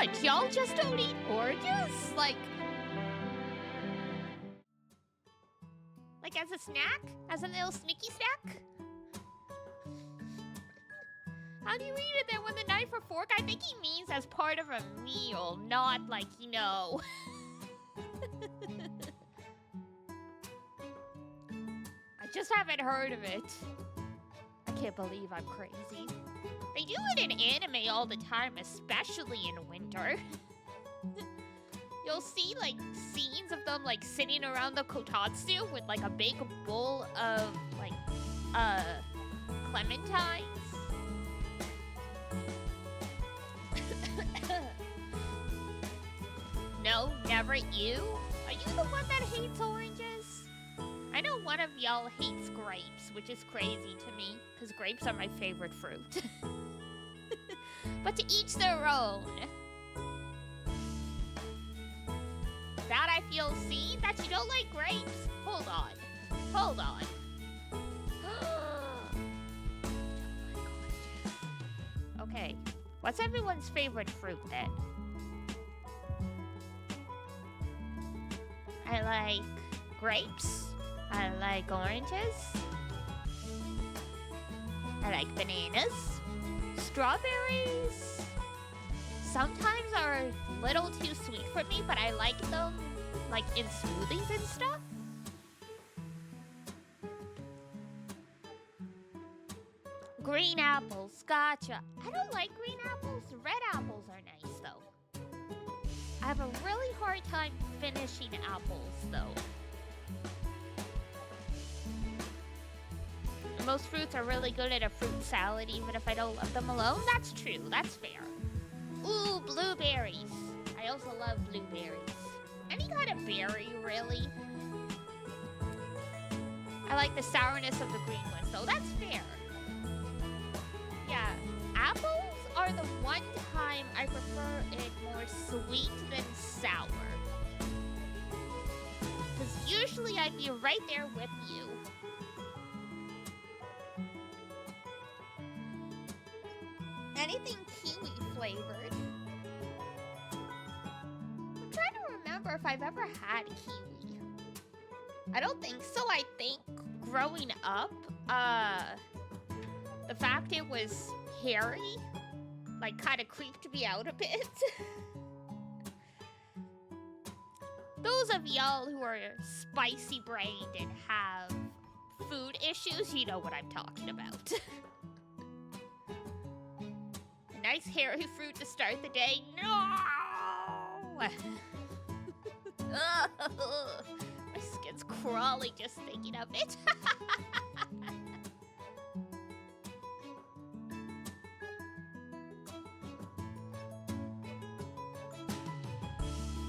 What, y'all just don't eat oranges? Like as a snack? As a little sneaky snack? How do you eat it then with a knife or fork? I think he means as part of a meal, not like, you know. I just haven't heard of it. I can't believe I'm crazy. They do it in anime all the time, especially in winter. You'll see, like, scenes of them, like, sitting around the kotatsu with, like, a big bowl of, like, clementines. No, never you? Are you the one that hates oranges? I know one of y'all hates grapes, which is crazy to me, because grapes are my favorite fruit. But to each their own. That I feel seen? That you don't like grapes? Hold on. Hold on. Okay. What's everyone's favorite fruit then? I like grapes. I like oranges. I like bananas. Strawberries sometimes are a little too sweet for me, but I like them like in smoothies and stuff. Green apples, gotcha. I don't like green apples. Red apples are nice though. I have a really hard time finishing apples though. Most fruits are really good at a fruit salad even if I don't love them alone. That's true, that's fair. Ooh, blueberries. I also love blueberries. Any kind of berry, really. I like the sourness of the green ones though, that's fair. Yeah, apples are the one time I prefer it more sweet than sour. Because usually I'd be right there with you. Anything kiwi flavored. I'm trying to remember if I've ever had kiwi. I don't think so. I think growing up, the fact it was hairy, like, kind of creeped me out a bit. Those of y'all who are spicy-brained and have food issues, you know what I'm talking about. Nice hairy fruit to start the day. No! My skin's crawling just thinking of it.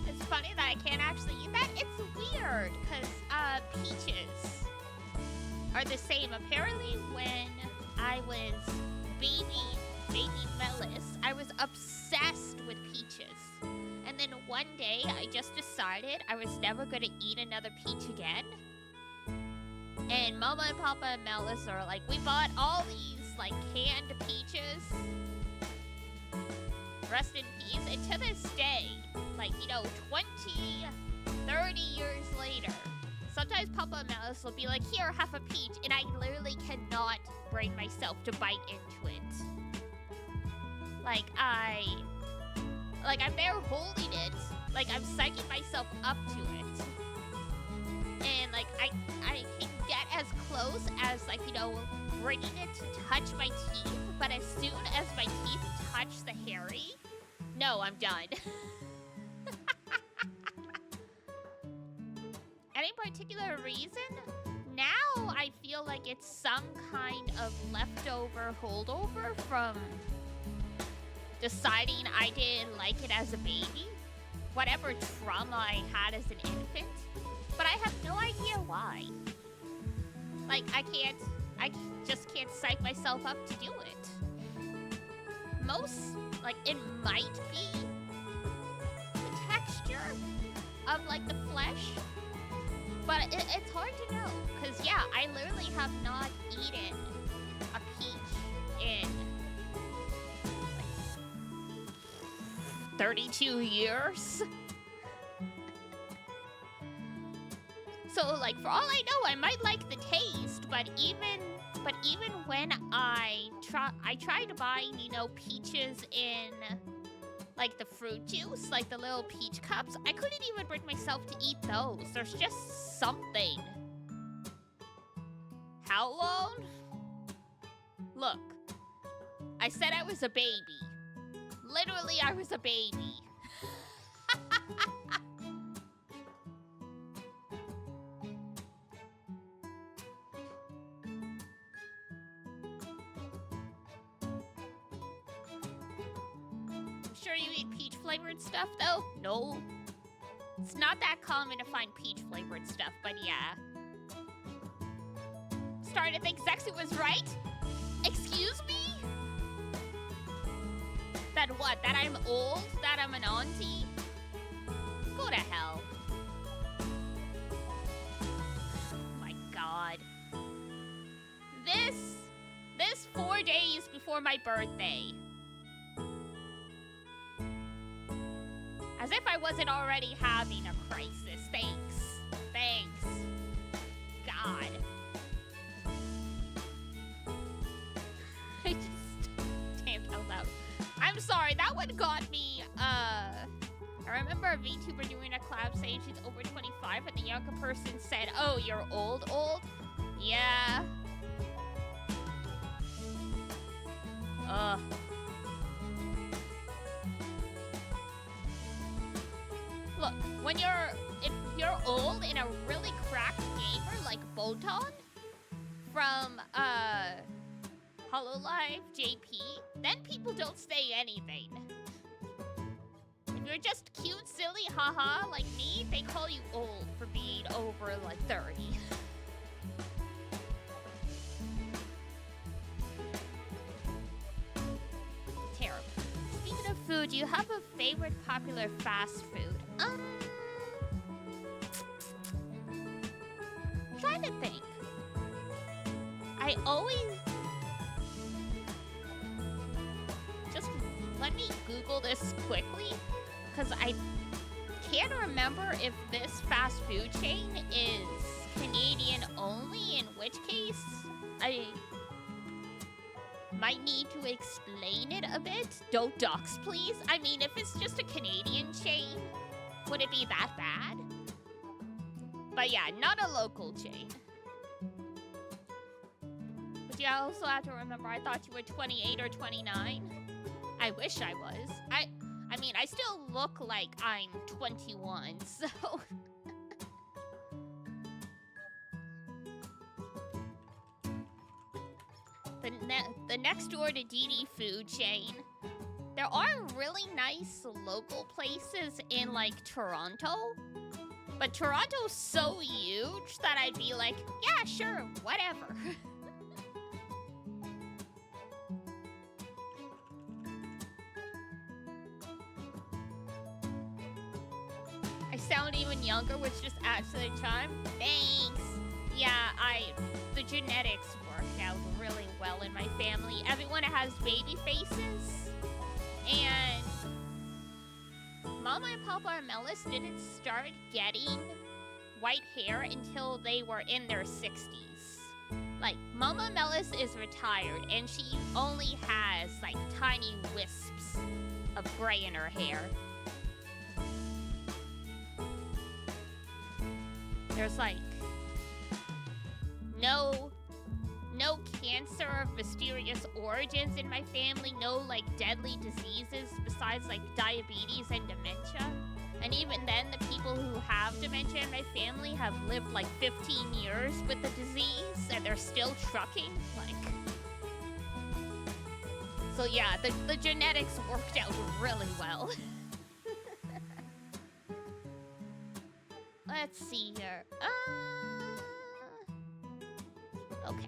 It's funny that I can't actually eat that. It's weird, because peaches are the same. Apparently, when I was baby Melis, I was obsessed with peaches. And then one day, I just decided I was never going to eat another peach again. And Mama and Papa and Melis are like, we bought all these, like, canned peaches. Rest in peace. And to this day, like, you know, 20, 30 years later, sometimes Papa and Melis will be like, here, have a peach. And I literally cannot bring myself to bite into it. Like, I'm there holding it, like, I'm psyching myself up to it. And, like, I can get as close as, like, you know, bringing it to touch my teeth, but as soon as my teeth touch the hairy, no, I'm done. Any particular reason? Now I feel like it's some kind of leftover holdover from deciding I didn't like it as a baby, whatever trauma I had as an infant, but I have no idea why. Like, I just can't psych myself up to do it. Like, it might be the texture of, like, the flesh, but it's hard to know, because, yeah, I literally have not eaten a peach in 32 years. So, like, for all I know, I might like the taste, but even when I tried to buy, you know, peaches in, like, the fruit juice, like the little peach cups, I couldn't even bring myself to eat those. There's just something. How long? Look, I said I was a baby. Literally, I was a baby. Sure you eat peach-flavored stuff, though? No. It's not that common to find peach-flavored stuff, but yeah. Starting to think Zexy was right? Excuse me? That what? That I'm old? That I'm an auntie? Go to hell. Oh my god. This 4 days before my birthday. As if I wasn't already having a crisis. Thanks. Thanks. God. I just... Damn out loud. I'm sorry, that one got me, I remember a VTuber doing a collab saying she's over 25, and the younger person said, oh, you're old? Yeah. Ugh. Look, if you're old and a really cracked gamer like Botan from, Hololive JP, then people don't say anything. If you're just cute, silly, haha, like me, they call you old for being over, like, 30. Terrible. Speaking of food, do you have a favorite popular fast food? I'm trying to think. I always... Just let me Google this quickly, because I can't remember if this fast food chain is Canadian only, in which case I might need to explain it a bit. Don't dox, please. I mean, if it's just a Canadian chain, would it be that bad? But yeah, not a local chain. But you also have to remember, I thought you were 28 or 29. I wish I was. I mean, I still look like I'm 21, so... the next door to DD food chain, there are really nice local places in, like, Toronto. But Toronto's so huge that I'd be like, yeah, sure, whatever. I sound even younger, which just adds to the charm. Thanks. Yeah, the genetics worked out really well in my family. Everyone has baby faces. And Mama and Papa and Melis didn't start getting white hair until they were in their 60s. Like, Mama Melis is retired, and she only has, like, tiny wisps of gray in her hair. There's, like, no cancer of mysterious origins in my family, no, like, deadly diseases besides, like, diabetes and dementia. And even then, the people who have dementia in my family have lived, like, 15 years with the disease, and they're still trucking, like... So yeah, the genetics worked out really well. Let's see here. Okay.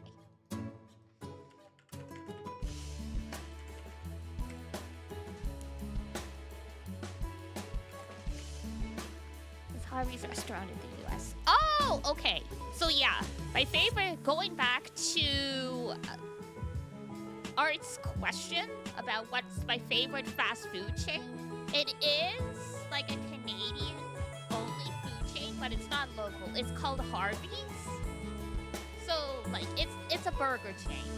This hobbies restaurant in the US. Oh, okay. So yeah, my favorite, going back to Art's question about what's my favorite fast food chain. It is like a Canadian only food chain, but it's not local. It's called Harvey's. So like it's a burger chain.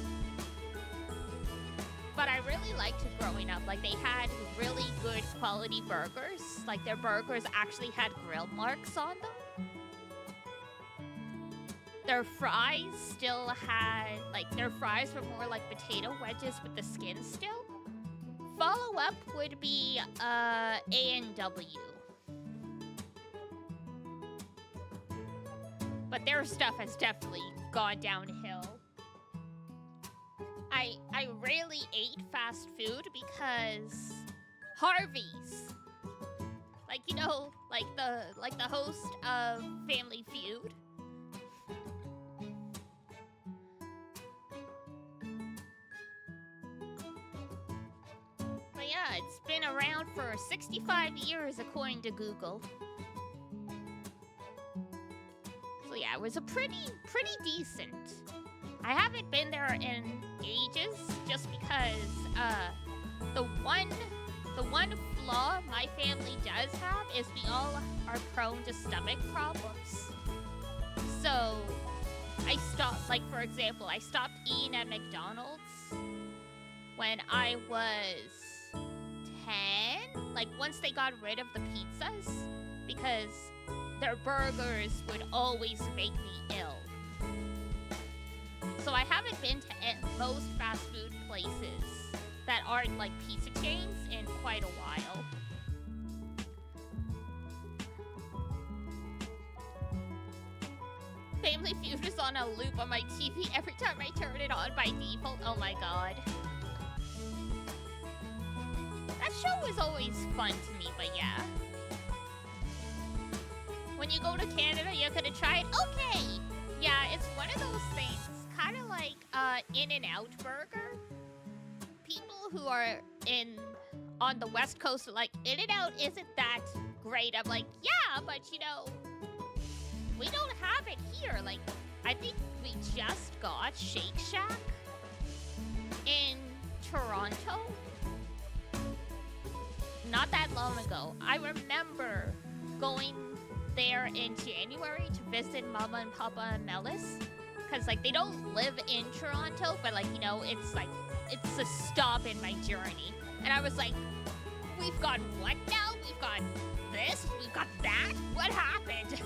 But I really liked it growing up. Like, they had really good quality burgers. Like, their burgers actually had grill marks on them. Their fries still had, like, their fries were more like potato wedges with the skin still. Follow-up would be A&W. But their stuff has definitely gone downhill. I rarely ate fast food because Harvey's, like, you know, like the host of Family Feud. But yeah, it's been around for 65 years according to Google. So yeah, it was a pretty decent. I haven't been there in ages, just because the one flaw my family does have is we all are prone to stomach problems. So I stopped, like, for example, I stopped eating at McDonald's when I was 10, like once they got rid of the pizzas, because their burgers would always make me ill. So I haven't been to most fast food places that aren't like pizza chains in quite a while. Family Feud is on a loop on my TV every time I turn it on by default. Oh my god. That show was always fun to me, but yeah. When you go to Canada, you're gonna try it? Okay! Yeah, it's one of those things. Kind of like In-N-Out Burger. People who are on the West Coast are like, In-N-Out isn't that great. I'm like, yeah, but you know, we don't have it here. Like, I think we just got Shake Shack in Toronto not that long ago. I remember going there in January to visit Mama and Papa Mellis. Because, like, they don't live in Toronto, but, like, you know, it's a stop in my journey. And I was like, we've got what now? We've got this? We've got that? What happened?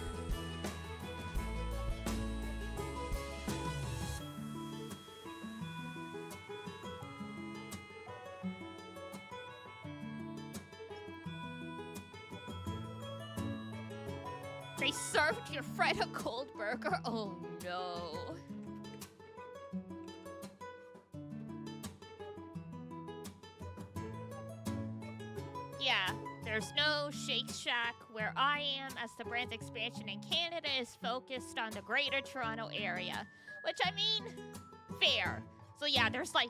They served your friend a cold burger? Oh no. Yeah, there's no Shake Shack where I am, as the brand's expansion in Canada is focused on the Greater Toronto area. Which, I mean, fair. So yeah, there's like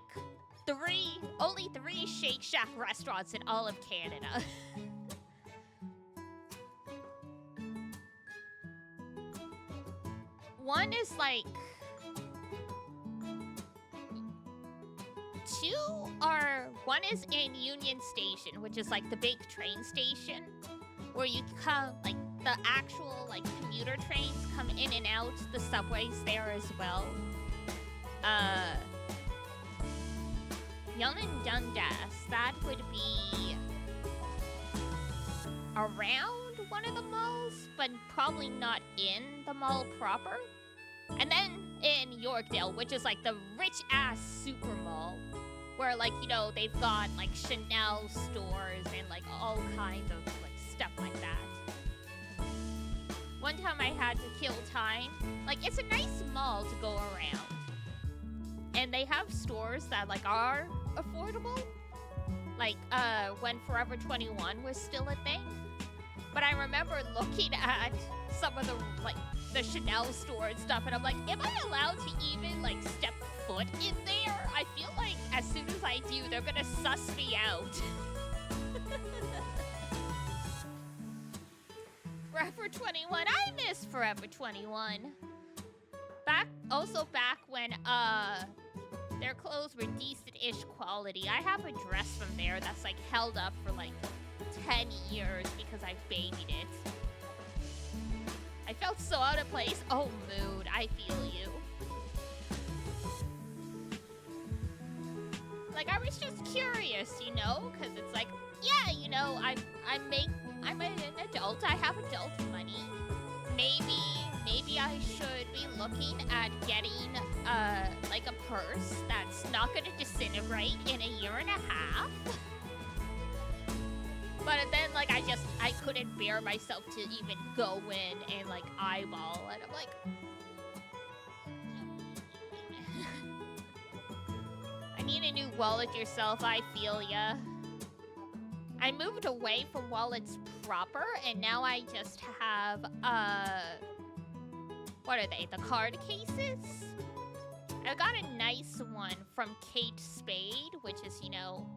only three Shake Shack restaurants in all of Canada. One is in Union Station, which is like the big train station where you come, like the actual like commuter trains come in and out, the subways there as well. Yonge and Dundas, that would be around one of the malls, but probably not in the mall proper. And then in Yorkdale, which is like the rich-ass super mall, where, like, you know, they've got, like, Chanel stores and, like, all kinds of, like, stuff like that. One time I had to kill time. Like, it's a nice mall to go around. And they have stores that, like, are affordable. Like, when Forever 21 was still a thing. But I remember looking at some of the, like, the Chanel store and stuff, and I'm like, am I allowed to even, like, step foot in there? I feel like as soon as I do, they're gonna suss me out. Forever 21, I miss Forever 21. Back when, their clothes were decent-ish quality. I have a dress from there that's, like, held up for, like, 10 years because I babied it. I felt so out of place. Oh, mood, I feel you. Like, I was just curious, you know? Because it's like, yeah, you know, I'm an adult. I have adult money. Maybe I should be looking at getting, like a purse that's not gonna disintegrate in a year and a half. But then, like, I couldn't bear myself to even go in and, like, eyeball. And I'm like... I need a new wallet yourself, I feel ya. I moved away from wallets proper, and now I just have, what are they? The card cases? I got a nice one from Kate Spade, which is, you know,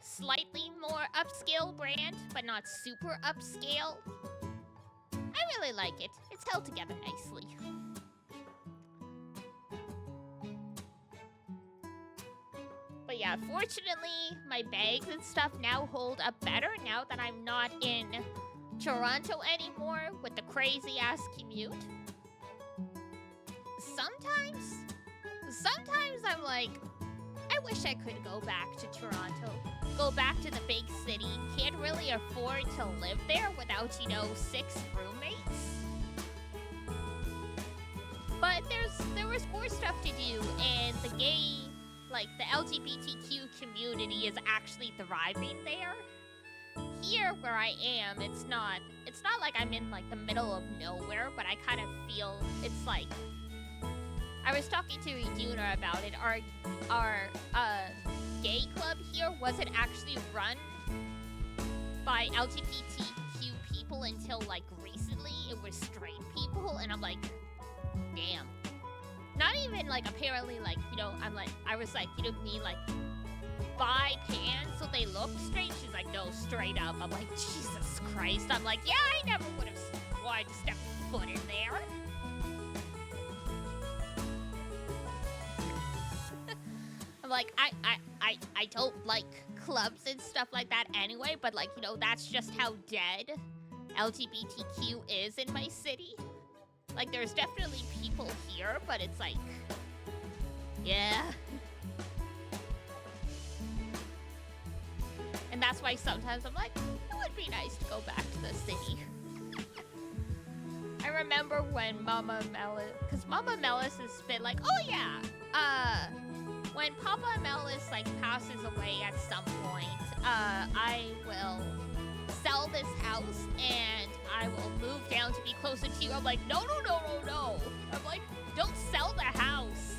slightly more upscale brand, but not super upscale. I really like it. It's held together nicely. But yeah, fortunately, my bags and stuff now hold up better now that I'm not in Toronto anymore with the crazy-ass commute. Sometimes I'm like, I wish I could go back to Toronto. Go back to the big city. Can't really afford to live there without, you know, 6 roommates. But there was more stuff to do, and the gay, like, the LGBTQ community is actually thriving there. Here, where I am, it's not like I'm in, like, the middle of nowhere, but I kind of feel it's like... I was talking to Yuna about it. Our gay club here wasn't actually run by LGBTQ people until, like, recently. It was straight people, and I'm like, damn. Not even, like, apparently, like, you know, I was like, you know, me, like, buy pants so they look straight. She's like, no, straight up. I'm like, Jesus Christ. I'm like, yeah, I never would have wanted to step foot in there. I'm like, I don't like clubs and stuff like that anyway, but, like, you know, that's just how dead LGBTQ is in my city. Like, there's definitely people here, but it's like, yeah. And that's why sometimes I'm like, it would be nice to go back to the city. I remember when Mama Melis, because Mama Melis has been like, oh yeah, when Papa Melis, like, passes away at some point, I will sell this house and I will move down to be closer to you. I'm like, no. I'm like, don't sell the house.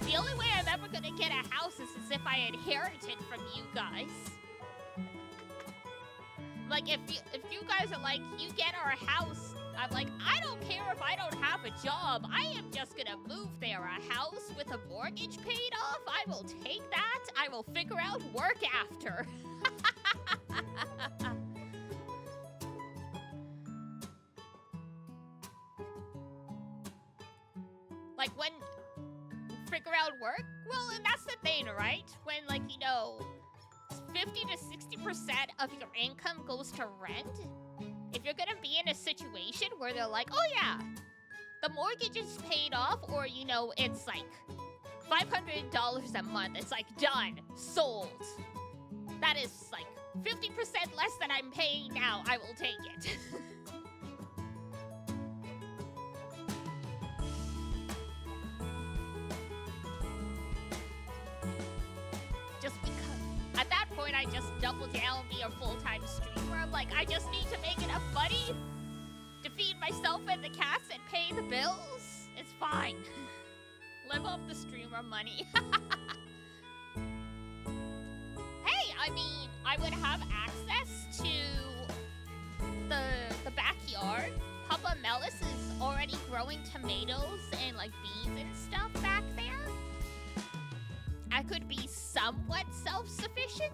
The only way I'm ever gonna get a house is as if I inherited from you guys. Like, if you guys are like, you get our house, I'm like, I don't care if I don't have a job. I am just gonna move there. A house with a mortgage paid off, I will take that. I will figure out work after. Like, when figure out work? Well, and that's the thing, right? When, like, you know, 50 to 60% of your income goes to rent, if you're gonna be in a situation where they're like, oh yeah, the mortgage is paid off, or, you know, it's like $500 a month, it's like, done, sold. That is like 50% less than I'm paying now, I will take it. Just because, at that point, I just double down, be a full-time streamer. I'm like, I just need to make enough money to feed myself and the cats and pay the bills. It's fine. Live off the streamer money. Hey, I mean, I would have access to the backyard. Papa Melis is already growing tomatoes and, like, beans and stuff back there. I could be somewhat self-sufficient.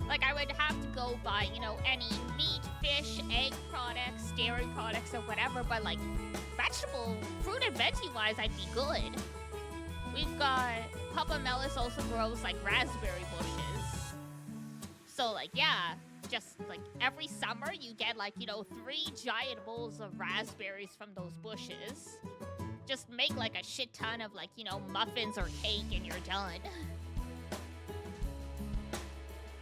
Like, I would have to go buy, you know, any meat, fish, egg products, dairy products, or whatever, but, like, vegetable, fruit and veggie-wise, I'd be good. we've got Papa Melis also grows like raspberry bushes. So like yeah, just like every summer you get like, you know, 3 giant bowls of raspberries from those bushes. Just make like a shit ton of like, you know, muffins or cake and you're done.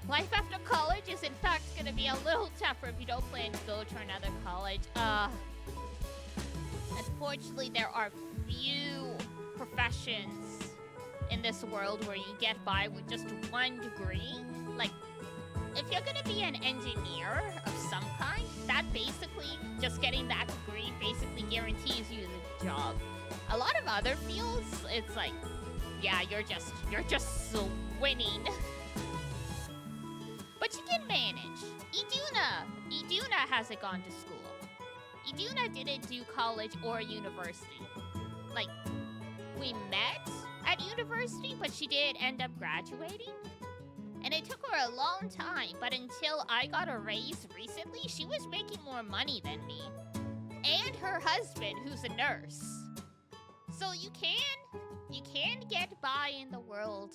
Life after college is in fact gonna be a little tougher if you don't plan to go to another college. Unfortunately, there are few professions in this world where you get by with just 1 degree. Like, if you're gonna be an engineer of some kind, that basically, just getting that degree basically guarantees you the job. A lot of other fields, it's like, yeah, you're just winning. But you can manage. Iduna hasn't gone to school. Iduna didn't do college or university. Like, we met at university, but she did end up graduating. And it took her a long time, but until I got a raise recently, she was making more money than me. And her husband, who's a nurse. So you can get by in the world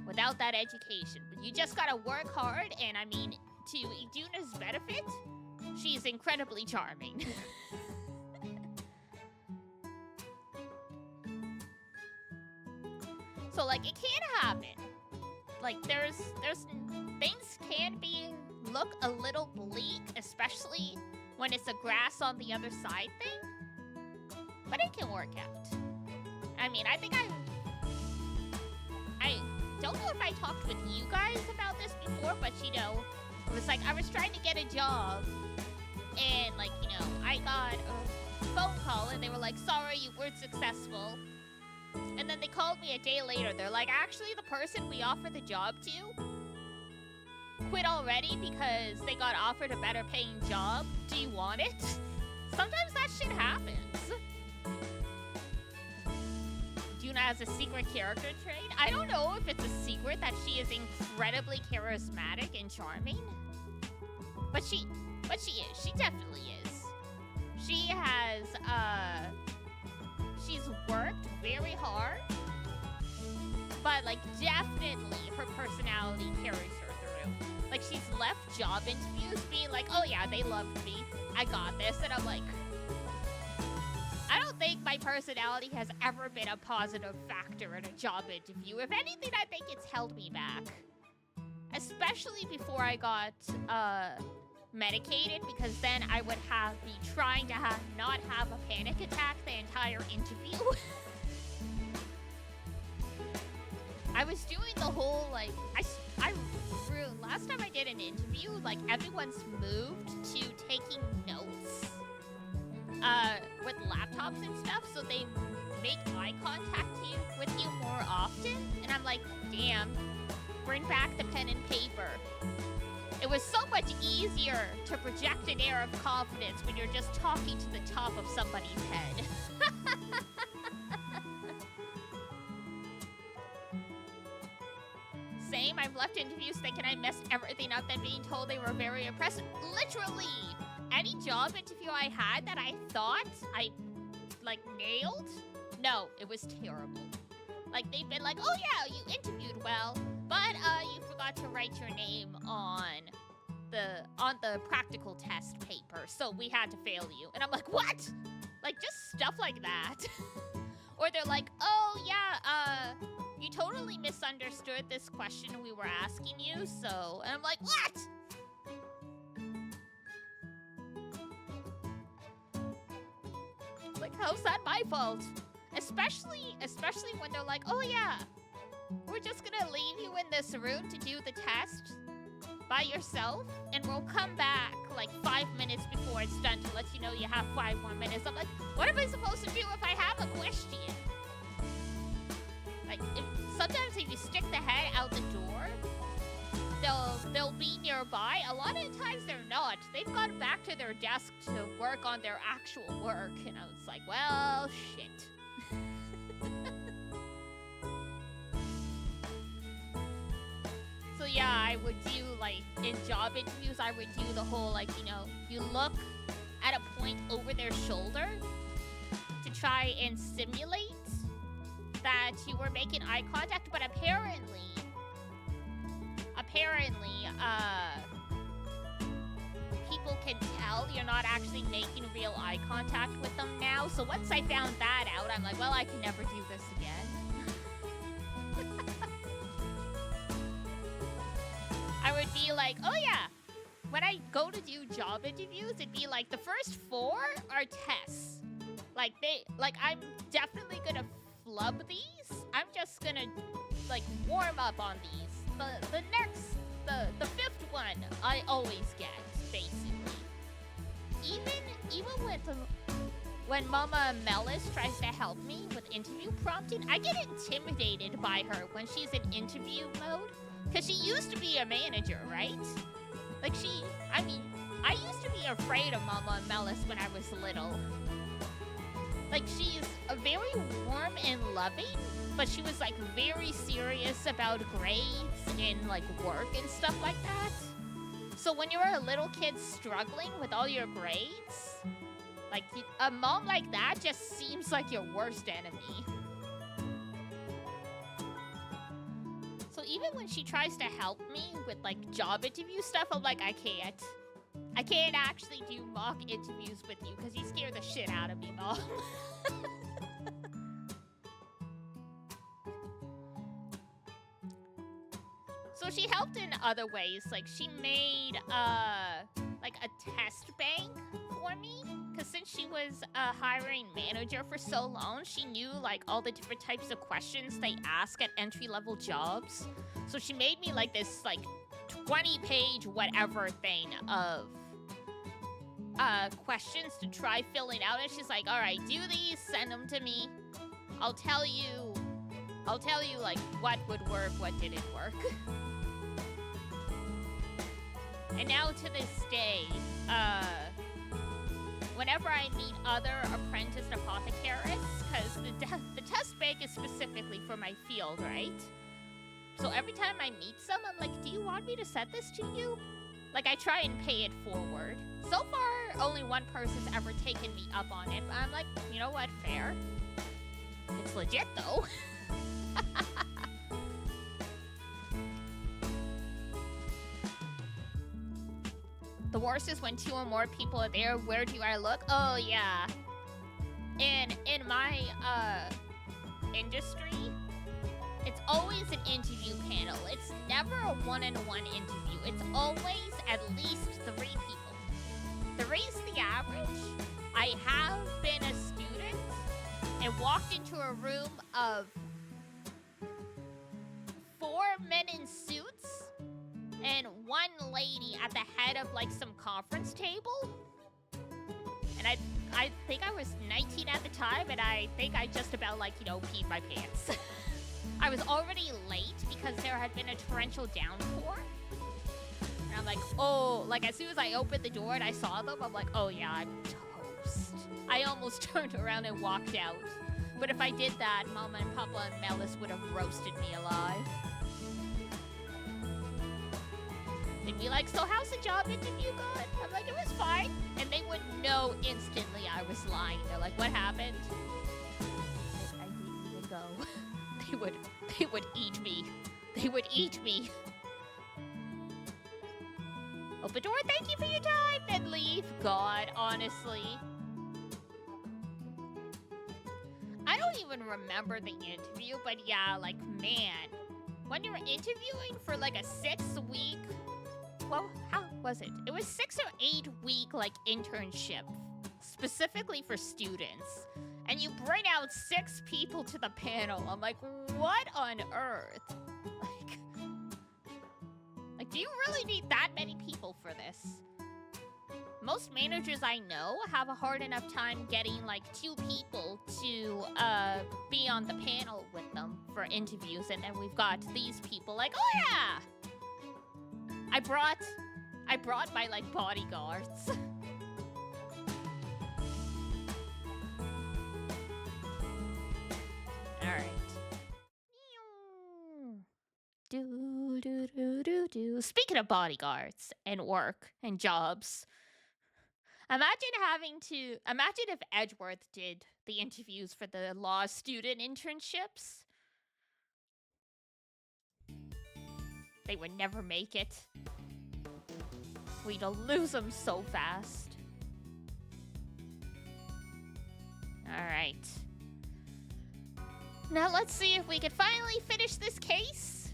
without that education. But you just gotta work hard, and I mean, to Iduna's benefit, she's incredibly charming. So like, it can happen. Like, there's things can look a little bleak, especially when it's a grass on the other side thing. But it can work out. I mean, I think I don't know if I talked with you guys about this before, but you know, it was like I was trying to get a job, and like, you know, I got a phone call and they were like, sorry, you weren't successful. And then they called me a day later. They're like, actually, the person we offered the job to quit already because they got offered a better paying job. Do you want it? Sometimes that shit happens. Duna has a secret character trait. I don't know if it's a secret that she is incredibly charismatic and charming. But she is. She definitely is. She has, she's worked very hard, but like definitely her personality carries her through. Like, she's left job interviews being like, oh yeah, they loved me, I got this, and I'm like, I don't think my personality has ever been a positive factor in a job interview. If anything, I think it's held me back. Especially before I got medicated, because then I would be trying to not have a panic attack the entire interview. I was doing the whole, like, last time I did an interview, like, everyone's moved to taking notes with laptops and stuff, so they make eye contact with you more often, and I'm like, damn, bring back the pen and paper. It was so much easier to project an air of confidence when you're just talking to the top of somebody's head. Same, I've left interviews thinking I messed everything up, then being told they were very impressive. Literally, any job interview I had that I thought I, like, nailed, no, it was terrible. Like, they've been like, oh yeah, you interviewed well, but you forgot to write your name on the practical test paper, so we had to fail you. And I'm like, what? Like, just stuff like that. Or they're like, oh yeah, you totally misunderstood this question we were asking you, so... And I'm like, what? Like, how's that my fault? Especially when they're like, oh yeah, we're just gonna leave you in this room to do the test by yourself, and we'll come back like 5 minutes before it's done to let you know you have 5 more minutes. I'm like, what am I supposed to do if I have a question? Like, sometimes if you stick the head out the door, they'll be nearby. A lot of times they're not. They've gone back to their desk to work on their actual work, and I was like, well, shit. So yeah, I would do, like, in job interviews, I would do the whole, like, you know, you look at a point over their shoulder to try and simulate that you were making eye contact, but apparently, people can tell you're not actually making real eye contact with them now. So once I found that out, I'm like, well, I can never do this again. I would be like, oh yeah, when I go to do job interviews, it'd be like the first 4 are tests. I'm definitely gonna flub these. I'm just gonna like warm up on these. The 5th one, I always get basically. Even when Mama Melis tries to help me with interview prompting, I get intimidated by her when she's in interview mode. Because she used to be a manager, right? I used to be afraid of Mama Melis when I was little. Like, she's very warm and loving, but she was, like, very serious about grades and, like, work and stuff like that. So when you're a little kid struggling with all your grades, like, a mom like that just seems like your worst enemy. So even when she tries to help me with, like, job interview stuff, I'm like, I can't actually do mock interviews with you because you scare the shit out of me, Mom. So she helped in other ways. Like, she made, like, a test bank for me. Because since she was a hiring manager for so long, she knew, like, all the different types of questions they ask at entry-level jobs. So she made me, like, this, like, 20-page whatever thing of questions to try filling out. And she's like, all right, do these, send them to me. I'll tell you, like, what would work, what didn't work. And now to this day, whenever I meet other apprentice apothecarists, because the test bank is specifically for my field, right? So every time I meet some, I'm like, do you want me to send this to you? Like, I try and pay it forward. So far, only one person's ever taken me up on it, but I'm like, you know what, fair. It's legit, though. The worst is when 2 or more people are there. Where do I look? Oh, yeah. In my industry, it's always an interview panel. It's never a one-on-one interview. It's always at least 3 people. 3's the average. I have been a student and walked into a room of 4 men in suits and 1 lady at the head of, like, some conference table. And I think I was 19 at the time, and I think I just about, like, you know, peed my pants. I was already late because there had been a torrential downpour. And I'm like, oh, like, as soon as I opened the door and I saw them, I'm like, oh, yeah, I'm toast. I almost turned around and walked out. But if I did that, Mama and Papa and Melis would have roasted me alive. They'd be like, so how's the job interview going? I'm like, it was fine. And they would know instantly I was lying. They're like, what happened? I didn't even go. They would eat me. They would eat me. Open door, thank you for your time, then leave. God, honestly. I don't even remember the interview, but yeah, like, man. When you're interviewing for, like, a 6-week... Well, how was it? It was 6 or 8 week, like, internship, specifically for students. And you bring out 6 people to the panel. I'm like, what on earth? Like, do you really need that many people for this? Most managers I know have a hard enough time getting, like, 2 people to be on the panel with them for interviews. And then we've got these people like, oh yeah! I brought my, like, bodyguards. Alright. Do. Speaking of bodyguards and work and jobs, Imagine if Edgeworth did the interviews for the law student internships. They would never make it. We'd lose them so fast. Alright. Now let's see if we can finally finish this case.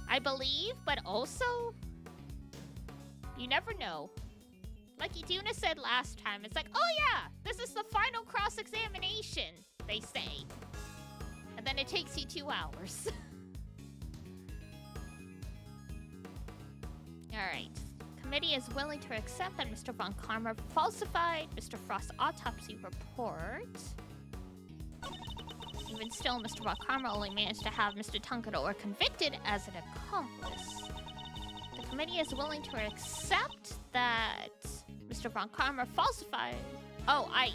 I believe, but also, you never know. Like Iduna said last time, it's like, oh yeah, this is the final cross-examination, they say. And then it takes you 2 hours. Alright. Committee is willing to accept that Mr. Von Karma falsified Mr. Frost's autopsy report. Even still, Mr. Von Karma only managed to have Mr. Tunkador convicted as an accomplice. The committee is willing to accept that Mr. Von Karma falsified... Oh, I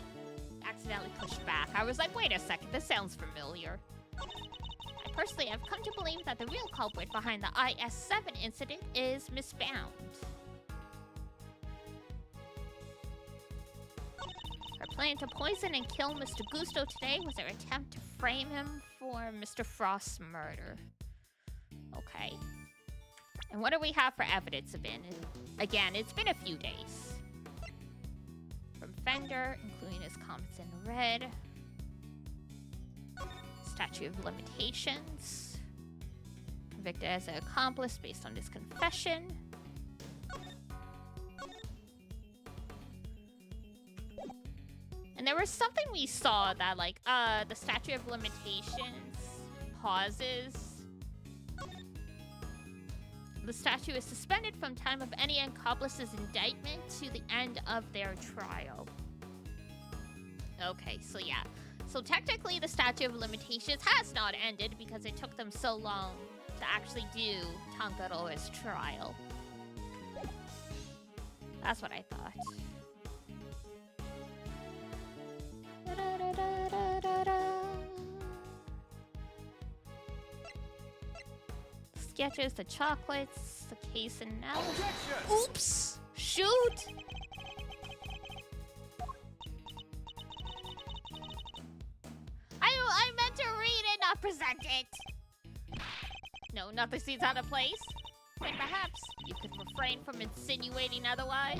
accidentally pushed back. I was like, wait a second, this sounds familiar. I personally have come to believe that the real culprit behind the IS-7 incident is misbound. Her plan to poison and kill Mr. Gusto today was her attempt to frame him for Mr. Frost's murder. Okay. And what do we have for evidence of it? Again, it's been a few days. From Fender, including his comments in red. Statute of limitations. Convicted as an accomplice based on his confession. And there was something we saw that, like, the statute of limitations pauses. The statute is suspended from time of any accomplice's indictment to the end of their trial. Okay, so yeah. So technically the statute of limitations has not ended because it took them so long to actually do Tangaroa's trial. That's what I thought. Sketches, the chocolates, the case analysis. Oops! Shoot! I meant to read it, not present it. No, nothing seems out of place. And perhaps you could refrain from insinuating otherwise.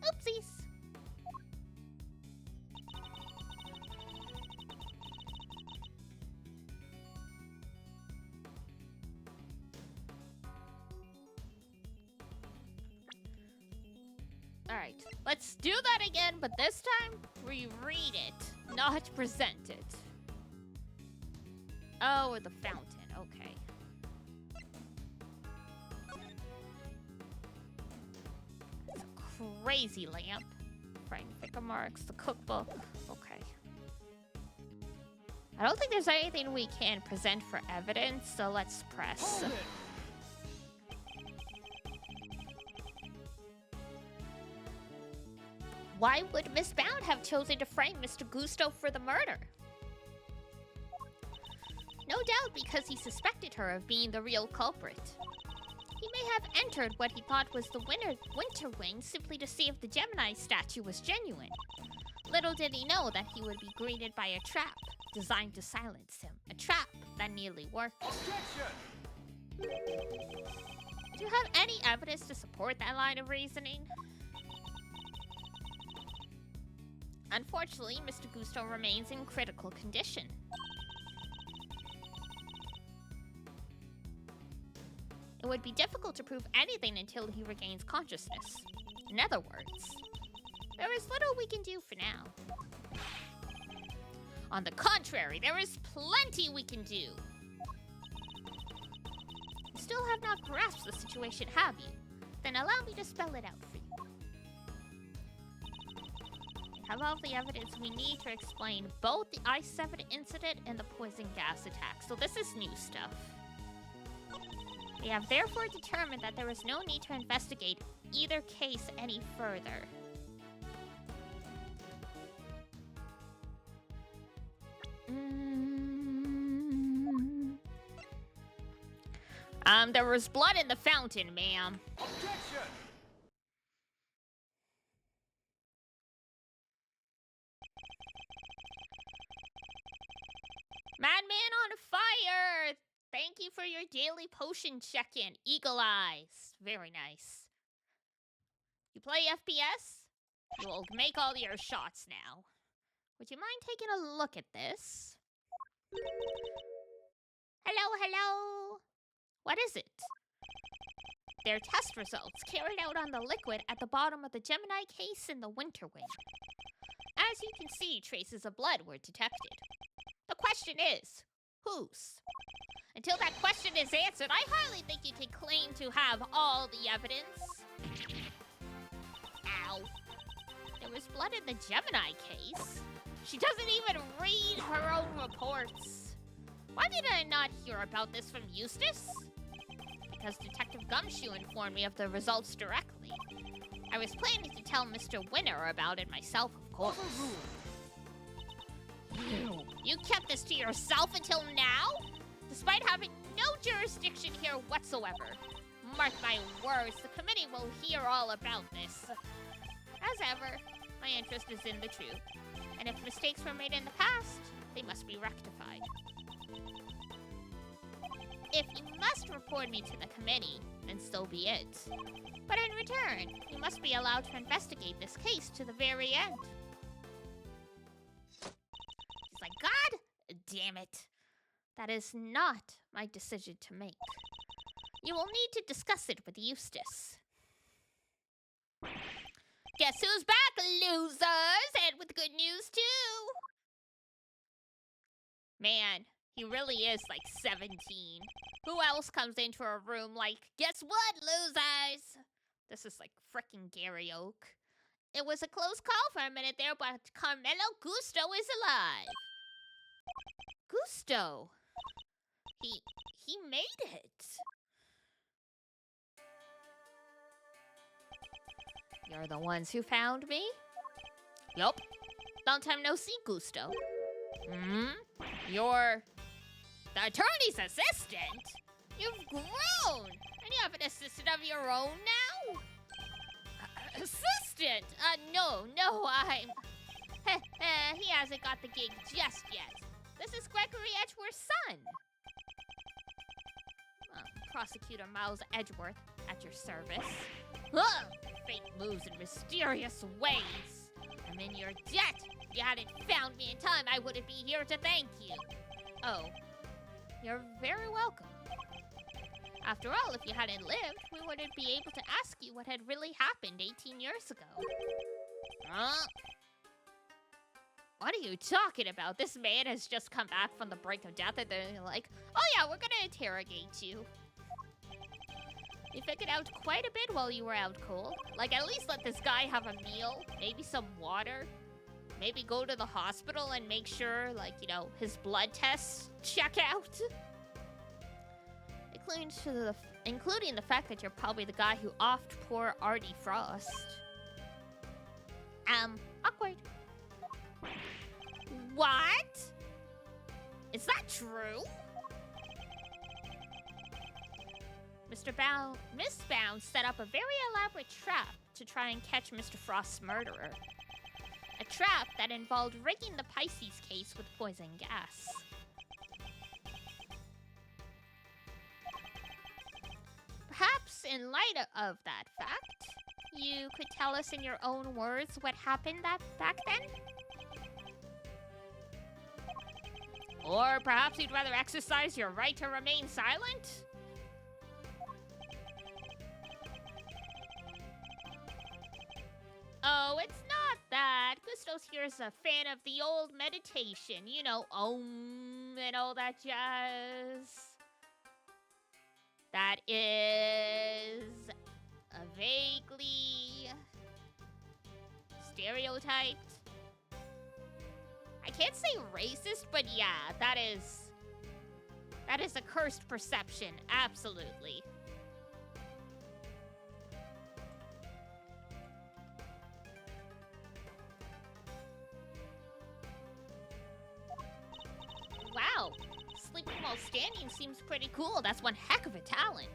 Oopsies. Alright, let's do that again, but this time, we read it, not present it. Oh, the fountain, okay. It's a crazy lamp. Frame finger marks, the cookbook, okay. I don't think there's anything we can present for evidence, so let's press. Why would Miss Bound have chosen to frame Mr. Gusto for the murder? No doubt because he suspected her of being the real culprit. He may have entered what he thought was the winter wing simply to see if the Gemini statue was genuine. Little did he know that he would be greeted by a trap designed to silence him. A trap that nearly worked. Objection! Do you have any evidence to support that line of reasoning? Unfortunately, Mr. Gusto remains in critical condition. It would be difficult to prove anything until he regains consciousness. In other words, there is little we can do for now. On the contrary, there is plenty we can do. You still have not grasped the situation, have you? Then allow me to spell it out for you. We have all the evidence we need to explain both the I-7 incident and the poison gas attack, so this is new stuff. We have therefore determined that there is no need to investigate either case any further. There was blood in the fountain, ma'am. Objection! Madman on fire! Thank you for your daily potion check-in. Eagle Eyes. Very nice. You play FPS? You will make all your shots now. Would you mind taking a look at this? Hello, hello. What is it? They're test results carried out on the liquid at the bottom of the Gemini case in the Winter Wing. As you can see, traces of blood were detected. The question is, whose? Until that question is answered, I hardly think you can claim to have all the evidence. Ow. There was blood in the Gemini case. She doesn't even read her own reports. Why did I not hear about this from Eustace? Because Detective Gumshoe informed me of the results directly. I was planning to tell Mr. Winner about it myself, of course. You kept this to yourself until now? Despite having no jurisdiction here whatsoever. Mark my words, the committee will hear all about this. As ever, my interest is in the truth. And if mistakes were made in the past, they must be rectified. If you must report me to the committee, then so be it. But in return, you must be allowed to investigate this case to the very end. He's like, God damn it. That is not my decision to make. You will need to discuss it with Eustace. Guess who's back, losers? And with good news, too. Man, he really is like 17. Who else comes into a room like, guess what, losers? This is like frickin' Gary Oak. It was a close call for a minute there, but Carmelo Gusto is alive. Gusto. He made it. You're the ones who found me? Yup. Long time no see, Gusto. You're the attorney's assistant? You've grown! And you have an assistant of your own now? Assistant? No, I'm... he hasn't got the gig just yet. This is Gregory Edgeworth's son. Prosecutor Miles Edgeworth, at your service. Fate moves in mysterious ways. I'm in your debt. If you hadn't found me in time, I wouldn't be here to thank you. Oh, you're very welcome. After all, if you hadn't lived, we wouldn't be able to ask you what had really happened 18 years ago. Huh? What are you talking about? This man has just come back from the brink of death and they're like, oh yeah, we're gonna interrogate you. You figured out quite a bit while you were out cold. Like, at least let this guy have a meal, maybe some water. Maybe go to the hospital and make sure, like, you know, his blood tests check out. Including the fact that you're probably the guy who offed poor Artie Frost. Awkward. What? Is that true? Miss Bound set up a very elaborate trap to try and catch Mr. Frost's murderer. A trap that involved rigging the Pisces case with poison gas. Perhaps in light of that fact, you could tell us in your own words what happened back then? Or perhaps you'd rather exercise your right to remain silent? Oh, it's not that. Gusto's here is a fan of the old meditation. You know, Om and all that jazz. That is a vaguely stereotyped. I can't say racist, but yeah, that is a cursed perception, absolutely. Wow, sleeping while standing seems pretty cool. That's one heck of a talent.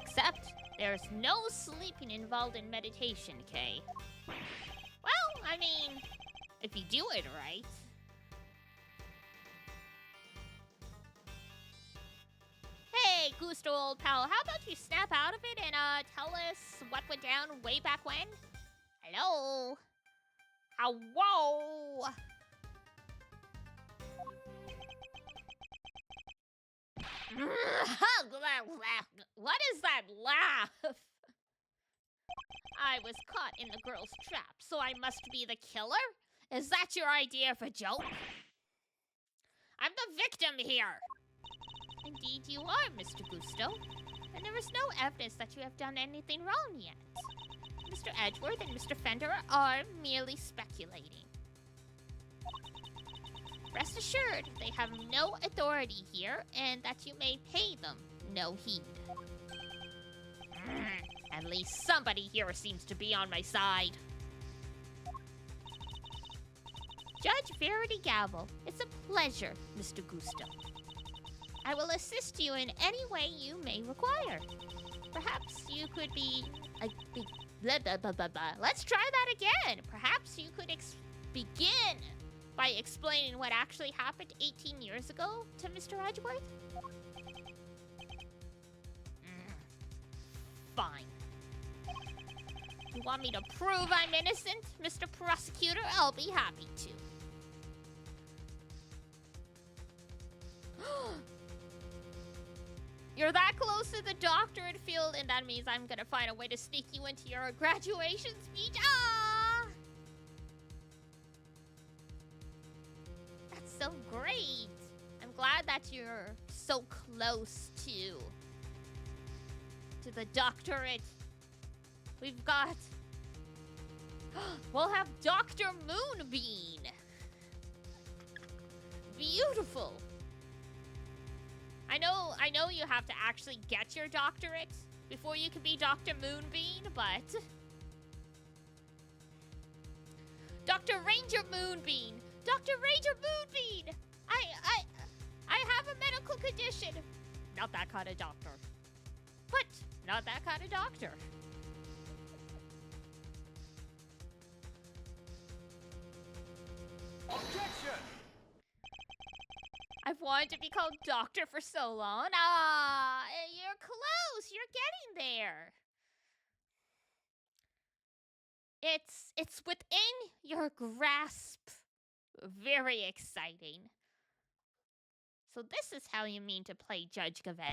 Except, there's no sleeping involved in meditation, Kay. Well, I mean, if you do it right. Gusto, old pal, how about you snap out of it and tell us what went down way back when? Hello? Whoa! What is that laugh? I was caught in the girl's trap, so I must be the killer? Is that your idea of a joke? I'm the victim here. Indeed you are, Mr. Gusto. And there is no evidence that you have done anything wrong yet. Mr. Edgeworth and Mr. Fender are merely speculating. Rest assured, they have no authority here, and that you may pay them no heed. At least somebody here seems to be on my side. Judge Verity Gavel, it's a pleasure, Mr. Gusto. I will assist you in any way you may require. Perhaps you could be... blah, blah, blah, blah, blah. Let's try that again. Perhaps you could begin by explaining what actually happened 18 years ago to Mr. Edgeworth? Fine. You want me to prove I'm innocent, Mr. Prosecutor? I'll be happy to. You're that close to the doctorate field, and that means I'm gonna find a way to sneak you into your graduation speech. Ah! That's so great. I'm glad that you're so close to the doctorate. We've got... We'll have Dr. Moonbeam. Beautiful. I know you have to actually get your doctorate before you can be Dr. Moonbeam, but... Dr. Ranger Moonbeam! Dr. Ranger Moonbeam! I have a medical condition. Not that kind of doctor. But not that kind of doctor. Objection! I've wanted to be called doctor for so long. Ah, you're close. You're getting there. It's within your grasp. Very exciting. So this is how you mean to play Judge Gavel.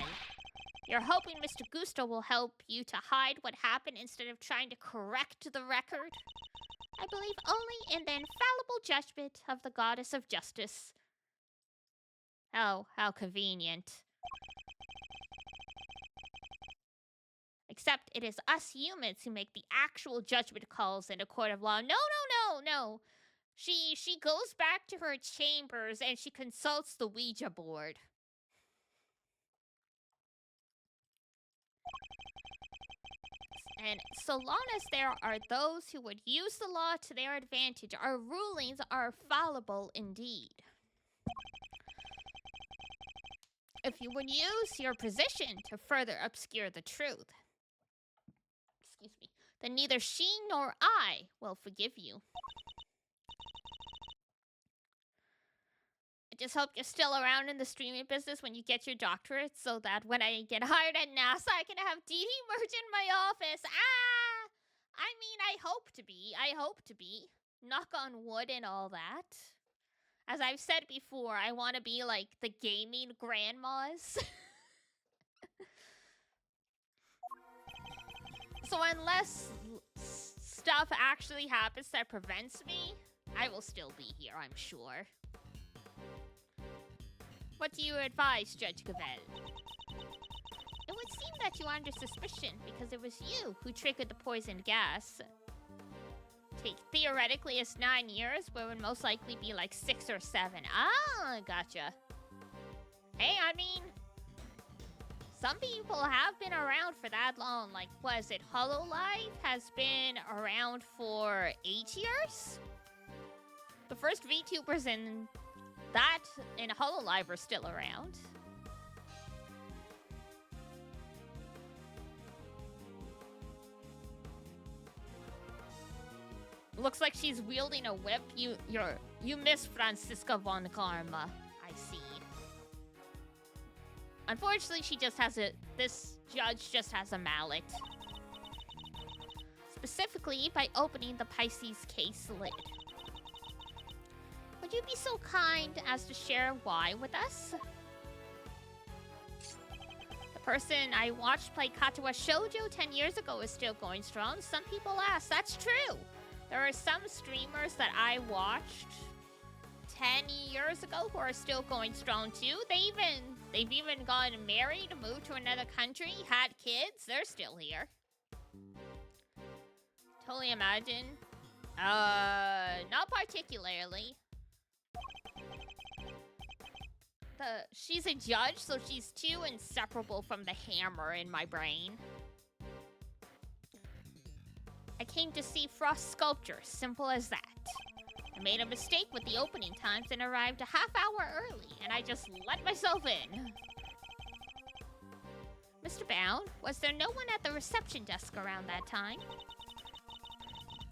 You're hoping Mr. Gusto will help you to hide what happened instead of trying to correct the record? I believe only in the infallible judgment of the goddess of justice. Oh, how convenient. Except it is us humans who make the actual judgment calls in a court of law. No. She goes back to her chambers and she consults the Ouija board. And so long as there are those who would use the law to their advantage, our rulings are fallible indeed. If you would use your position to further obscure the truth, excuse me, then neither she nor I will forgive you. I just hope you're still around in the streaming business when you get your doctorate so that when I get hired at NASA, I can have Dee Dee merge in my office. Ah! I mean, I hope to be. Knock on wood and all that. As I've said before, I want to be like the gaming grandmas. So unless stuff actually happens that prevents me, I will still be here, I'm sure. What do you advise, Judge Gavel? It would seem that you are under suspicion because it was you who triggered the poisoned gas. Theoretically, it's 9 years, but it would most likely be like 6 or 7. Ah, gotcha. Hey, I mean, some people have been around for that long. Like, was it Hololive has been around for 8 years? The first VTubers in Hololive are still around. Looks like she's wielding a whip. You miss Franziska von Karma. I see. Unfortunately, she just has this judge just has a mallet. Specifically, by opening the Pisces case lid. Would you be so kind as to share why with us? The person I watched play Katawa Shoujo 10 years ago is still going strong. Some people ask. That's true. There are some streamers that I watched 10 years ago who are still going strong too. They've even gotten married, moved to another country, had kids. They're still here. Totally imagine. Not particularly. She's a judge, so she's too inseparable from the hammer in my brain. I came to see Frost sculpture, simple as that. I made a mistake with the opening times and arrived a half hour early, and I just let myself in. Mr. Bound, was there no one at the reception desk around that time?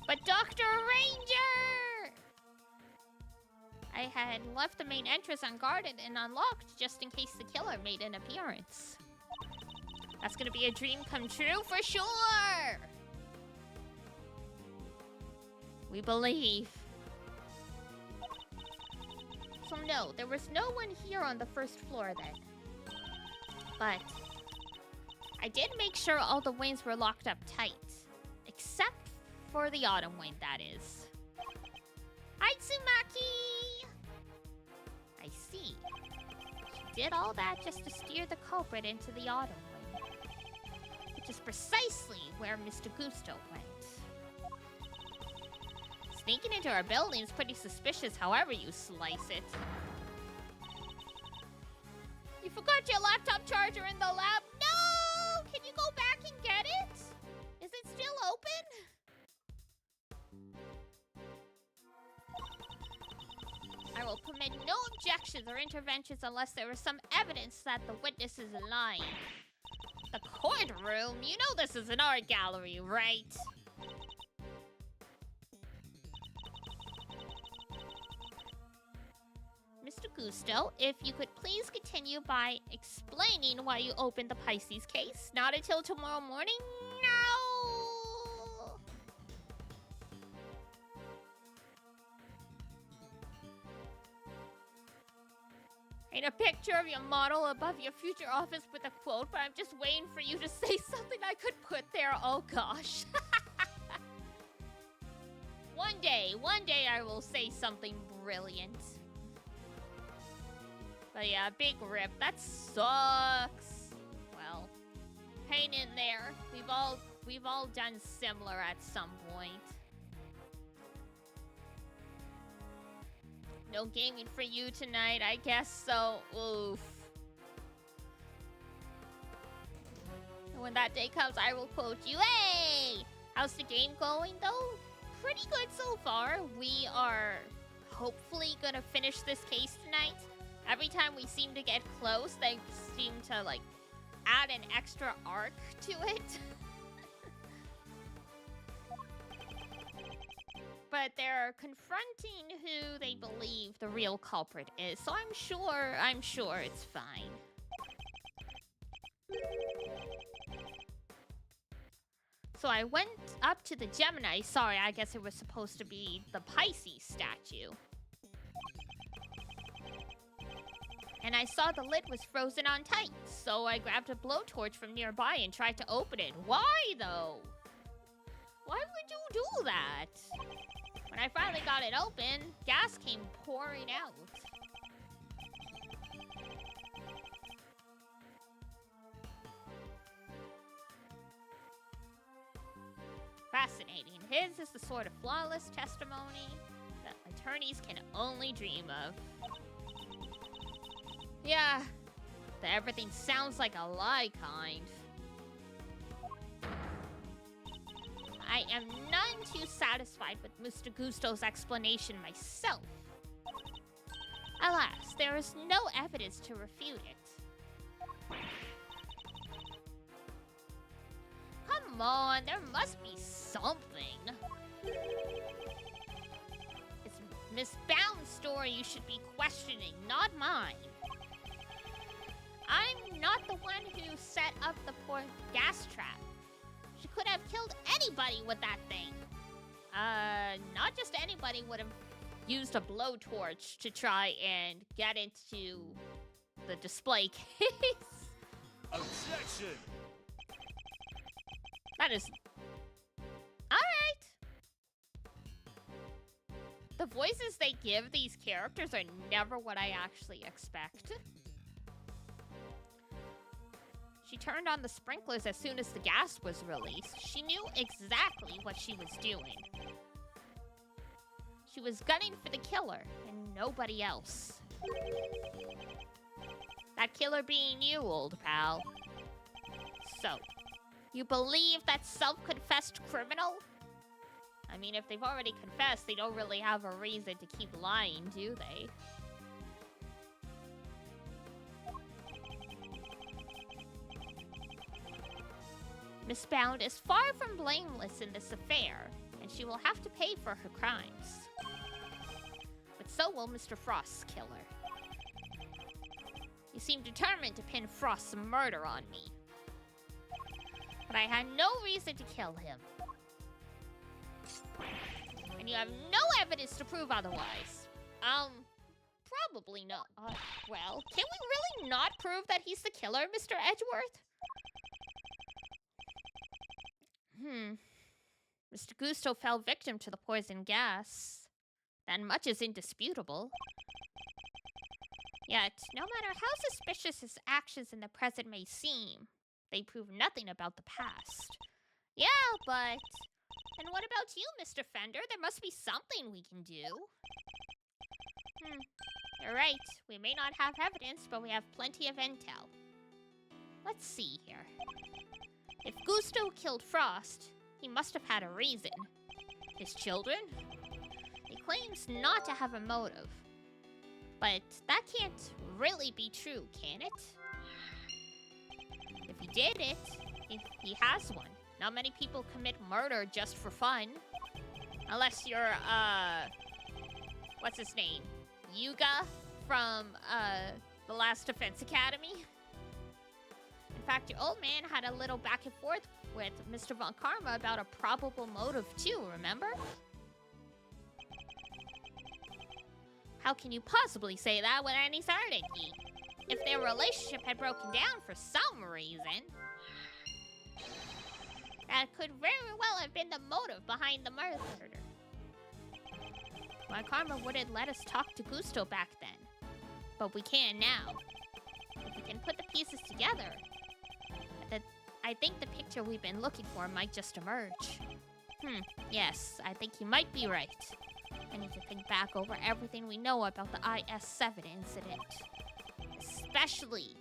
But Dr. Ranger! I had left the main entrance unguarded and unlocked just in case the killer made an appearance. That's gonna be a dream come true for sure! We believe. So no, there was no one here on the first floor then. But I did make sure all the wings were locked up tight. Except for the autumn wing, that is. Aitsumaki! I see. She did all that just to steer the culprit into the autumn wing. Which is precisely where Mr. Gusto went. Sneaking into our building is pretty suspicious however you slice it. You forgot your laptop charger in the lab? No! Can you go back and get it? Is it still open? I will permit no objections or interventions unless there is some evidence that the witness is lying. The courtroom? You know this is an art gallery, right? Mr. Gusto, if you could please continue by explaining why you opened the Pisces case. Not until tomorrow morning? No! Paint a picture of your model above your future office with a quote, but I'm just waiting for you to say something I could put there. Oh gosh. One day I will say something brilliant. But yeah, big rip. That sucks. Well, hang in there. We've all done similar at some point. No gaming for you tonight, I guess so. Oof. And when that day comes, I will quote you. Hey! How's the game going, though? Pretty good so far. We are hopefully gonna finish this case tonight. Every time we seem to get close, they seem to, like, add an extra arc to it. But they're confronting who they believe the real culprit is, so I'm sure it's fine. So I went up to the Gemini. Sorry, I guess it was supposed to be the Pisces statue. And I saw the lid was frozen on tight, so I grabbed a blowtorch from nearby and tried to open it. Why, though? Why would you do that? When I finally got it open, gas came pouring out. Fascinating. His is the sort of flawless testimony that attorneys can only dream of. Yeah, the everything sounds like a lie kind. I am none too satisfied with Mr. Gusto's explanation myself. Alas, there is no evidence to refute it. Come on, there must be something. It's Miss Bound's story you should be questioning, not mine. I'm not the one who set up the poor gas trap. She could have killed anybody with that thing. Not just anybody would have used a blowtorch to try and get into the display case. Objection! That is... Alright. The voices they give these characters are never what I actually expect. She turned on the sprinklers as soon as the gas was released. She knew exactly what she was doing. She was gunning for the killer and nobody else. That killer being you, old pal. So, you believe that self-confessed criminal? I mean, if they've already confessed, they don't really have a reason to keep lying, do they? Miss Bound is far from blameless in this affair, and she will have to pay for her crimes. But so will Mr. Frost's killer. You seem determined to pin Frost's murder on me. But I had no reason to kill him. And you have no evidence to prove otherwise. Probably not. Well, can we really not prove that he's the killer, Mr. Edgeworth? Mr. Gusto fell victim to the poison gas. That much is indisputable. Yet, no matter how suspicious his actions in the present may seem, they prove nothing about the past. Yeah, but... And what about you, Mr. Fender? There must be something we can do. You're right. We may not have evidence, but we have plenty of intel. Let's see here. If Gusto killed Frost, he must have had a reason. His children? He claims not to have a motive. But that can't really be true, can it? If he did it, if he has one. Not many people commit murder just for fun. Unless you're, what's his name? Yuga from, The Last Defense Academy. In fact, your old man had a little back and forth with Mr. Von Karma about a probable motive too, remember? How can you possibly say that with any certainty? If their relationship had broken down for some reason, that could very well have been the motive behind the murder. Von Karma wouldn't let us talk to Gusto back then, but we can now. If we can put the pieces together, I think the picture we've been looking for might just emerge. Yes, I think you might be right. I need to think back over everything we know about the IS-7 incident. Especially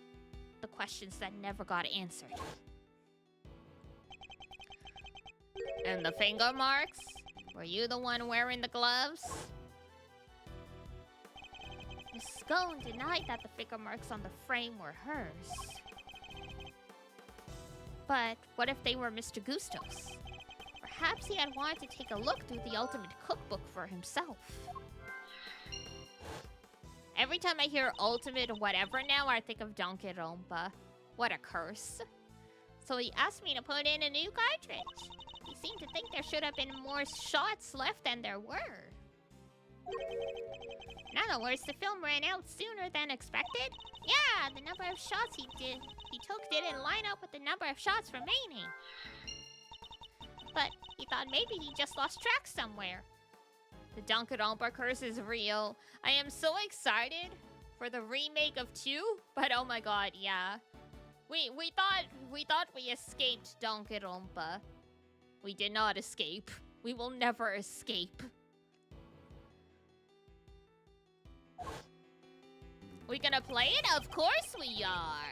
the questions that never got answered. And the finger marks? Were you the one wearing the gloves? Miss Scone denied that the finger marks on the frame were hers. But what if they were Mr. Gusto's? Perhaps he had wanted to take a look through the ultimate cookbook for himself. Every time I hear ultimate whatever now, I think of Danganronpa. What a curse. So he asked me to put in a new cartridge. He seemed to think there should have been more shots left than there were. In other words, the film ran out sooner than expected? Yeah, the number of shots he took didn't line up with the number of shots remaining. But he thought maybe he just lost track somewhere. The Danganronpa curse is real. I am so excited for the remake of 2, but oh my god, yeah. We thought we escaped Danganronpa. We did not escape. We will never escape. We gonna play it? Of course we are.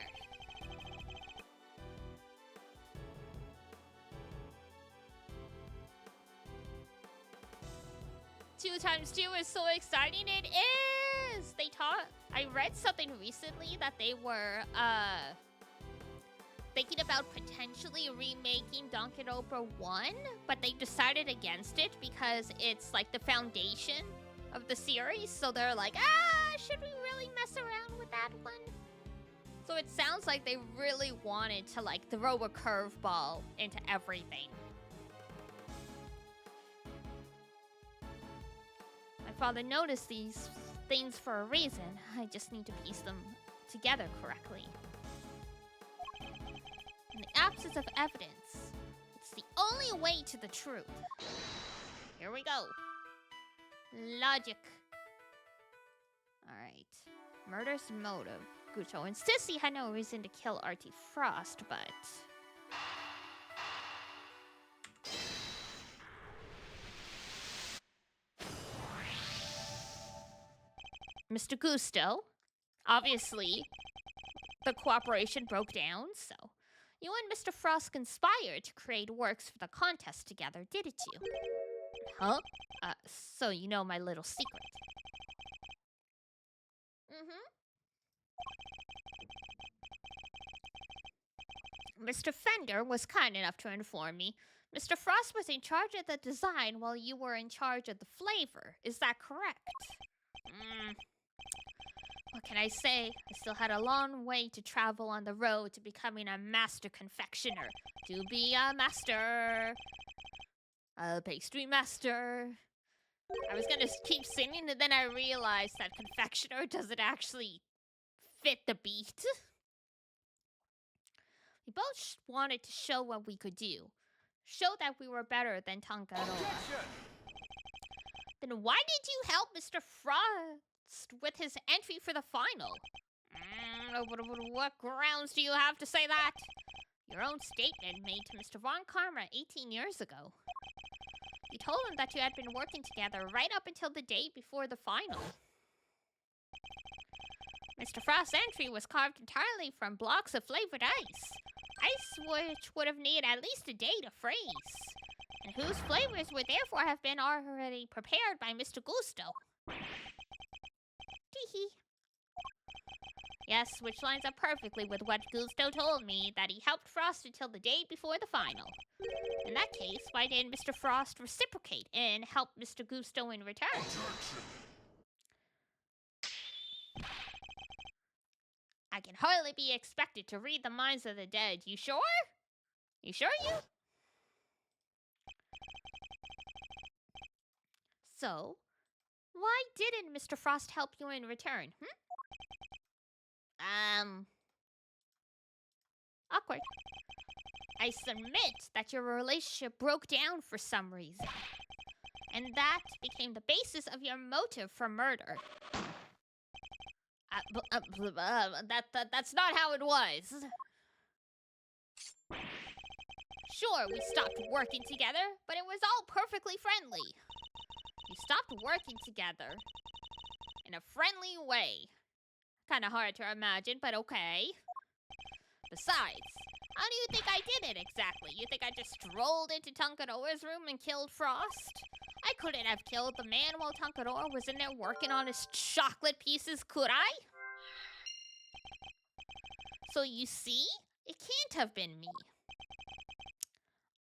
2 times 2 is so exciting. It is. I read something recently that they were thinking about potentially remaking Danganronpa 1, but they decided against it because it's like the foundation of the series. So they're like, should we really mess around with that one? So it sounds like they really wanted to, like, throw a curveball into everything. My father noticed these things for a reason. I just need to piece them together correctly. In the absence of evidence, it's the only way to the truth. Here we go. Logic. Alright. Murder's motive. Gucho insists he had no reason to kill Artie Frost, but... Mr. Gusto, obviously, the cooperation broke down, so... You and Mr. Frost conspired to create works for the contest together, didn't you? Huh? So you know my little secret. Mr. Fender was kind enough to inform me. Mr. Frost was in charge of the design while you were in charge of the flavor. Is that correct? What can I say? I still had a long way to travel on the road to becoming a master confectioner. To be a master. A pastry master. I was gonna keep singing, and then I realized that confectioner doesn't actually fit the beat. We both wanted to show what we could do. Show that we were better than Tangaroa. Then why did you help Mr. Frost with his entry for the final? What grounds do you have to say that? Your own statement made to Mr. Von Karma 18 years ago. You told him that you had been working together right up until the day before the final. Mr. Frost's entry was carved entirely from blocks of flavored ice. Ice which would have needed at least a day to freeze. And whose flavors would therefore have been already prepared by Mr. Gusto. Teehee. Yes, which lines up perfectly with what Gusto told me, that he helped Frost until the day before the final. In that case, why didn't Mr. Frost reciprocate and help Mr. Gusto in return? I can hardly be expected to read the minds of the dead. You sure? You sure you? So, why didn't Mr. Frost help you in return, Awkward. I submit that your relationship broke down for some reason. And that became the basis of your motive for murder. That's not how it was. Sure, we stopped working together, but it was all perfectly friendly. We stopped working together in a friendly way. Kinda hard to imagine, but okay. Besides, how do you think I did it exactly? You think I just strolled into Tangaroa's room and killed Frost? I couldn't have killed the man while Tangaroa was in there working on his chocolate pieces, could I? So you see, it can't have been me.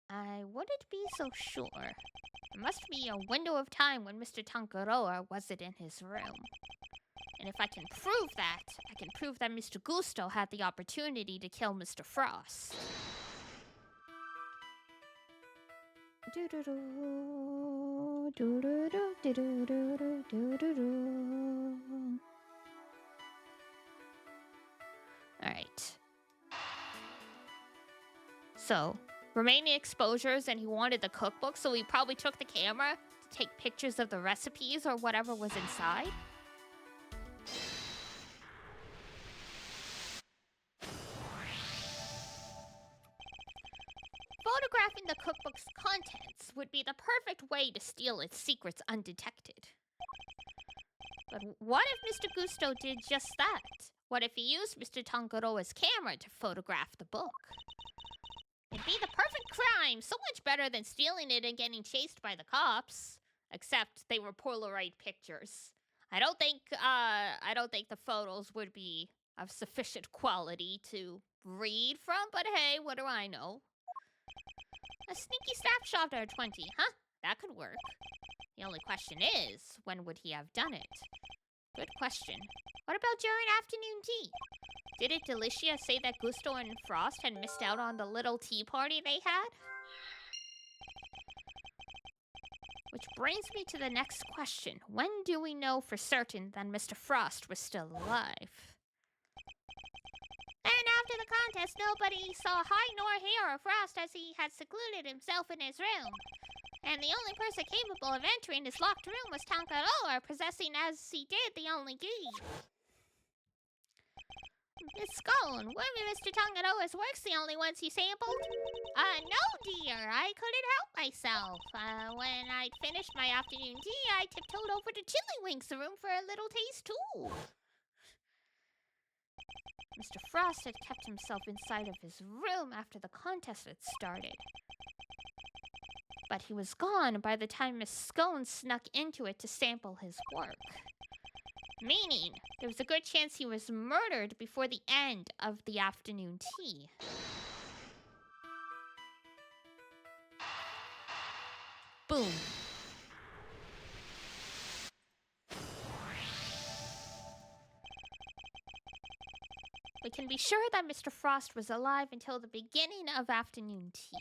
I wouldn't be so sure. There must be a window of time when Mr. Tangaroa wasn't in his room. And if I can prove that, I can prove that Mr. Gusto had the opportunity to kill Mr. Frost. Alright. So, remaining exposures, and he wanted the cookbook, so he probably took the camera to take pictures of the recipes or whatever was inside. Photographing the cookbook's contents would be the perfect way to steal its secrets undetected. But what if Mr. Gusto did just that? What if he used Mr. Tangaroa's camera to photograph the book? It'd be the perfect crime, so much better than stealing it and getting chased by the cops. Except they were Polaroid pictures. I don't think the photos would be of sufficient quality to read from, but hey, what do I know? A sneaky snapshot or 20, huh? That could work. The only question is, when would he have done it? Good question. What about during afternoon tea? Didn't Delicia say that Gusto and Frost had missed out on the little tea party they had? Which brings me to the next question. When do we know for certain that Mr. Frost was still alive? And after the contest, nobody saw hide nor hair of Frost as he had secluded himself in his room. And the only person capable of entering his locked room was Tankaroa, possessing as he did the only key. Miss Scone, were Mr. Tangaroa's works the only ones he sampled? No, dear. I couldn't help myself. When I'd finished my afternoon tea, I tiptoed over to Chillywinks' room for a little taste, too. Mr. Frost had kept himself inside of his room after the contest had started. But he was gone by the time Miss Scone snuck into it to sample his work. Meaning, there was a good chance he was murdered before the end of the afternoon tea. Boom. We can be sure that Mr. Frost was alive until the beginning of afternoon tea.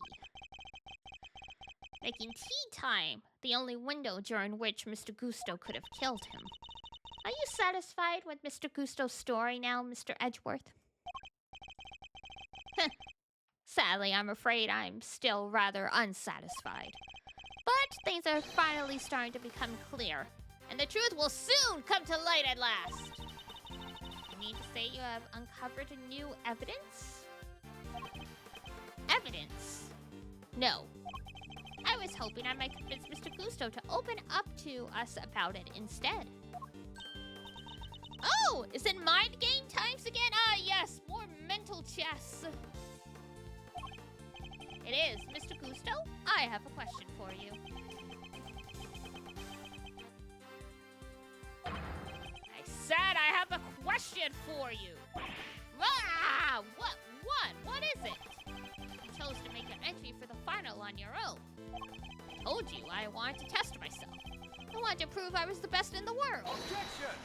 Making tea time the only window during which Mr. Gusto could have killed him. Are you satisfied with Mr. Gusto's story now, Mr. Edgeworth? Sadly, I'm afraid I'm still rather unsatisfied. But things are finally starting to become clear, and the truth will soon come to light at last. You mean to say you have uncovered new evidence? Evidence? No. I was hoping I might convince Mr. Gusto to open up to us about it instead. Oh, is it mind game times again? Ah, yes, more mental chess. It is. Mr. Gusto, I have a question for you. I said I have a question for you. Ah, what is it? You chose to make an entry for the final on your own. I told you I wanted to test myself. I wanted to prove I was the best in the world. Objection!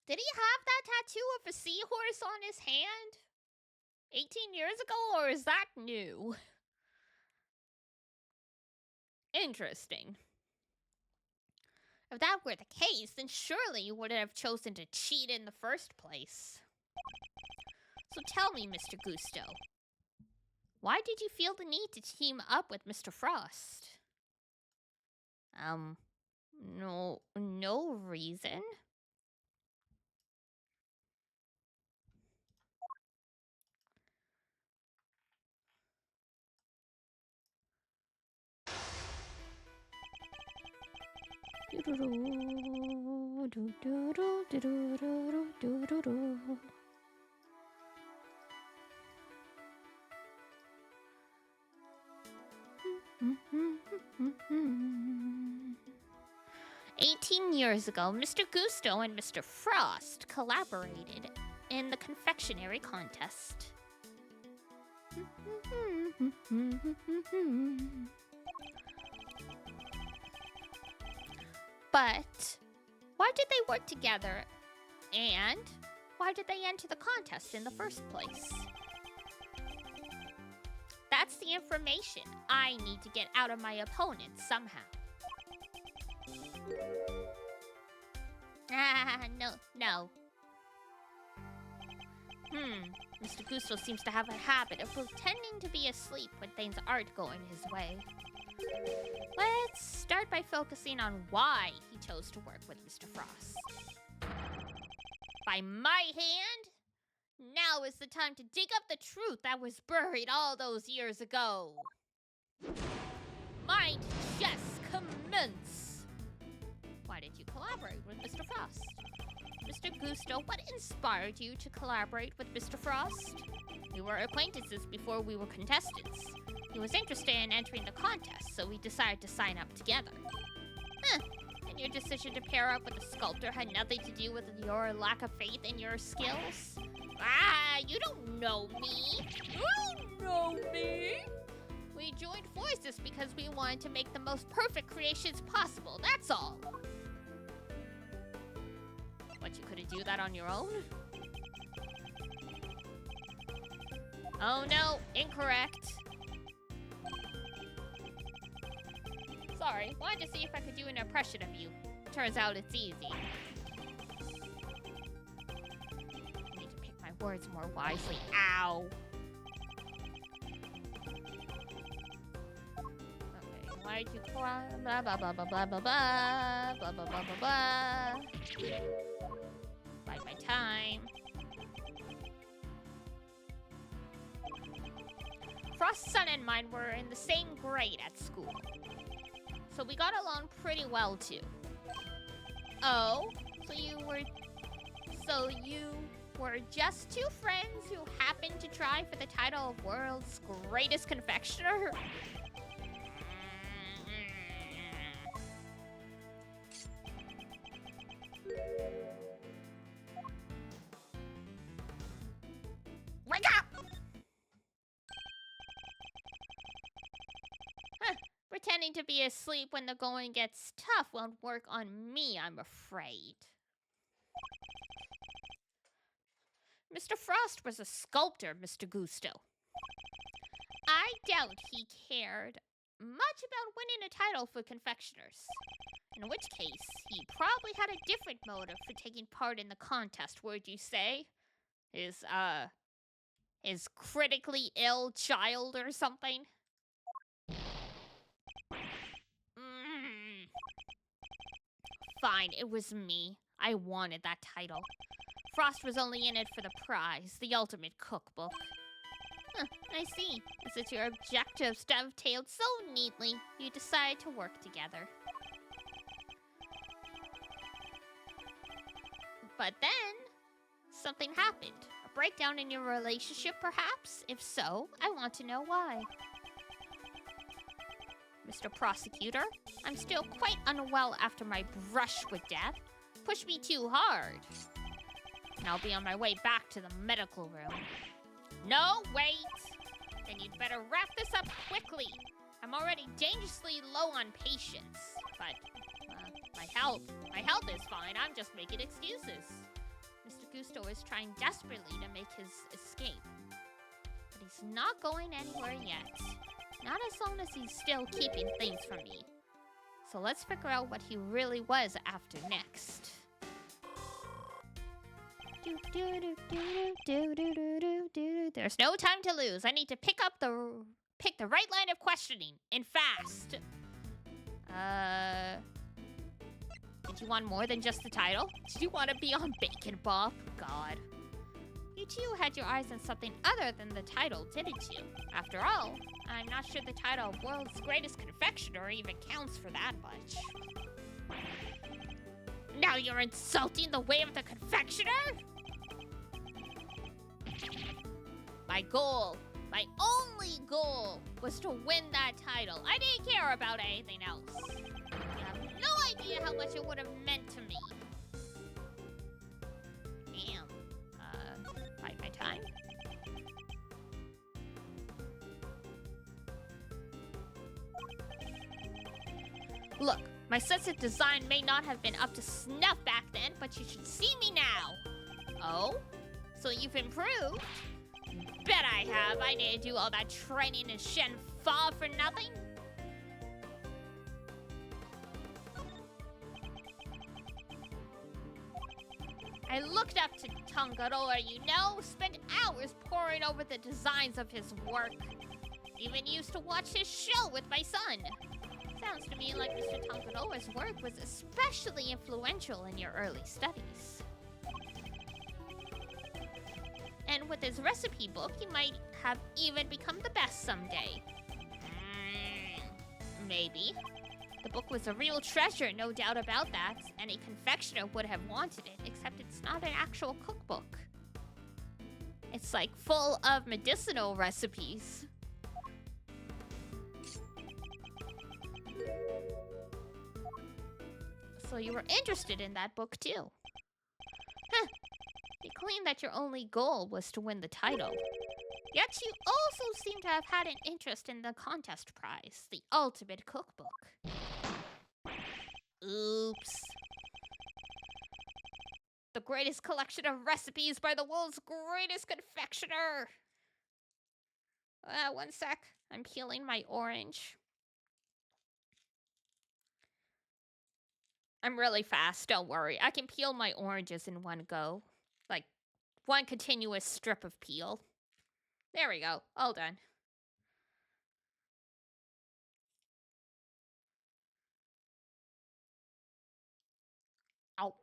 Did he have that tattoo of a seahorse on his hand 18 years ago, or is that new? Interesting. If that were the case, then surely you wouldn't have chosen to cheat in the first place. So tell me, Mr. Gusto, why did you feel the need to team up with Mr. Frost? No reason. Years ago, Mr. Gusto and Mr. Frost collaborated in the confectionery contest. But why did they work together? And why did they enter the contest in the first place? That's the information I need to get out of my opponent somehow. No. Mr. Gusto seems to have a habit of pretending to be asleep when things aren't going his way. Let's start by focusing on why he chose to work with Mr. Frost. By my hand, now is the time to dig up the truth that was buried all those years ago. Mind chess commence! Why did you collaborate with Mr. Frost? Mr. Gusto, what inspired you to collaborate with Mr. Frost? We were acquaintances before we were contestants. He was interested in entering the contest, so we decided to sign up together. And your decision to pair up with a sculptor had nothing to do with your lack of faith in your skills? Ah, you don't know me. You don't know me. We joined forces because we wanted to make the most perfect creations possible, that's all. What, you couldn't do that on your own? Oh no, incorrect. Sorry, wanted to see if I could do an impression of you. Turns out it's easy. I need to pick my words more wisely. Ow. Okay, why'd you cry? Blah blah blah blah blah blah blah blah blah blah blah blah. Bide my time. Frost's son and mine were in the same grade at school, so we got along pretty well too. Oh, so you were just two friends who happened to try for the title of world's greatest confectioner? Wake up! Pretending to be asleep when the going gets tough won't work on me, I'm afraid. Mr. Frost was a sculptor, Mr. Gusto. I doubt he cared much about winning a title for confectioners. In which case, he probably had a different motive for taking part in the contest, would you say? His critically ill child or something? Fine, it was me. I wanted that title. Frost was only in it for the prize, the ultimate cookbook. Huh, I see. Since your objectives dovetailed so neatly, you decided to work together. But then, something happened. A breakdown in your relationship, perhaps? If so, I want to know why. Mr. Prosecutor, I'm still quite unwell after my brush with death. Pushed me too hard. And I'll be on my way back to the medical room. No, wait! Then you'd better wrap this up quickly. I'm already dangerously low on patience. But, my health is fine. I'm just making excuses. Mr. Gusto is trying desperately to make his escape. But he's not going anywhere yet. Not as long as he's still keeping things from me. So let's figure out what he really was after next. There's no time to lose. I need to pick the right line of questioning, and fast. Did you want more than just the title? Did you want to be on Bacon Bob? God. You two had your eyes on something other than the title, didn't you? After all, I'm not sure the title of World's Greatest Confectioner even counts for that much. Now you're insulting the way of the confectioner? My only goal, was to win that title. I didn't care about anything else. I have no idea how much it would have meant to me. Damn. Bide my time. Look, my sense of design may not have been up to snuff back then, but you should see me now. Oh? So you've improved? Bet I have. I didn't do all that training in Shen Fa for nothing. I looked up to Tangaroa, you know, spent hours poring over the designs of his work. Even used to watch his show with my son. Sounds to me like Mr. Tangaroa's work was especially influential in your early studies. And with his recipe book, he might have even become the best someday. Maybe. The book was a real treasure, no doubt about that. Any confectioner would have wanted it, except it's not an actual cookbook. It's like full of medicinal recipes. So you were interested in that book too. Huh. You claim that your only goal was to win the title. Yet you also seem to have had an interest in the contest prize, the ultimate cookbook. Oops. The greatest collection of recipes by the world's greatest confectioner. One sec. I'm peeling my orange. I'm really fast, don't worry. I can peel my oranges in one go. Like, one continuous strip of peel. There we go. All done. Ow.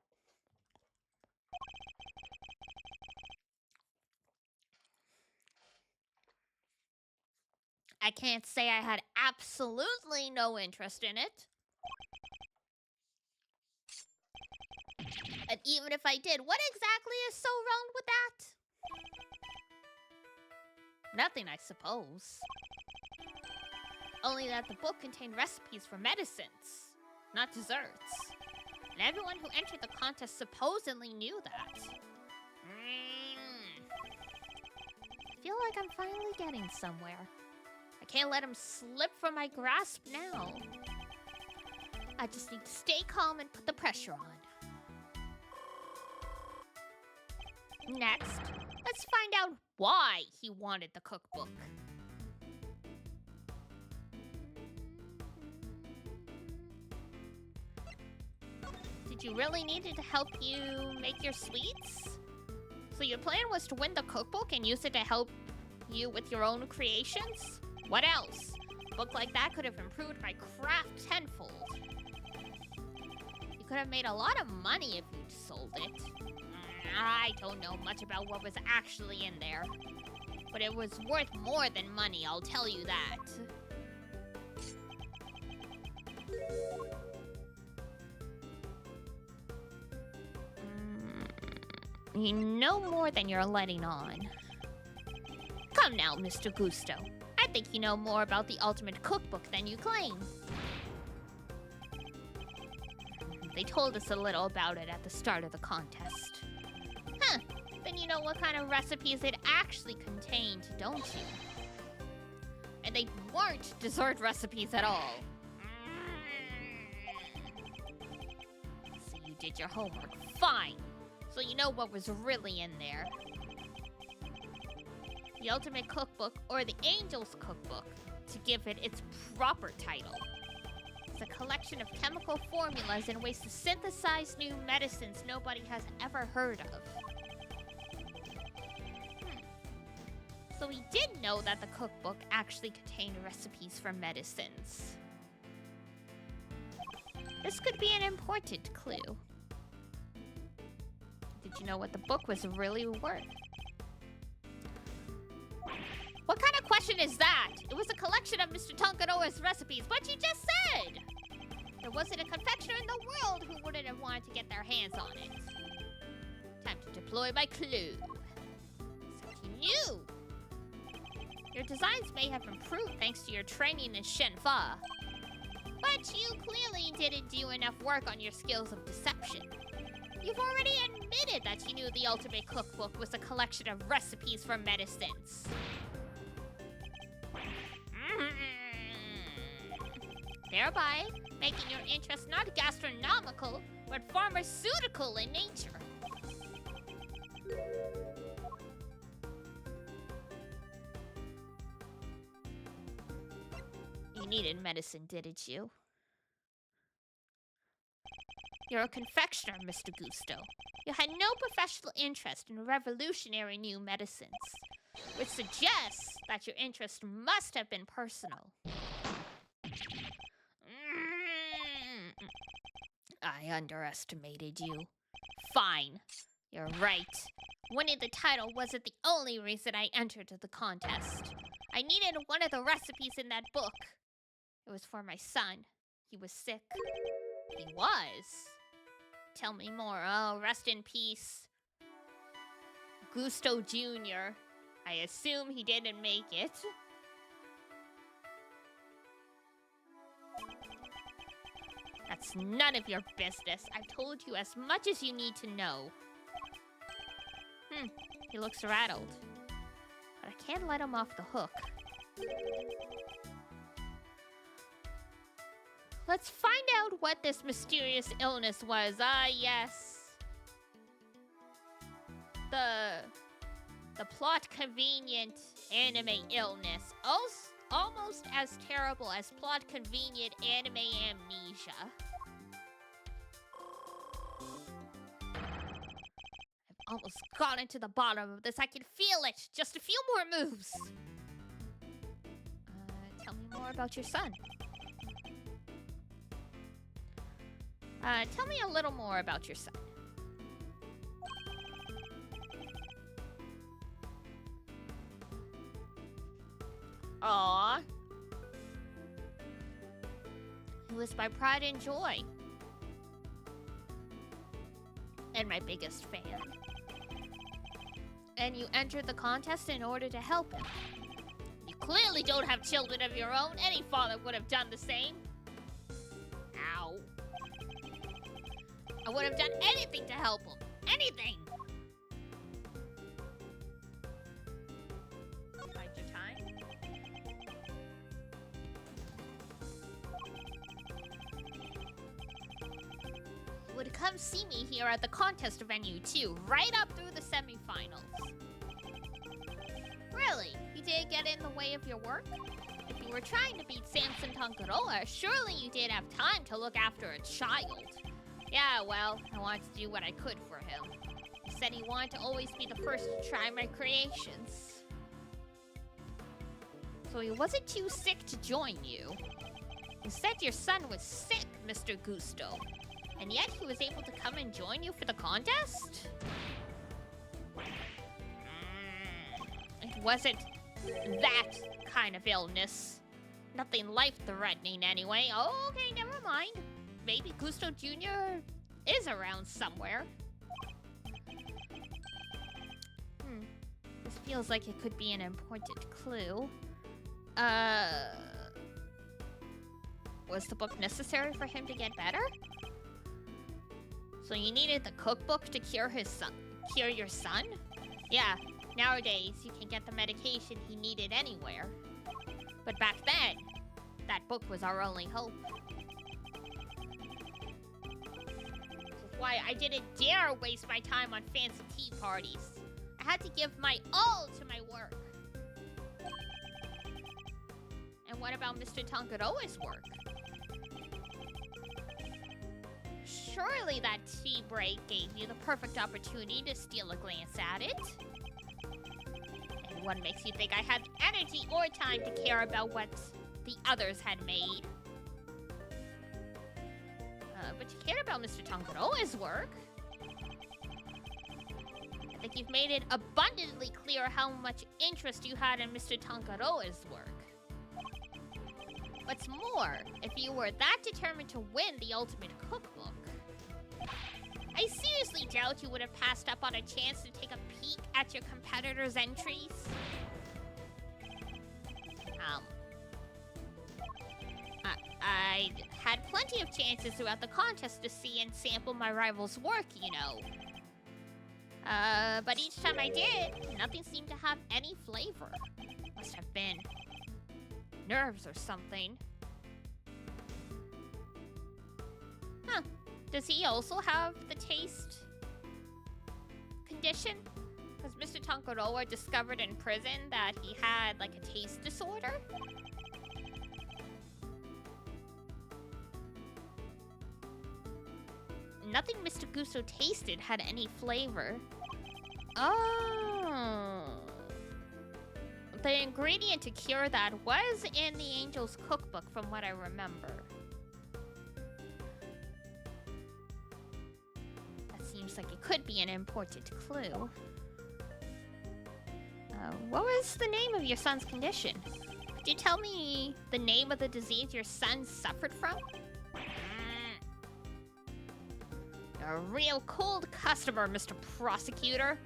I can't say I had absolutely no interest in it. And even if I did, what exactly is so wrong with that? Nothing, I suppose. Only that the book contained recipes for medicines, not desserts. And everyone who entered the contest supposedly knew that. I feel like I'm finally getting somewhere. I can't let him slip from my grasp now. I just need to stay calm and put the pressure on. Next, let's find out why he wanted the cookbook. Did you really need it to help you make your sweets? So your plan was to win the cookbook and use it to help you with your own creations? What else? A book like that could have improved my craft tenfold. You could have made a lot of money if you'd sold it. I don't know much about what was actually in there, but it was worth more than money, I'll tell you that. You know more than you're letting on. Come now, Mr. Gusto. I think you know more about the ultimate cookbook than you claim. They told us a little about it at the start of the contest. Huh, then you know what kind of recipes it actually contained, don't you? And they weren't dessert recipes at all. So you did your homework. Fine. So you know what was really in there. The Ultimate Cookbook, or the Angel's Cookbook, to give it its proper title. It's a collection of chemical formulas and ways to synthesize new medicines nobody has ever heard of. So he did know that the cookbook actually contained recipes for medicines. This could be an important clue. Did you know what the book was really worth? What kind of question is that? It was a collection of Mr. Tonkanoa's recipes, but you just said! There wasn't a confectioner in the world who wouldn't have wanted to get their hands on it. Time to deploy my clue. So you knew! Your designs may have improved thanks to your training in Shenfa. But you clearly didn't do enough work on your skills of deception. You've already admitted that you knew the Ultimate Cookbook was a collection of recipes for medicines. Thereby, making your interest not gastronomical, but pharmaceutical in nature. You needed medicine, didn't you? You're a confectioner, Mr. Gusto. You had no professional interest in revolutionary new medicines, which suggests that your interest must have been personal. I underestimated you. Fine. You're right. Winning the title wasn't the only reason I entered the contest. I needed one of the recipes in that book. It was for my son. He was sick. He was? Tell me more. Oh, rest in peace. Gusto Jr. I assume he didn't make it. That's none of your business. I've told you as much as you need to know. He looks rattled. But But I can't let him off the hook. Let's find out what this mysterious illness was. Ah, yes. The plot-convenient anime illness. Almost as terrible as plot-convenient anime amnesia. I've almost gotten to the bottom of this. I can feel it. Just a few more moves. Tell me more about your son. Tell me a little more about your son. Aww. He was my pride and joy. And my biggest fan. And you entered the contest in order to help him. You clearly don't have children of your own. Any father would have done the same. Ow. I would have done anything to help him. Anything. Bide your time. You would come see me here at the contest venue too, right up through the semifinals. Really? You didn't get in the way of your work? If you were trying to beat Samson Tangaroa, surely you did have time to look after a child. Yeah, well, I wanted to do what I could for him. He said he wanted to always be the first to try my creations. So he wasn't too sick to join you. You said your son was sick, Mr. Gusto. And yet he was able to come and join you for the contest? It wasn't that kind of illness. Nothing life-threatening anyway. Oh, okay, never mind. Maybe Gusto Jr. is around somewhere. This feels like it could be an important clue. Was the book necessary for him to get better? So you needed the cookbook to cure your son? Yeah, nowadays you can get the medication he needed anywhere. But back then, that book was our only hope. Why I didn't dare waste my time on fancy tea parties. I had to give my all to my work. And what about Mr. Tangaroa's work? Surely that tea break gave you the perfect opportunity to steal a glance at it. And what makes you think I had the energy or time to care about what the others had made? But you cared about Mr. Tangaroa's work. I think you've made it abundantly clear how much interest you had in Mr. Tangaroa's work. What's more, if you were that determined to win the ultimate cookbook, I seriously doubt you would have passed up on a chance to take a peek at your competitors' entries. I had plenty of chances throughout the contest to see and sample my rival's work, you know. But each time I did, nothing seemed to have any flavor. Must have been nerves or something. Huh. Does he also have the taste condition? Because Mr. Tangaroa discovered in prison that he had, like, a taste disorder? Nothing Mr. Gusto tasted had any flavor. Oh. The ingredient to cure that was in the Angel's cookbook, from what I remember. That seems like it could be an important clue. What was the name of your son's condition? Could you tell me the name of the disease your son suffered from? A real cold customer, Mr. Prosecutor.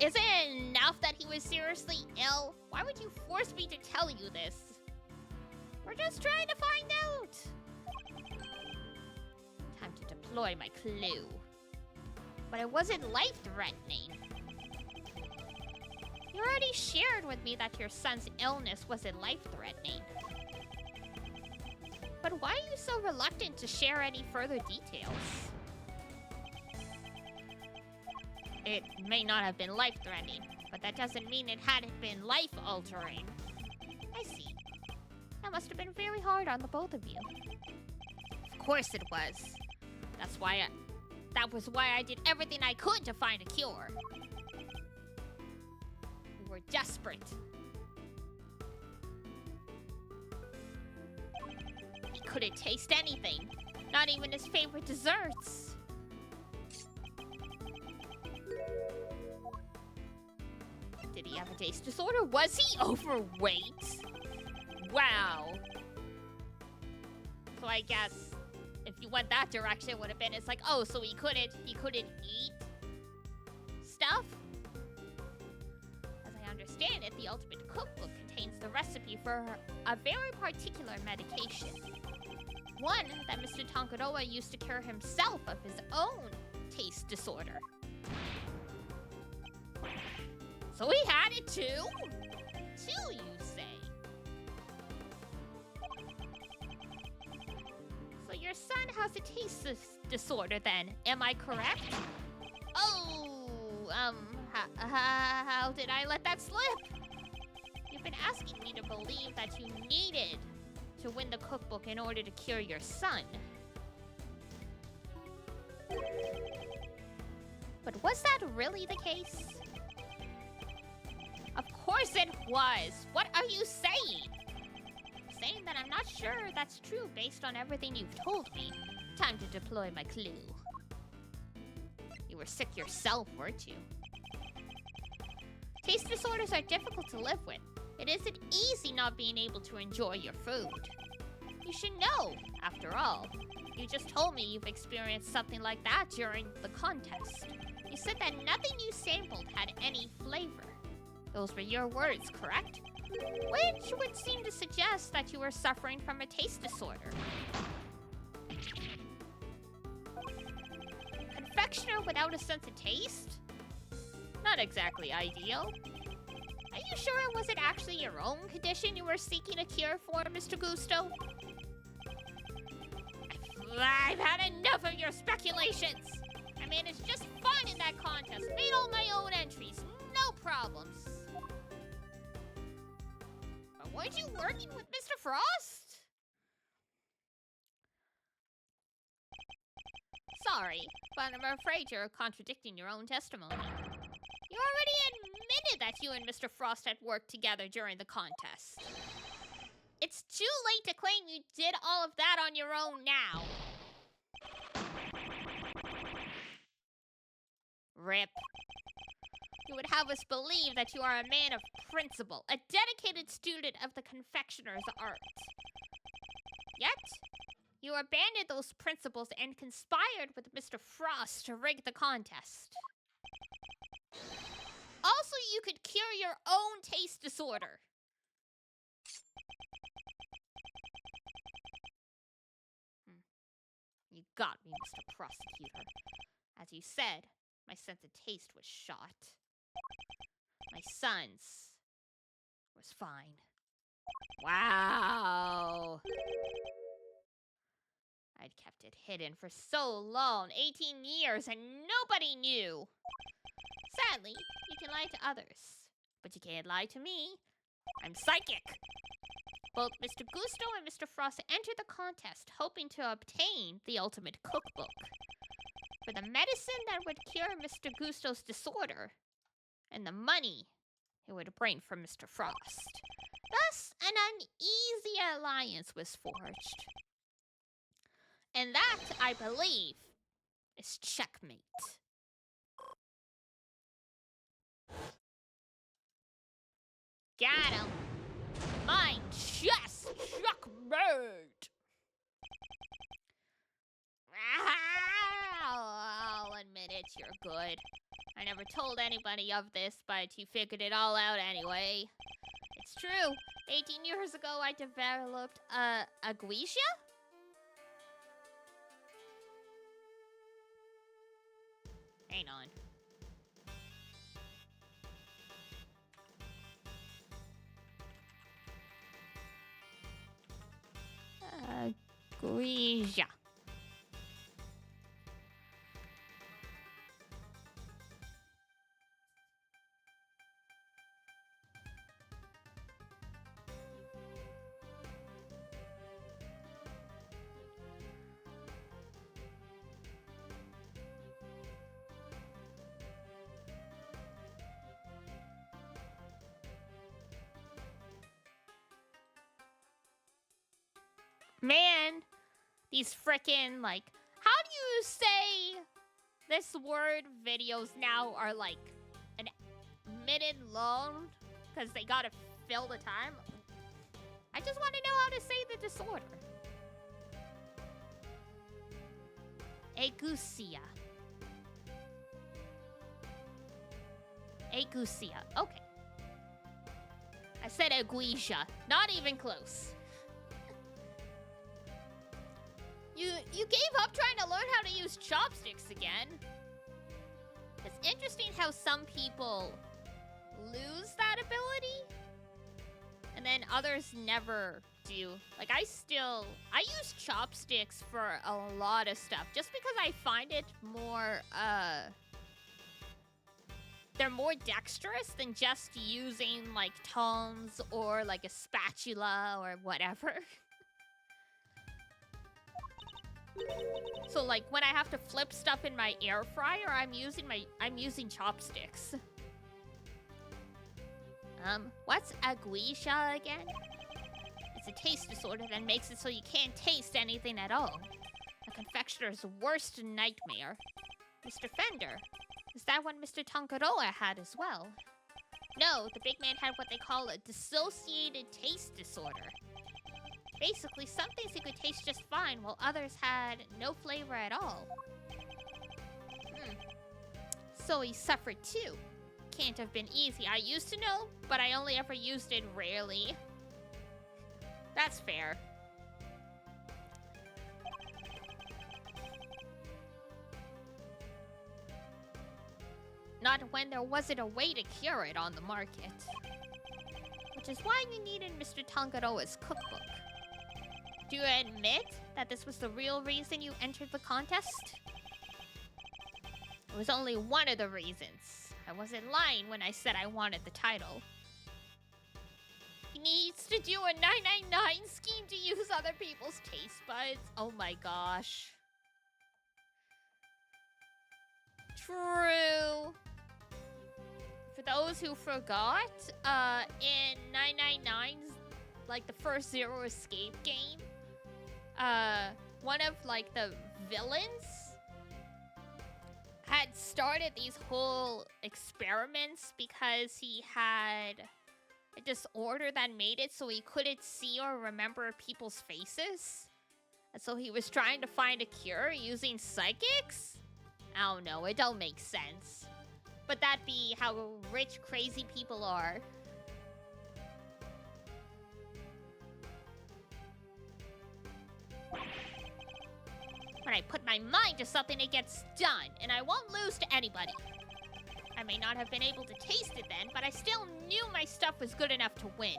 Isn't it enough that he was seriously ill? Why would you force me to tell you this? We're just trying to find out. Time to deploy my clue. but it wasn't life-threatening. You already shared with me that your son's illness wasn't life-threatening. But why are you so reluctant to share any further details? It may not have been life-threatening, but that doesn't mean it hadn't been life-altering. I see. That must have been very hard on the both of you. Of course it was. That was why I did everything I could to find a cure. We were desperate. He couldn't taste anything, not even his favorite desserts. Did he have a taste disorder? Was he overweight? Wow. So I guess if you went that direction, it would have been, it's like, oh, so he couldn't eat stuff? As I understand it, the Ultimate Cookbook contains the recipe for a very particular medication. One that Mr. Tangaroa used to cure himself of his own taste disorder. So he had it too? Too, you say? So your son has a taste disorder then, am I correct? Oh, how did I let that slip? You've been asking me to believe that you needed to win the cookbook in order to cure your son. But was that really the case? Of course it was! What are you saying? Saying that I'm not sure that's true based on everything you've told me. Time to deploy my clue. You were sick yourself, weren't you? Taste disorders are difficult to live with. It isn't easy not being able to enjoy your food. You should know, after all. You just told me you've experienced something like that during the contest. You said that nothing you sampled had any flavor. Those were your words, correct? Which would seem to suggest that you were suffering from a taste disorder. Confectioner without a sense of taste? Not exactly ideal. Are you sure it wasn't actually your own condition you were seeking a cure for, Mr. Gusto? I've had enough of your speculations! I managed just fine in that contest, made all my own entries, no problems. But weren't you working with Mr. Frost? Sorry, but I'm afraid you're contradicting your own testimony. You already admitted that you and Mr. Frost had worked together during the contest. It's too late to claim you did all of that on your own now. Rip. You would have us believe that you are a man of principle, a dedicated student of the confectioner's art. Yet, you abandoned those principles and conspired with Mr. Frost to rig the contest. Also, you could cure your own taste disorder. You got me, Mr. Prosecutor. As you said, my sense of taste was shot. My son's was fine. Wow. I'd kept it hidden for so long, 18 years, and nobody knew. Sadly, you can lie to others, but you can't lie to me. I'm psychic. Both Mr. Gusto and Mr. Frost entered the contest hoping to obtain the Ultimate Cookbook for the medicine that would cure Mr. Gusto's disorder and the money it would bring from Mr. Frost. Thus, an uneasy alliance was forged. And that, I believe, is checkmate. Got him. Mine just checkmate. I'll admit it, you're good. I never told anybody of this, but you figured it all out anyway. It's true. 18 years ago, I developed agwesia? Hang on. Guija. Man, these frickin' like, how do you say this word videos now are like an minute long because they gotta fill the time? I just want to know how to say the disorder. Agusia. Agusia. Okay. I said aguisia. Not even close. You gave up trying to learn how to use chopsticks again. It's interesting how some people lose that ability and then others never do. Like I use chopsticks for a lot of stuff just because I find it more they're more dexterous than just using like tongs or like a spatula or whatever. So like when I have to flip stuff in my air fryer, I'm using chopsticks. What's aguisha again? It's a taste disorder that makes it so you can't taste anything at all. A confectioner's worst nightmare. Mr. Fender, is that what Mr. Tangaroa had as well? No, the big man had what they call a dissociated taste disorder. Basically, some things he could taste just fine, while others had no flavor at all. So he suffered too. Can't have been easy. I used to know, but I only ever used it rarely. That's fair. Not when there wasn't a way to cure it on the market. Which is why you needed Mr. Tangaroa's cookbook. Do you admit that this was the real reason you entered the contest? It was only one of the reasons. I wasn't lying when I said I wanted the title. He needs to do a 999 scheme to use other people's taste buds. Oh my gosh. True. For those who forgot, in 999's, like the first Zero Escape game, one of like the villains had started these whole experiments because he had a disorder that made it so he couldn't see or remember people's faces. And so he was trying to find a cure using psychics? I don't know, it don't make sense. But that'd be how rich, crazy people are. When I put my mind to something, it gets done, and I won't lose to anybody. I may not have been able to taste it then, but I still knew my stuff was good enough to win.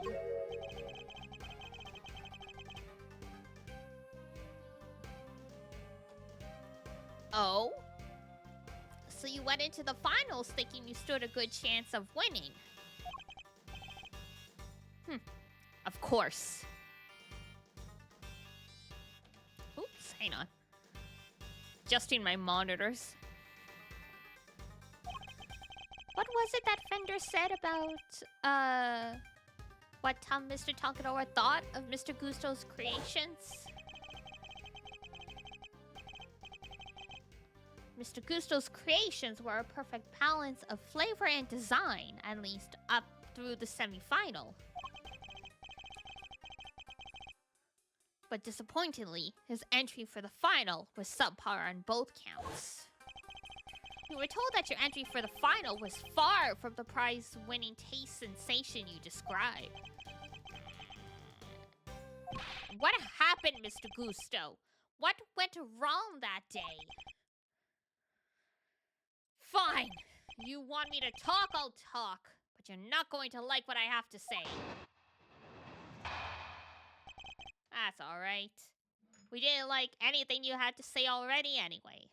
Oh? So you went into the finals thinking you stood a good chance of winning. Of course. Oops, hang on. Adjusting my monitors. What was it that Fender said about, what Mr. Tangaroa thought of Mr. Gusto's creations? Mr. Gusto's creations were a perfect balance of flavor and design, at least up through the semi-final. But disappointingly, his entry for the final was subpar on both counts. You were told that your entry for the final was far from the prize-winning taste sensation you described. What happened, Mr. Gusto? What went wrong that day? Fine. You want me to talk, I'll talk. But you're not going to like what I have to say. That's alright. We didn't like anything you had to say already anyway.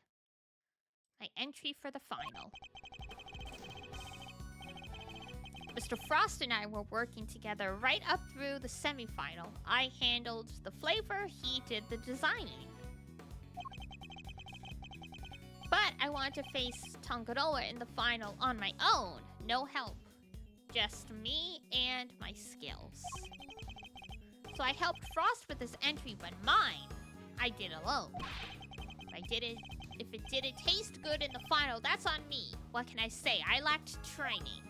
My entry for the final. Mr. Frost and I were working together right up through the semifinal. I handled the flavor, he did the designing. But I wanted to face Tonkaroa in the final on my own. No help. Just me and my skills. So I helped Frost with his entry, but mine, I did alone. If it didn't taste good in the final, that's on me. What can I say? I lacked training.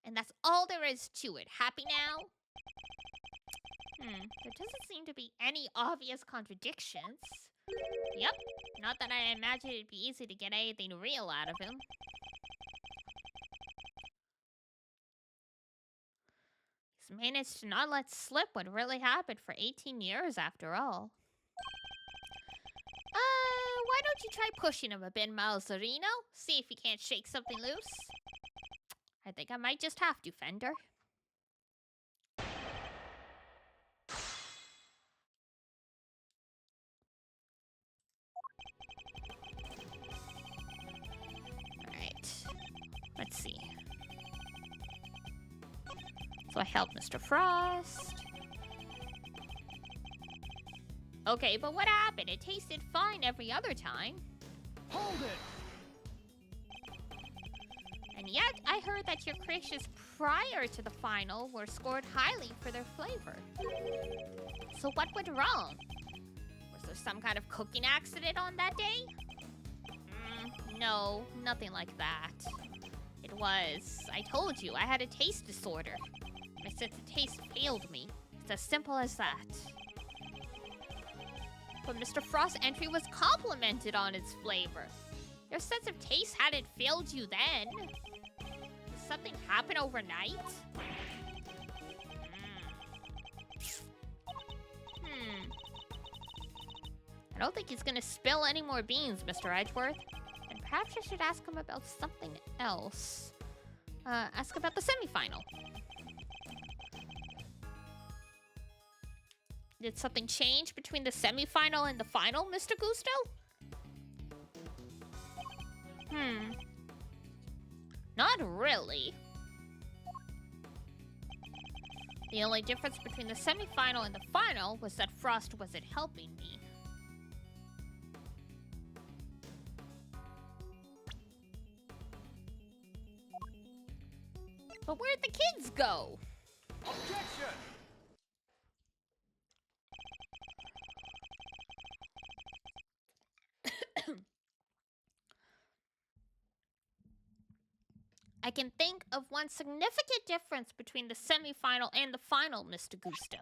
And that's all there is to it. Happy now? There doesn't seem to be any obvious contradictions. Yep, not that I imagine it'd be easy to get anything real out of him. He's managed to not let slip what really happened for 18 years after all. Why don't you try pushing him a bit, Malzarino? See if he can't shake something loose. I think I might just have to, Fender. Alright. Let's see. So I helped Mr. Frost. Okay, but what happened? It tasted fine every other time. Hold it! And yet, I heard that your creations prior to the final were scored highly for their flavor. So what went wrong? Was there some kind of cooking accident on that day? No, nothing like that. It was, I told you, I had a taste disorder. My sense of taste failed me. It's as simple as that. But Mr. Frost's entry was complimented on its flavor. Your sense of taste hadn't failed you then. Did something happen overnight? I don't think he's gonna spill any more beans, Mr. Edgeworth. And perhaps I should ask him about something else. Ask about the semifinal. Did something change between the semifinal and the final, Mr. Gusto? Not really. The only difference between the semifinal and the final was that Frost wasn't helping me. But where'd the kids go? Objection! I can think of one significant difference between the semifinal and the final, Mr. Gusto.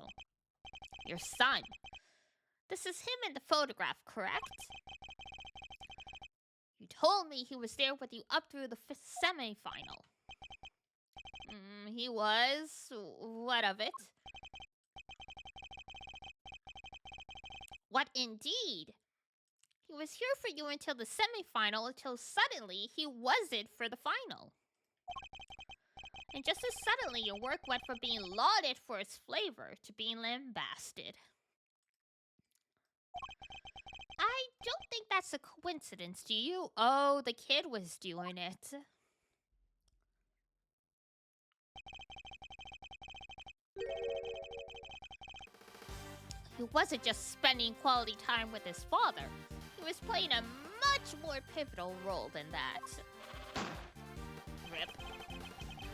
Your son. This is him in the photograph, correct? You told me he was there with you up through the semifinal. He was. What of it? What indeed? He was here for you until the semifinal, until suddenly he wasn't for the final. And just as suddenly, your work went from being lauded for its flavor to being lambasted. I don't think that's a coincidence, do you? Oh, the kid was doing it. He wasn't just spending quality time with his father. He was playing a much more pivotal role than that. Rip.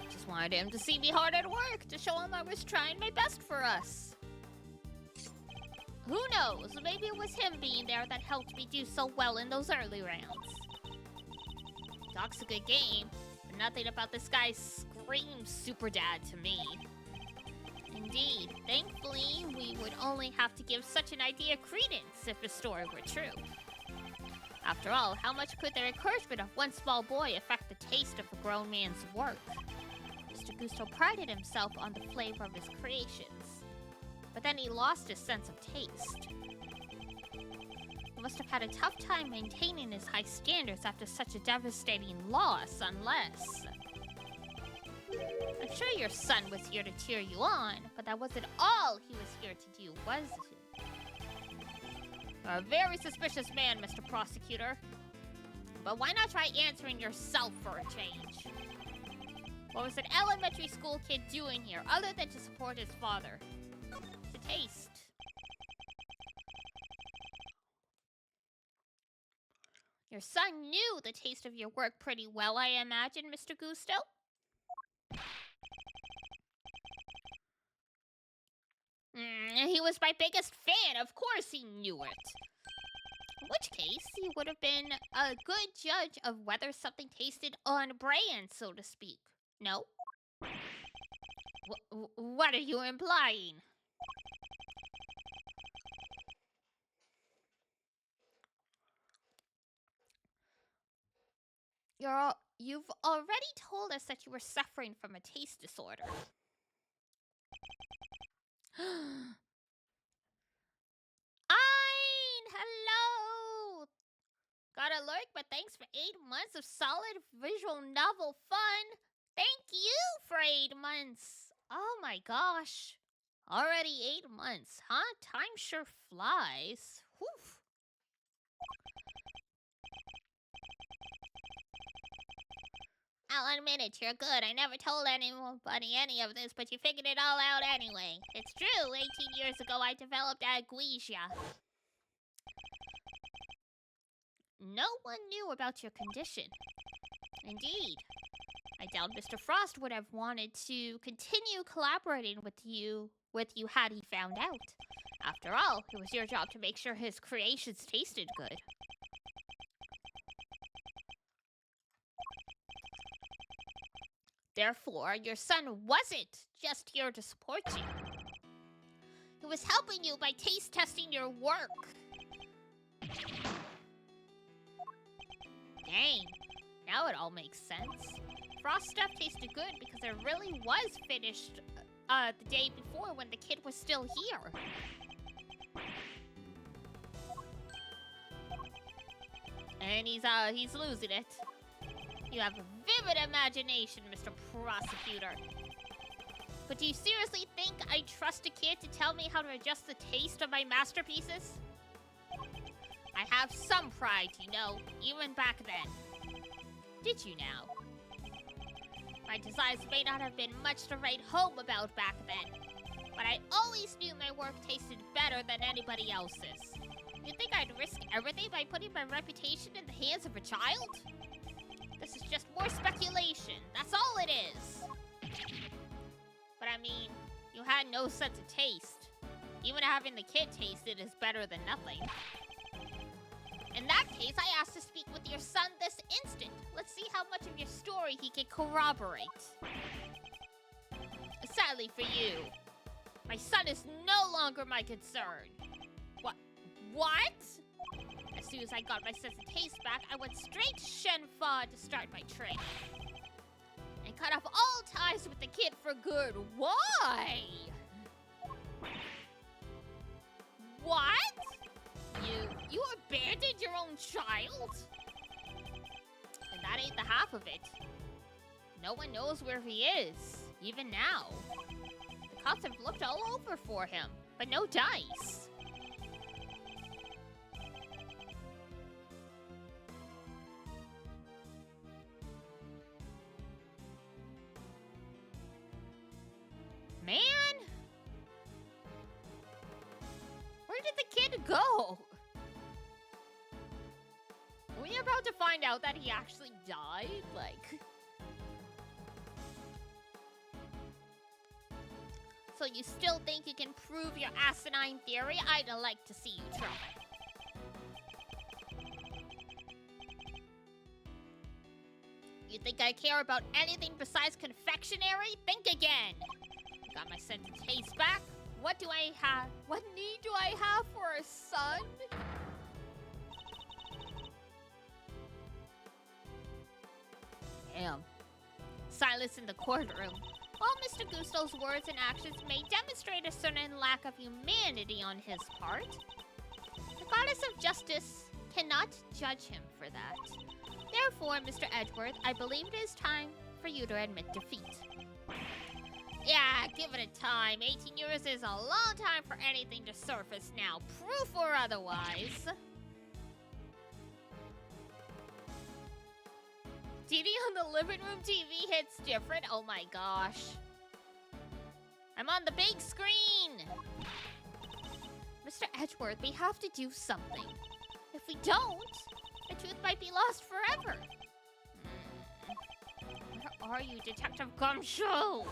Just wanted him to see me hard at work, to show him I was trying my best for us. Who knows, maybe it was him being there that helped me do so well in those early rounds. Doc's a good game, but nothing about this guy screams super dad to me. Indeed, thankfully, we would only have to give such an idea credence if the story were true. After all, how much could their encouragement of one small boy affect the taste of a grown man's work? Mr. Gusto prided himself on the flavor of his creations. But then he lost his sense of taste. He must have had a tough time maintaining his high standards after such a devastating loss, unless... I'm sure your son was here to cheer you on, but that wasn't all he was here to do, was it? You're a very suspicious man, Mr. Prosecutor. But why not try answering yourself for a change? What was an elementary school kid doing here, other than to support his father? To taste. Your son knew the taste of your work pretty well, I imagine, Mr. Gusto? He was my biggest fan. Of course he knew it. In which case, he would have been a good judge of whether something tasted on brand, so to speak. No? What are you implying? You've already told us that you were suffering from a taste disorder. Hello! Got a lurk, but thanks for 8 months of solid visual novel fun. Thank you for 8 months. Oh my gosh. Already 8 months, huh? Time sure flies. Whew. I'll admit it, you're good. I never told anybody any of this, but you figured it all out anyway. It's true, 18 years ago I developed agwesia. No one knew about your condition. Indeed. I doubt Mr. Frost would have wanted to continue collaborating with you had he found out. After all, it was your job to make sure his creations tasted good. Therefore, your son wasn't just here to support you. He was helping you by taste testing your work. Dang, now it all makes sense. Frost stuff tasted good because it really was finished the day before when the kid was still here. And he's losing it. You have a vivid imagination, Mr. Prosecutor. But do you seriously think I trust a kid to tell me how to adjust the taste of my masterpieces? I have some pride, you know, even back then. Did you now? My designs may not have been much to write home about back then, but I always knew my work tasted better than anybody else's. You think I'd risk everything by putting my reputation in the hands of a child? This is just more speculation, that's all it is. But I mean, you had no sense of taste. Even having the kid taste it is better than nothing. In that case, I asked to speak with your son this instant. Let's see how much of your story he can corroborate. Sadly for you, my son is no longer my concern. What? As soon as I got my sense of taste back, I went straight to Shenfa to start my training. And cut off all ties with the kid for good. Why? What? You abandoned your own child? And that ain't the half of it. No one knows where he is, even now. The cops have looked all over for him, but no dice. Man! Where did the kid go? Are we about to find out that he actually died? Like... So you still think you can prove your asinine theory? I'd like to see you try. You think I care about anything besides confectionery? Think again! Got my sense of taste back? What do I have? What need do I have for a son? Damn. Silence in the courtroom. While Mr. Gusto's words and actions may demonstrate a certain lack of humanity on his part, the goddess of justice cannot judge him for that. Therefore, Mr. Edgeworth, I believe it is time for you to admit defeat. Yeah, give it a time. 18 years is a long time for anything to surface now, proof or otherwise. TV on the living room TV hits different. Oh my gosh. I'm on the big screen. Mr. Edgeworth, we have to do something. If we don't, the truth might be lost forever. Where are you, Detective Gumshoe?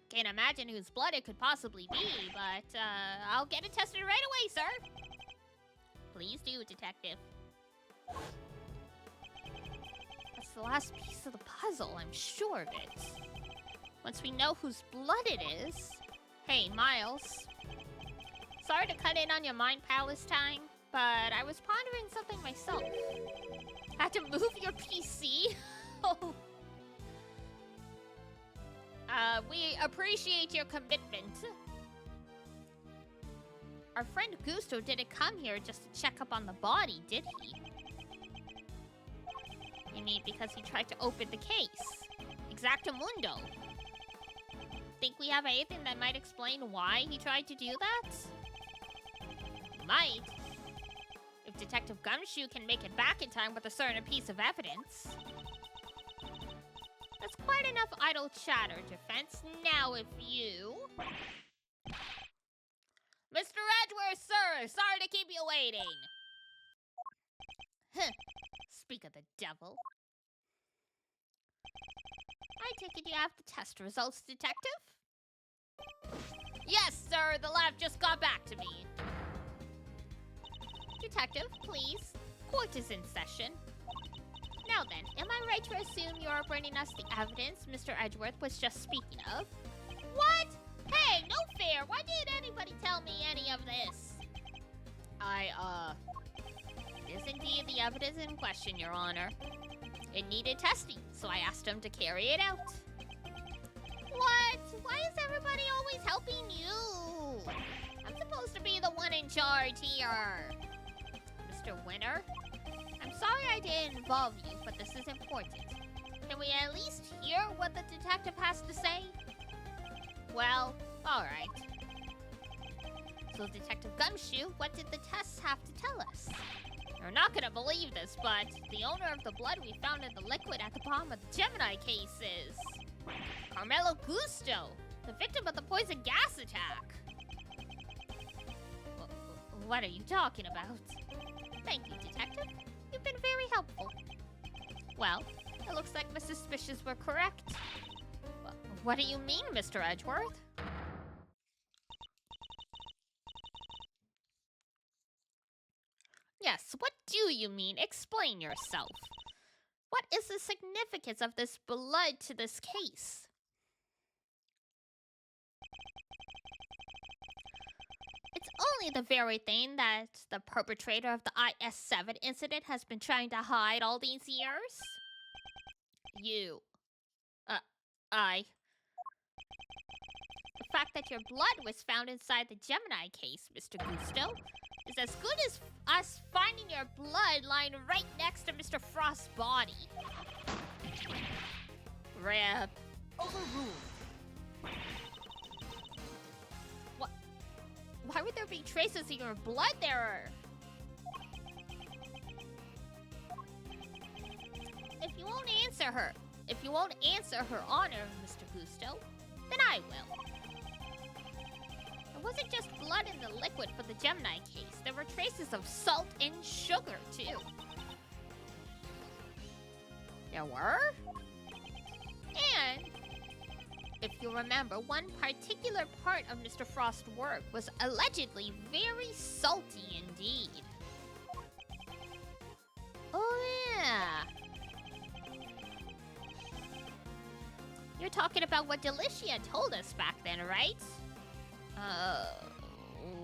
Can't imagine whose blood it could possibly be, but I'll get it tested right away, sir. Please do, Detective. That's the last piece of the puzzle, I'm sure of it. Once we know whose blood it is... Hey, Miles. Sorry to cut in on your mind palace time, but I was pondering something myself. Had to move your PC? Oh. We appreciate your commitment. Our friend Gusto didn't come here just to check up on the body, did he? You mean because he tried to open the case? Exactamundo. Think we have anything that might explain why he tried to do that? Might. If Detective Gumshoe can make it back in time with a certain piece of evidence. That's quite enough idle chatter, Defense. Now if you... Mr. Edgeworth, sir! Sorry to keep you waiting! Huh. Speak of the devil. I take it you have the test results, Detective? Yes, sir! The lab just got back to me. Detective, please. Court is in session. Now then, am I right to assume you're bringing us the evidence Mr. Edgeworth was just speaking of? What? Hey, no fair! Why didn't anybody tell me any of this? It is indeed the evidence in question, Your Honor. It needed testing, so I asked him to carry it out. What? Why is everybody always helping you? I'm supposed to be the one in charge here. Mr. Winter, I'm sorry I didn't involve you, but this is important. Can we at least hear what the detective has to say? Well, alright. So, Detective Gumshoe, what did the tests have to tell us? You're not gonna believe this, but the owner of the blood we found in the liquid at the bottom of the Gemini case is... Carmelo Gusto, the victim of the poison gas attack. What are you talking about? Thank you, Detective. You've been very helpful. Well, it looks like my suspicions were correct. What do you mean, Mr. Edgeworth? Yes, what do you mean? Explain yourself. What is the significance of this blood to this case? It's only the very thing that the perpetrator of the IS-7 incident has been trying to hide all these years. The fact that your blood was found inside the Gemini case, Mr. Gusto, is as good as us finding your blood lying right next to Mr. Frost's body. Rip. Overruled. What? Why would there be traces of your blood there? If you won't answer her honor, Mr. Gusto, then I will. It wasn't just blood in the liquid for the Gemini case. There were traces of salt and sugar, too. There were? And, if you remember, one particular part of Mr. Frost's work was allegedly very salty indeed. Oh, yeah. You're talking about what Delicia told us back then, right?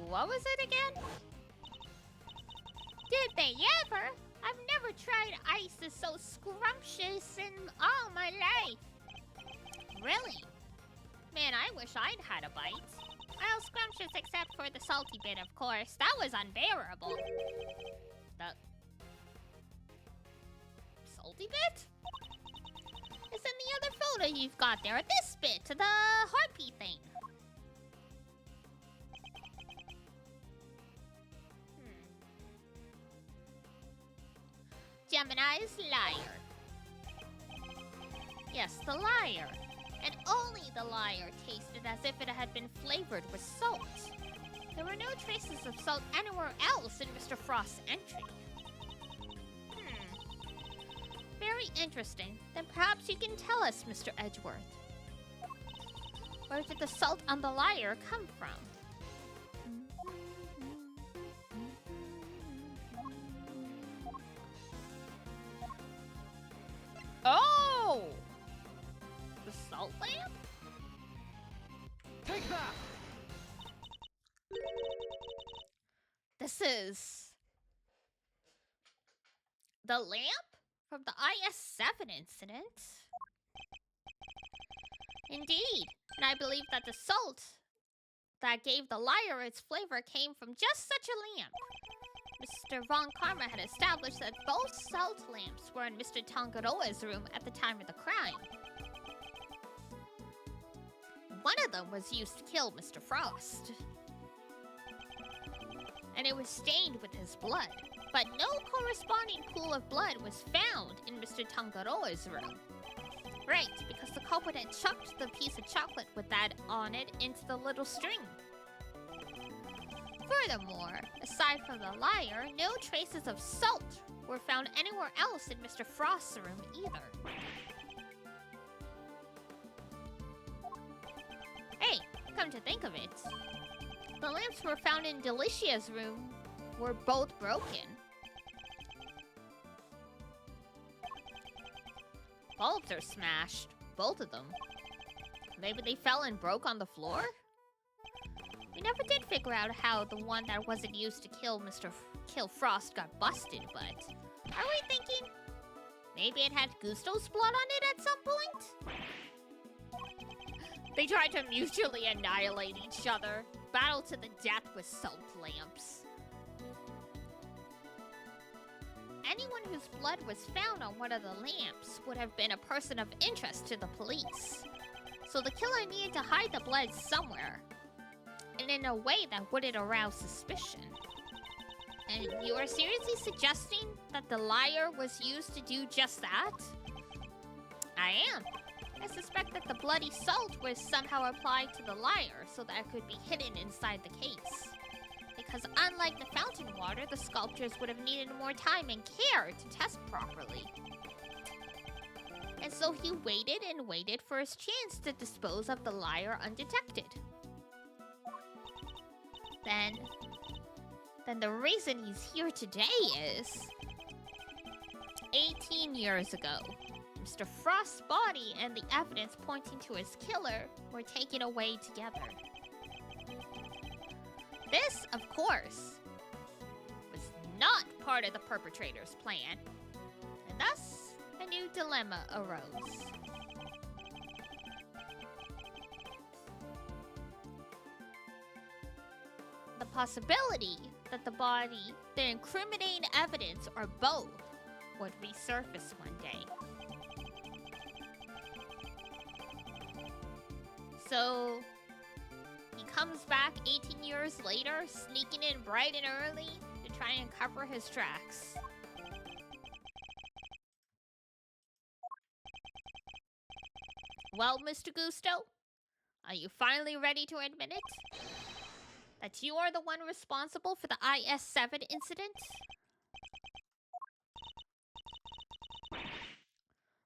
What was it again? Did they ever? I've never tried ice that's so scrumptious in all my life. Really? Man, I wish I'd had a bite. Well, scrumptious except for the salty bit, of course. That was unbearable. The salty bit? It's in the other photo you've got there. This bit, the harpy thing. Gemini's liar. Yes, the liar. And only the liar tasted as if it had been flavored with salt. There were no traces of salt anywhere else in Mr. Frost's entry. Very interesting. Then perhaps you can tell us, Mr. Edgeworth. Where did the salt on the liar come from? Oh! The salt lamp? Take that! This is... the lamp? From the IS-7 incident? Indeed, and I believe that the salt that gave the liar its flavor came from just such a lamp. Mr. Von Karma had established that both salt lamps were in Mr. Tangaroa's room at the time of the crime. One of them was used to kill Mr. Frost. And it was stained with his blood. But no corresponding pool of blood was found in Mr. Tangaroa's room. Right, because the culprit had chucked the piece of chocolate with that on it into the little stream. Furthermore, aside from the liar, no traces of salt were found anywhere else in Mr. Frost's room either. Hey, come to think of it, the lamps were found in Delicia's room were both broken. Bulbs are smashed, both of them. Maybe they fell and broke on the floor? We never did figure out how the one that wasn't used to kill Frost got busted, but... Are we thinking maybe it had Gusto's blood on it at some point? They tried to mutually annihilate each other. Battle to the death with salt lamps. Anyone whose blood was found on one of the lamps would have been a person of interest to the police. So the killer needed to hide the blood somewhere, and in a way that wouldn't arouse suspicion. And you are seriously suggesting that the liar was used to do just that? I am. I suspect that the bloody salt was somehow applied to the liar so that it could be hidden inside the case. Because unlike the fountain water, the sculptures would have needed more time and care to test properly. And so he waited and waited for his chance to dispose of the liar undetected. Then the reason he's here today is... 18 years ago, Mr. Frost's body and the evidence pointing to his killer were taken away together. This, of course, was not part of the perpetrator's plan, and thus a new dilemma arose. The possibility that the body, the incriminating evidence, or both would resurface one day. So... he comes back 18 years later, sneaking in bright and early to try and cover his tracks. Well, Mr. Gusto, are you finally ready to admit it? That you are the one responsible for the IS-7 incident?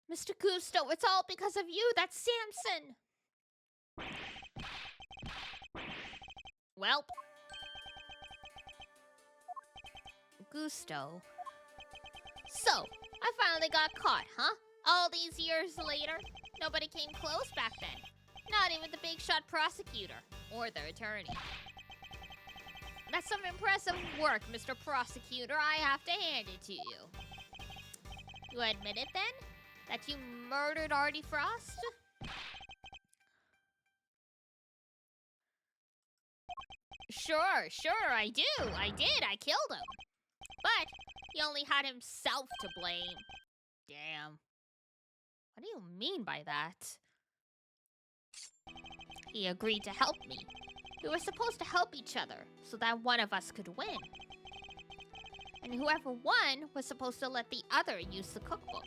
Mr. Gusto, it's all because of you, that's Samson! Welp. Gusto. So, I finally got caught, huh? All these years later, nobody came close back then. Not even the big shot prosecutor, or the attorney. That's some impressive work, Mr. Prosecutor, I have to hand it to you. You admit it then? That you murdered Artie Frost? Sure, I do. I did. I killed him. But he only had himself to blame. Damn. What do you mean by that? He agreed to help me. We were supposed to help each other so that one of us could win. And whoever won was supposed to let the other use the cookbook.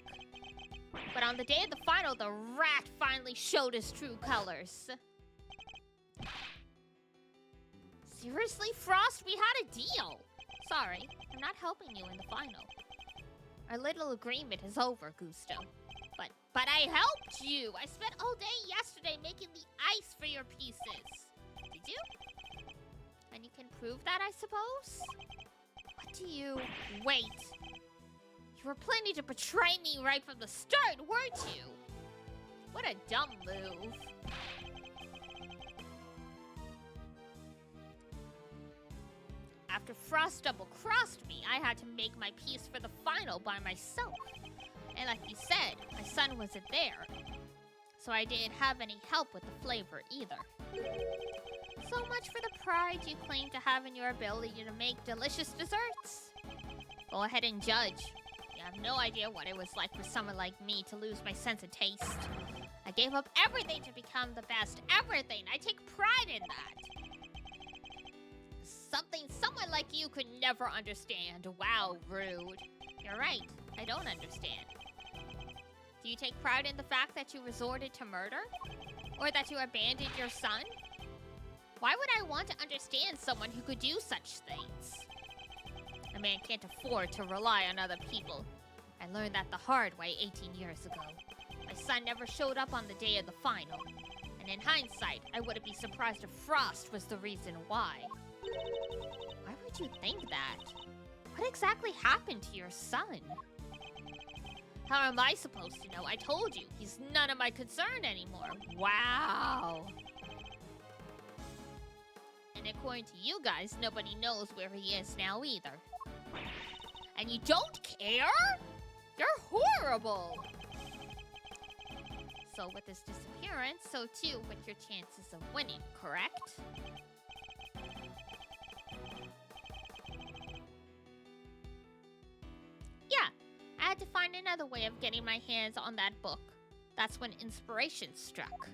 But on the day of the final, the rat finally showed his true colors. Seriously, Frost? We had a deal. Sorry, I'm not helping you in the final. Our little agreement is over, Gusto. But I helped you! I spent all day yesterday making the ice for your pieces. Did you? And you can prove that, I suppose? What do you... Wait. You were planning to betray me right from the start, weren't you? What a dumb move. After Frost double-crossed me, I had to make my piece for the final by myself. And like you said, my son wasn't there. So I didn't have any help with the flavor either. So much for the pride you claim to have in your ability to make delicious desserts. Go ahead and judge. You have no idea what it was like for someone like me to lose my sense of taste. I gave up everything to become the best. Everything. I take pride in that. Something someone like you could never understand. Wow, rude. You're right. I don't understand. Do you take pride in the fact that you resorted to murder? Or that you abandoned your son? Why would I want to understand someone who could do such things? A man can't afford to rely on other people. I learned that the hard way 18 years ago. My son never showed up on the day of the final. And in hindsight, I wouldn't be surprised if Frost was the reason why. Why would you think that? What exactly happened to your son? How am I supposed to know? I told you, he's none of my concern anymore. Wow. And according to you guys, nobody knows where he is now either. And you don't care? You're horrible. So with his disappearance, so too with your chances of winning, correct? Yeah, I had to find another way of getting my hands on that book. That's when inspiration struck.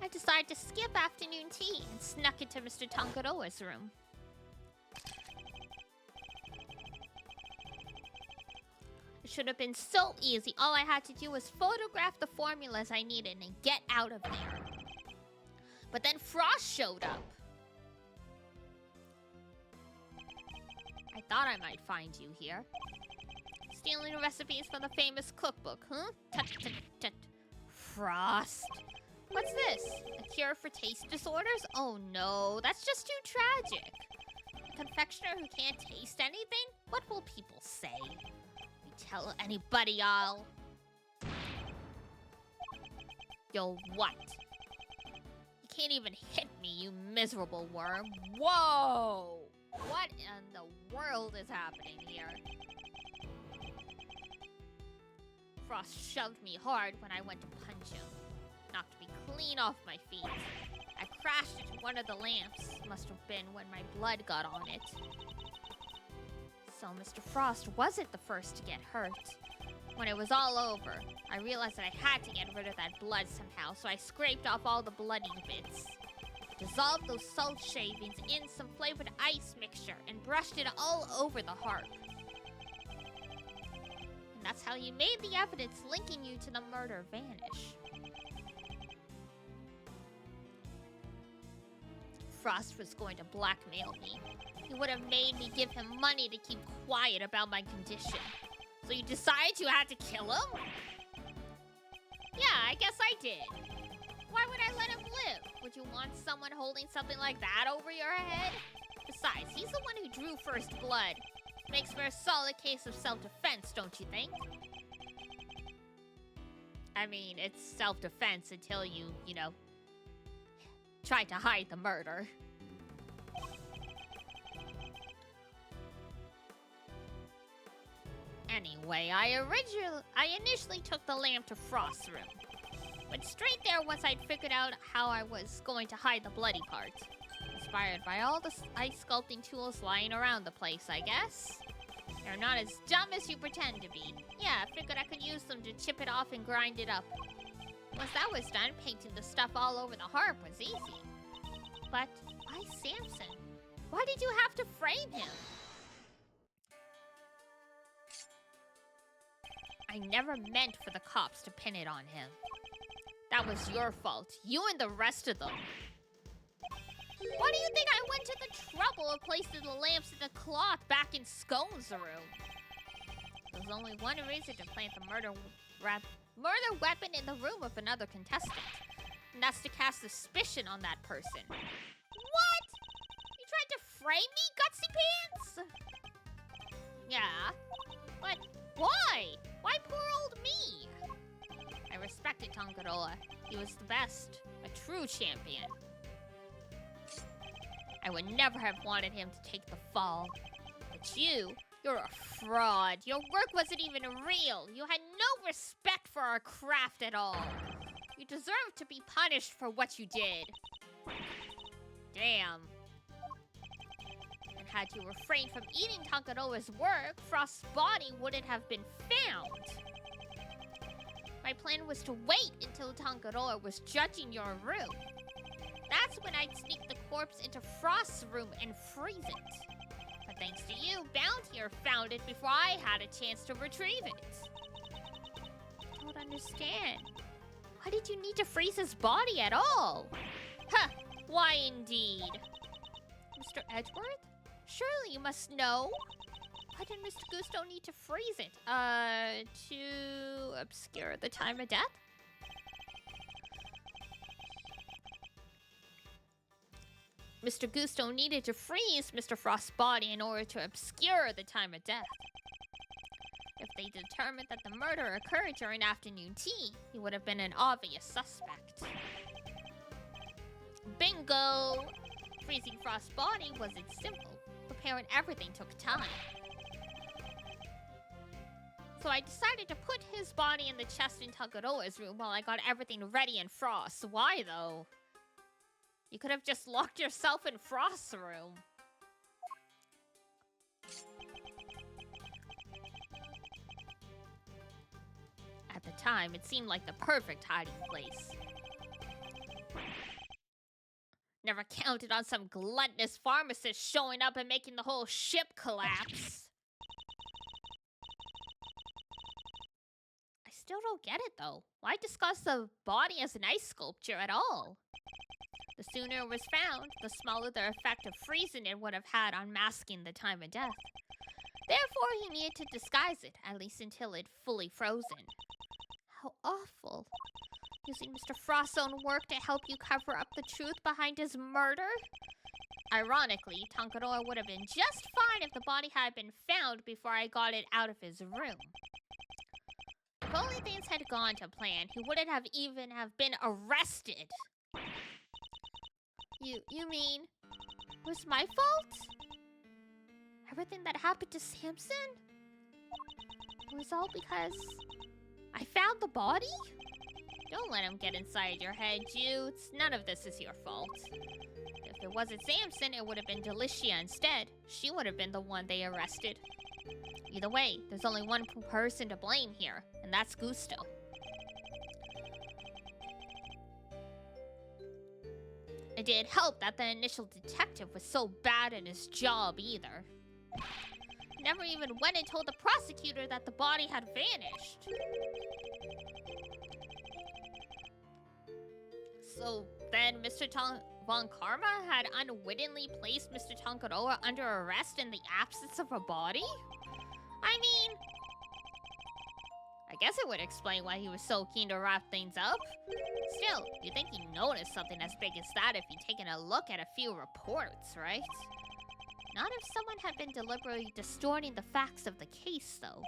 I decided to skip afternoon tea and snuck into Mr. Tangaroa's room. It should have been so easy. All I had to do was photograph the formulas I needed and get out of there. But then Frost showed up. I thought I might find you here. Stealing recipes from the famous cookbook, huh? Tut, tut, tut. Frost. What's this? A cure for taste disorders? Oh no, that's just too tragic. A confectioner who can't taste anything? What will people say? You tell anybody, You'll what? You can't even hit me, you miserable worm. Whoa! What in the world is happening here? Frost shoved me hard when I went to punch him. Knocked me clean off my feet. I crashed into one of the lamps. Must have been when my blood got on it. So Mr. Frost wasn't the first to get hurt. When it was all over, I realized that I had to get rid of that blood somehow, so I scraped off all the bloody bits. Dissolved those salt shavings in some flavored ice mixture and brushed it all over the harp. And that's how you made the evidence linking you to the murder vanish. Frost was going to blackmail me. He would have made me give him money to keep quiet about my condition. So you decided you had to kill him? Yeah, I guess I did. Why would I let him live? Would you want someone holding something like that over your head? Besides, he's the one who drew first blood. Makes for a solid case of self-defense, don't you think? I mean, it's self-defense until you try to hide the murder. Anyway, I initially took the lamp to Frost's room. Went straight there once I'd figured out how I was going to hide the bloody parts. Inspired by all the ice sculpting tools lying around the place, I guess. They're not as dumb as you pretend to be. Yeah, I figured I could use them to chip it off and grind it up. Once that was done, painting the stuff all over the harp was easy. But why Samson? Why did you have to frame him? I never meant for the cops to pin it on him. That was your fault. You and the rest of them. Why do you think I went to the trouble of placing the lamps in the cloth back in Scone's room? There's only one reason to plant the murder weapon in the room of another contestant. And that's to cast suspicion on that person. What? You tried to frame me, Gutsy Pants? Yeah. But why? Why poor old me? I respected Tonkaroa. He was the best. A true champion. I would never have wanted him to take the fall. But you're a fraud. Your work wasn't even real. You had no respect for our craft at all. You deserve to be punished for what you did. Damn. And had you refrained from eating Tonkaroa's work, Frost's body wouldn't have been found. My plan was to wait until Tonkaroa was judging your room. That's when I'd sneak the corpse into Frost's room and freeze it. But thanks to you, Bountier found it before I had a chance to retrieve it. I don't understand. Why did you need to freeze his body at all? Huh, why indeed? Mr. Edgeworth? Surely you must know. Why did Mr. Gusto need to freeze it? To obscure the time of death? Mr. Gusto needed to freeze Mr. Frost's body in order to obscure the time of death. If they determined that the murder occurred during afternoon tea, he would have been an obvious suspect. Bingo! Freezing Frost's body wasn't simple. Preparing everything took time. So I decided to put his body in the chest in Tonkaroa's room while I got everything ready in Frost's. Why, though? You could have just locked yourself in Frost's room. At the time, it seemed like the perfect hiding place. Never counted on some gluttonous pharmacist showing up and making the whole ship collapse. I still don't get it, though. Why discuss the body as an ice sculpture at all? The sooner it was found, the smaller the effect of freezing it would have had on masking the time of death. Therefore, he needed to disguise it, at least until it fully frozen. How awful. Using Mr. Frost's own work to help you cover up the truth behind his murder? Ironically, Tonkaroa would have been just fine if the body had been found before I got it out of his room. If only things had gone to plan, he wouldn't have even have been arrested. You mean, it was my fault? Everything that happened to Samson? It was all because I found the body? Don't let him get inside your head, Jutes. None of this is your fault. If it wasn't Samson, it would have been Delicia instead. She would have been the one they arrested. Either way, there's only one person to blame here, and that's Gusto. It didn't help that the initial detective was so bad at his job either. He never even went and told the prosecutor that the body had vanished. So then Mr. Von Karma had unwittingly placed Mr. Tonkaroa under arrest in the absence of a body? I mean, I guess it would explain why he was so keen to wrap things up. Still, you'd think he'd notice something as big as that if he'd taken a look at a few reports, right? Not if someone had been deliberately distorting the facts of the case, though.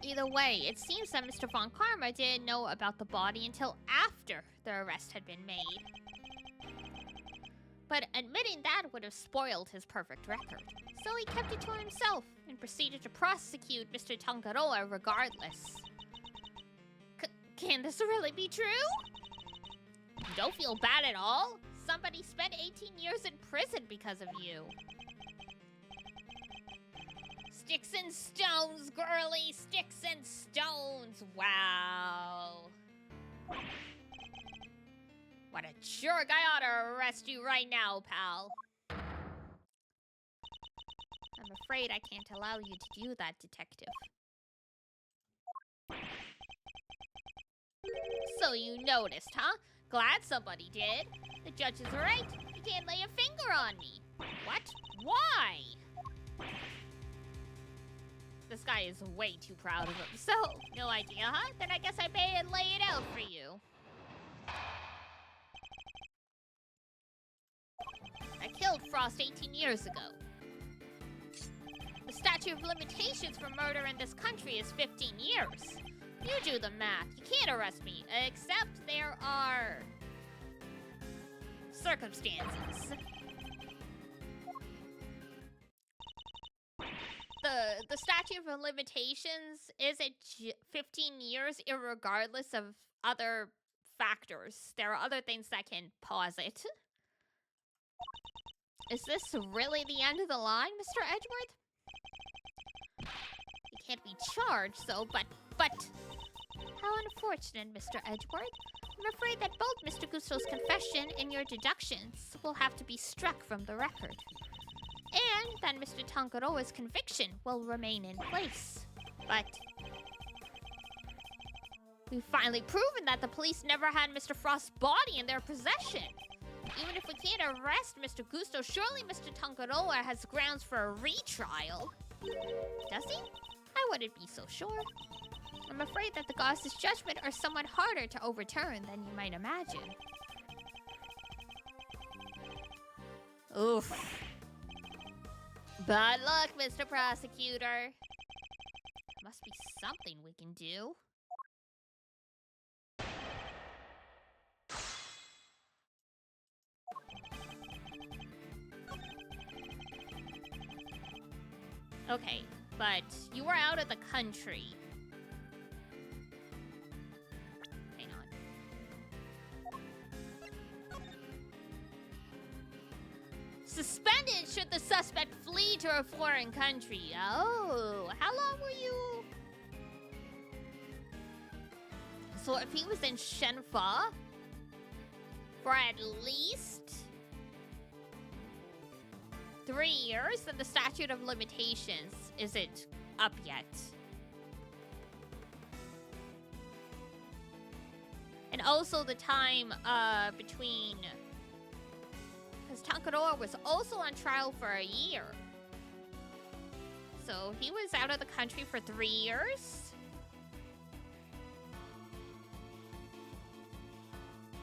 Either way, it seems that Mr. Von Karma didn't know about the body until after the arrest had been made. But admitting that would have spoiled his perfect record. So he kept it to himself and proceeded to prosecute Mr. Tangaroa regardless. Can this really be true? You don't feel bad at all? Somebody spent 18 years in prison because of you. Sticks and stones, girly! Sticks and stones! Wow. What a jerk! I ought to arrest you right now, pal. I'm afraid I can't allow you to do that, detective. So you noticed, huh? Glad somebody did. The judge is right. He can't lay a finger on me. What? Why? This guy is way too proud of himself. No idea, huh? Then I guess I may lay it out for you. I killed Frost 18 years ago. The statute of limitations for murder in this country is 15 years. You do the math. You can't arrest me, except there are circumstances. The statute of limitations is at 15 years, irregardless of other factors. There are other things that can pause it. Is this really the end of the line, Mr. Edgeworth? You can't be charged, so, but... How unfortunate, Mr. Edgeworth. I'm afraid that both Mr. Gusto's confession and your deductions will have to be struck from the record. And that Mr. Tangaroa's conviction will remain in place. But... we've finally proven that the police never had Mr. Frost's body in their possession. Even if we can't arrest Mr. Gusto, surely Mr. Tangaroa has grounds for a retrial. Does he? I wouldn't be so sure. I'm afraid that the goddess's judgment are somewhat harder to overturn than you might imagine. Oof. Bad luck, Mr. Prosecutor. Must be something we can do. Okay, but you were out of the country. Hang on. Suspended should the suspect flee to a foreign country. Oh, how long were you? So if he was in Shenfa for at least 3 years, then the statute of limitations isn't up yet. And also the time between... because Tangaroa was also on trial for a year. So he was out of the country for 3 years.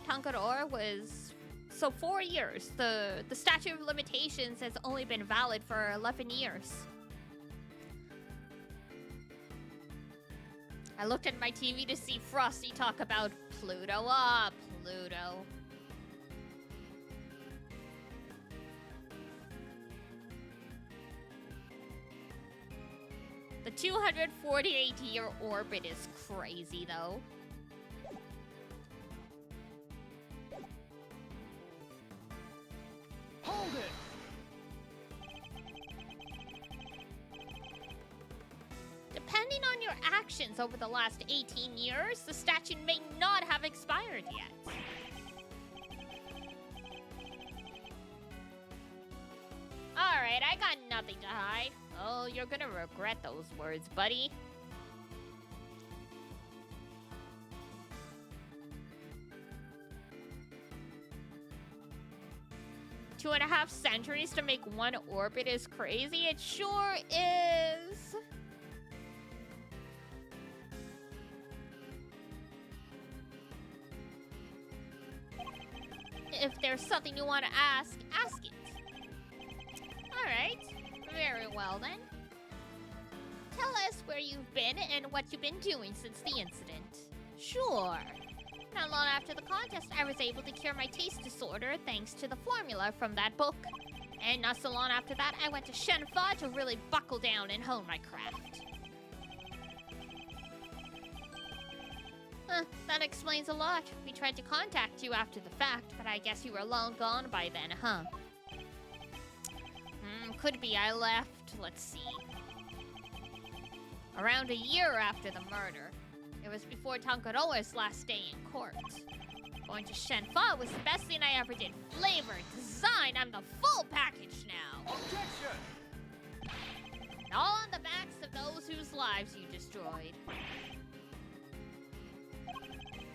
Tangaroa was... so 4 years. The statute of limitations has only been valid for 11 years. I looked at my TV to see Frosty talk about Pluto. Ah, Pluto. The 248-year orbit is crazy, though. Hold it! Depending on your actions over the last 18 years, the statute may not have expired yet. Alright, I got nothing to hide. Oh, you're gonna regret those words, buddy. Two and a half centuries to make one orbit is crazy. It sure is. If there's something you want to ask it. Alright. Very well, then. Tell us where you've been and what you've been doing since the incident. Sure. Not long after the contest, I was able to cure my taste disorder thanks to the formula from that book. And not so long after that, I went to Shenfa to really buckle down and hone my craft. That explains a lot. We tried to contact you after the fact, but I guess you were long gone by then, huh? Could be I left, let's see, around a year after the murder. It was before Tangaroa's last day in court. Going to Shenfa was the best thing I ever did. Flavor, design, I'm the full package now. Objection! And all on the backs of those whose lives you destroyed.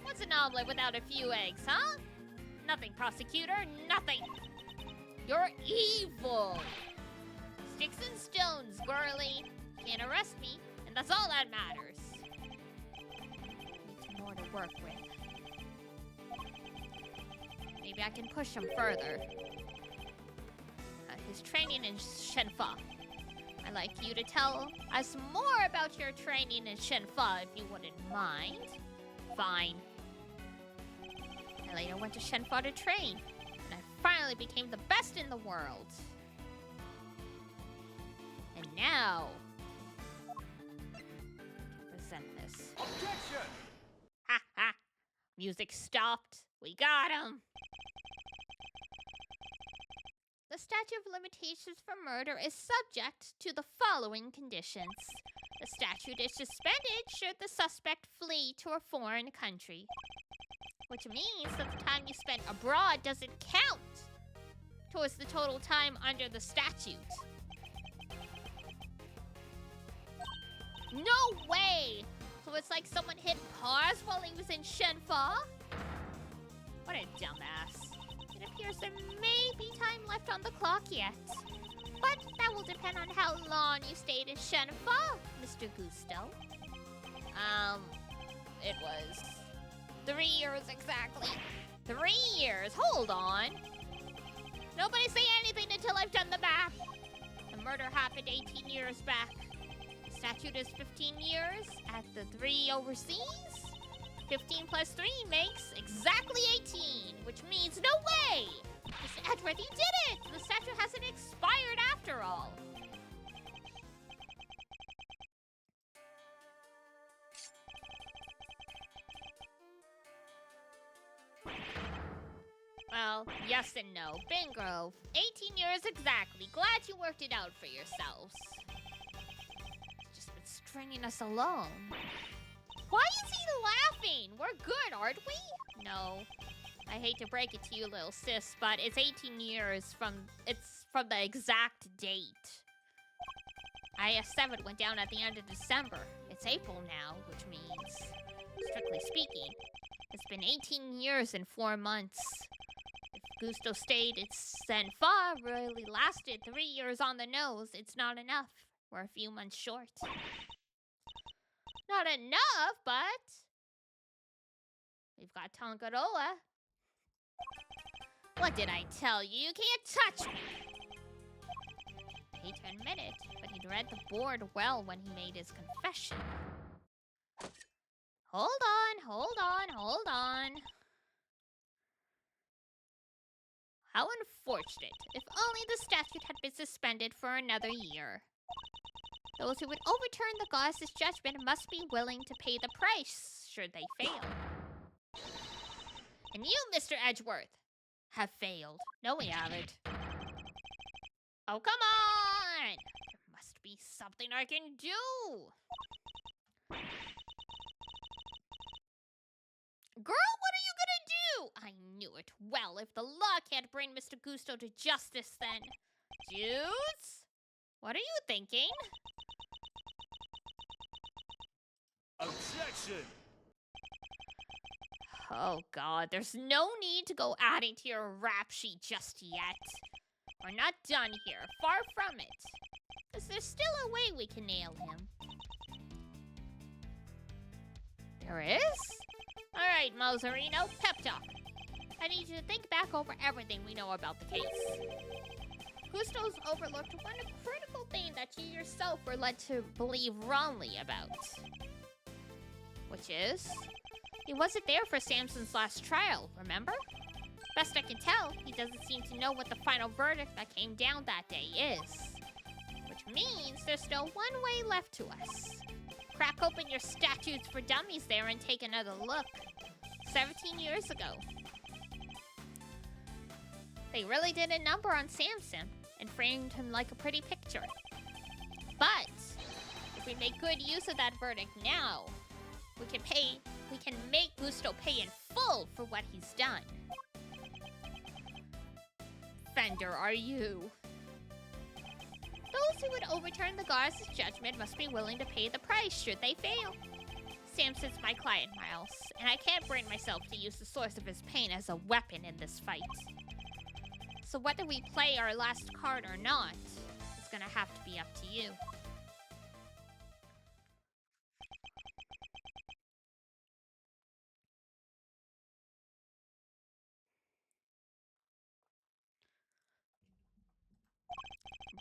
What's an omelet without a few eggs, huh? Nothing, prosecutor, nothing. You're evil. Sticks and stones, girly. Can't arrest me, and that's all that matters. Need more to work with. Maybe I can push him further. His training in Shenfa. I'd like you to tell us more about your training in Shenfa, if you wouldn't mind. Fine. I later went to Shenfa to train, and I finally became the best in the world. And now, I can present this. Objection! Ha ha! Music stopped. We got him. The statute of limitations for murder is subject to the following conditions. The statute is suspended should the suspect flee to a foreign country, which means that the time you spent abroad doesn't count towards the total time under the statute. No way! So it's like someone hit pause while he was in Shenfa? What a dumbass. It appears there may be time left on the clock yet. But that will depend on how long you stayed in Shenfa, Mr. Gusto. It was 3 years exactly. 3 years, hold on. Nobody say anything until I've done the math. The murder happened 18 years back. The statute is 15 years at the 3 overseas. 15 plus 3 makes exactly 18, which means no way! Mr. Edward, you did it! The statute hasn't expired after all. Well, yes and no. Bingo. 18 years exactly. Glad you worked it out for yourselves. It's just been stringing us along. Why is he laughing? We're good, aren't we? No. I hate to break it to you, little sis, but it's 18 years from the exact date. IS-7 went down at the end of December. It's April now, which means, strictly speaking, it's been 18 years and 4 months. If Gusto stayed at Senfa really lasted 3 years on the nose, it's not enough. We're a few months short. Not enough, but we've got Tangaroa. What did I tell you? You can't touch me! I hate to admit it, but he'd read the board well when he made his confession. Hold on. How unfortunate. If only the statute had been suspended for another year. Those who would overturn the goddess's judgment must be willing to pay the price, should they fail. And you, Mr. Edgeworth, have failed. No, we haven't. Oh, come on! There must be something I can do! Girl, what are you gonna do? I knew it. Well, if the law can't bring Mr. Gusto to justice, then... Dudes? What are you thinking? Objection! Oh god, there's no need to go adding to your rap sheet just yet. We're not done here, far from it. Because there's still a way we can nail him. There is? Alright, Mozarino, pep talk. I need you to think back over everything we know about the case. Gusto's overlooked one critical thing that you yourself were led to believe wrongly about. Which is He wasn't there for Samson's last trial, remember? Best I can tell, he doesn't seem to know what the final verdict that came down that day is. Which means there's still one way left to us. Crack open your statutes for dummies there and take another look. 17 years ago. They really did a number on Samson and framed him like a pretty picture. But if we make good use of that verdict now, we can make Gusto pay in full for what he's done. Fender, are you? Those who would overturn the goddess' judgment must be willing to pay the price should they fail. Samson's my client, Miles, and I can't bring myself to use the source of his pain as a weapon in this fight. So whether we play our last card or not, it's gonna have to be up to you.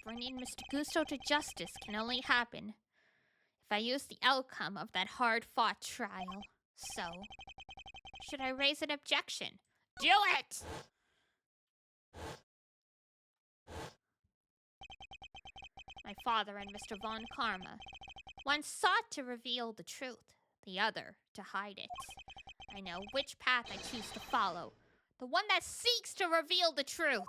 Bringing Mr. Gusto to justice can only happen if I use the outcome of that hard-fought trial. So, should I raise an objection? Do it! My father and Mr. Von Karma. One sought to reveal the truth, the other to hide it. I know which path I choose to follow. The one that seeks to reveal the truth.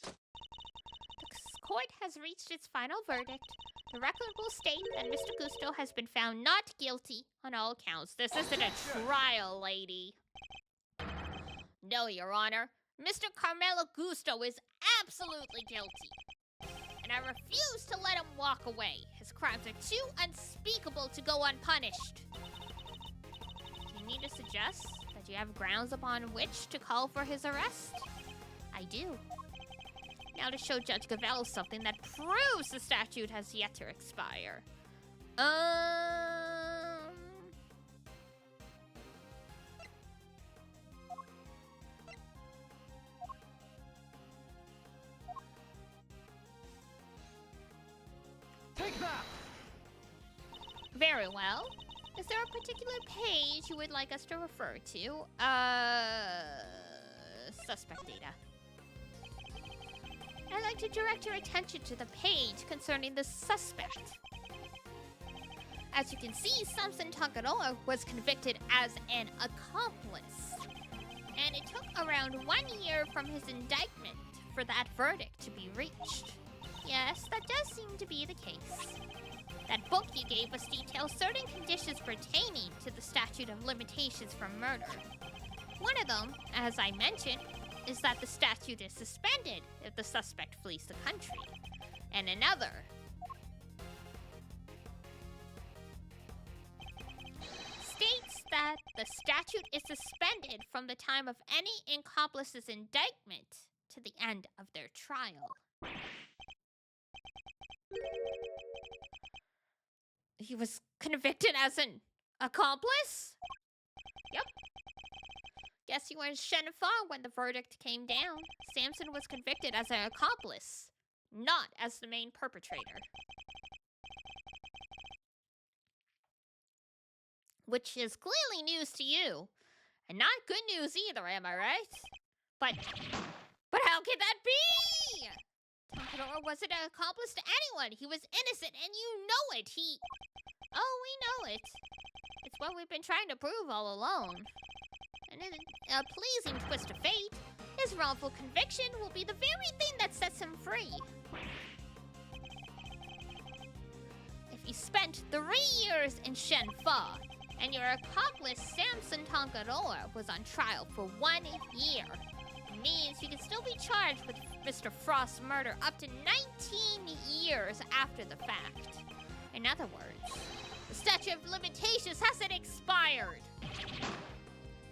The court has reached its final verdict. The record will state that Mr. Gusto has been found not guilty on all counts. This isn't a trial, lady. No, Your Honor. Mr. Carmelo Gusto is absolutely guilty. And I refuse to let him walk away. His crimes are too unspeakable to go unpunished. Do you need to suggest that you have grounds upon which to call for his arrest? I do. Now to show Judge Gavel something that proves the statute has yet to expire. Take that! Very well. Is there a particular page you would like us to refer to? Suspect data. I'd like to direct your attention to the page concerning the suspect. As you can see, Samson Takanoa was convicted as an accomplice. And it took around 1 year from his indictment for that verdict to be reached. Yes, that does seem to be the case. That book you gave us details certain conditions pertaining to the statute of limitations for murder. One of them, as I mentioned, is that the statute is suspended if the suspect flees the country. And another states that the statute is suspended from the time of any accomplice's indictment to the end of their trial. He was convicted as an accomplice? Yep. Guess you were in Shenfa when the verdict came down. Samson was convicted as an accomplice, not as the main perpetrator. Which is clearly news to you. And not good news either, am I right? But how can that be? Takanoa wasn't an accomplice to anyone. He was innocent, and you know it. Oh, we know it. It's what we've been trying to prove all along. And in a pleasing twist of fate, his wrongful conviction will be the very thing that sets him free. If you spent 3 years in Shenfa, and your accomplice Samson Takanoa was on trial for 1 year, it means you can still be charged with Mr. Frost's murder up to 19 years after the fact. In other words, the statute of limitations hasn't expired.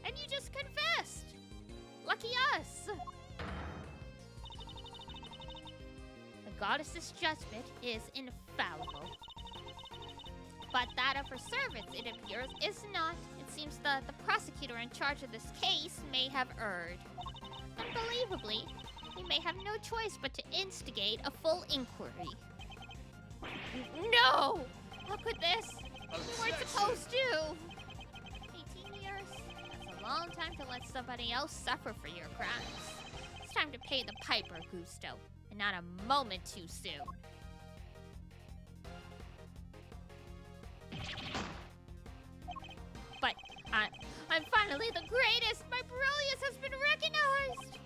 And you just confessed. Lucky us. The goddess's judgment is infallible. But that of her servants, it appears, is not. It seems the prosecutor in charge of this case may have erred. Unbelievably, we may have no choice but to instigate a full inquiry. No! How could this? We weren't supposed to! time to let somebody else suffer for your crimes. It's time to pay the piper, Gusto, and not a moment too soon. But I'm finally the greatest! My brilliance has been recognized!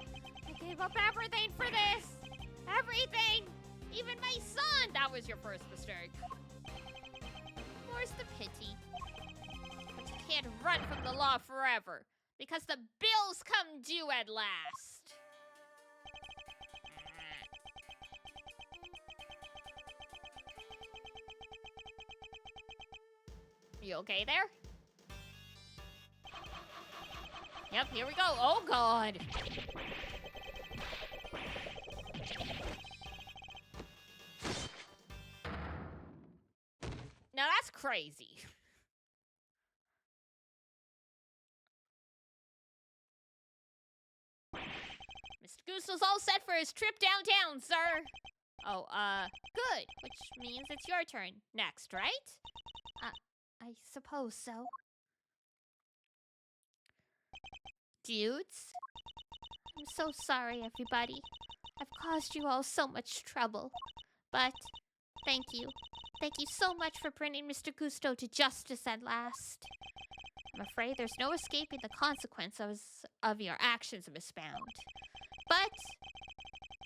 I gave up everything for this! Everything! Even my son! That was your first mistake. More's the pity. But you can't run from the law forever, because the bills come due at last. You okay there? Yep, here we go. Oh, God. Now that's crazy. Mr. Gusto's all set for his trip downtown, sir. Oh, good. Which means it's your turn next, right? I suppose so. Dudes? I'm so sorry, everybody. I've caused you all so much trouble. But, thank you. Thank you so much for bringing Mr. Gusto to justice at last. I'm afraid there's no escaping the consequences of your actions, Miss Bound. But,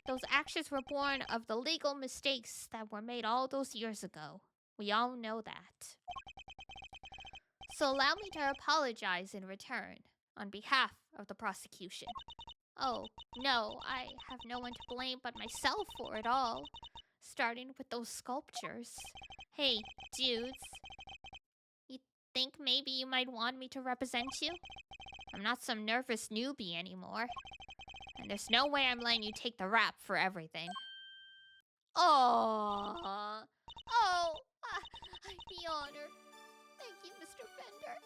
those actions were born of the legal mistakes that were made all those years ago. We all know that. So allow me to apologize in return, on behalf of the prosecution. Oh, no, I have no one to blame but myself for it all. Starting with those sculptures. Hey, dudes. You think maybe you might want me to represent you? I'm not some nervous newbie anymore. And there's no way I'm letting you take the rap for everything. Oh, I'd be honored. Thank you, Mr. Fender.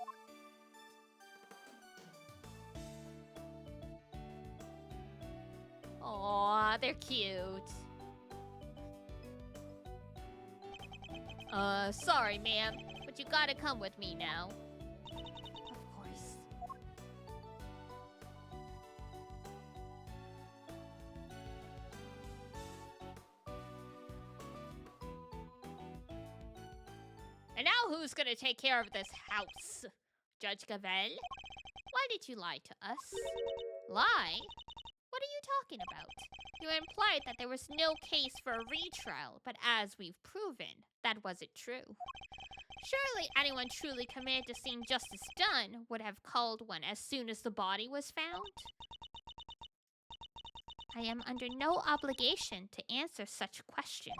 Aw, they're cute. Sorry, ma'am, but you gotta come with me now. Of course. And now who's gonna take care of this house? Judge Gavel? Why did you lie to us? Lie? What are you talking about? You implied that there was no case for a retrial, but as we've proven, that wasn't true. Surely anyone truly committed to seeing justice done would have called one as soon as the body was found? I am under no obligation to answer such questions.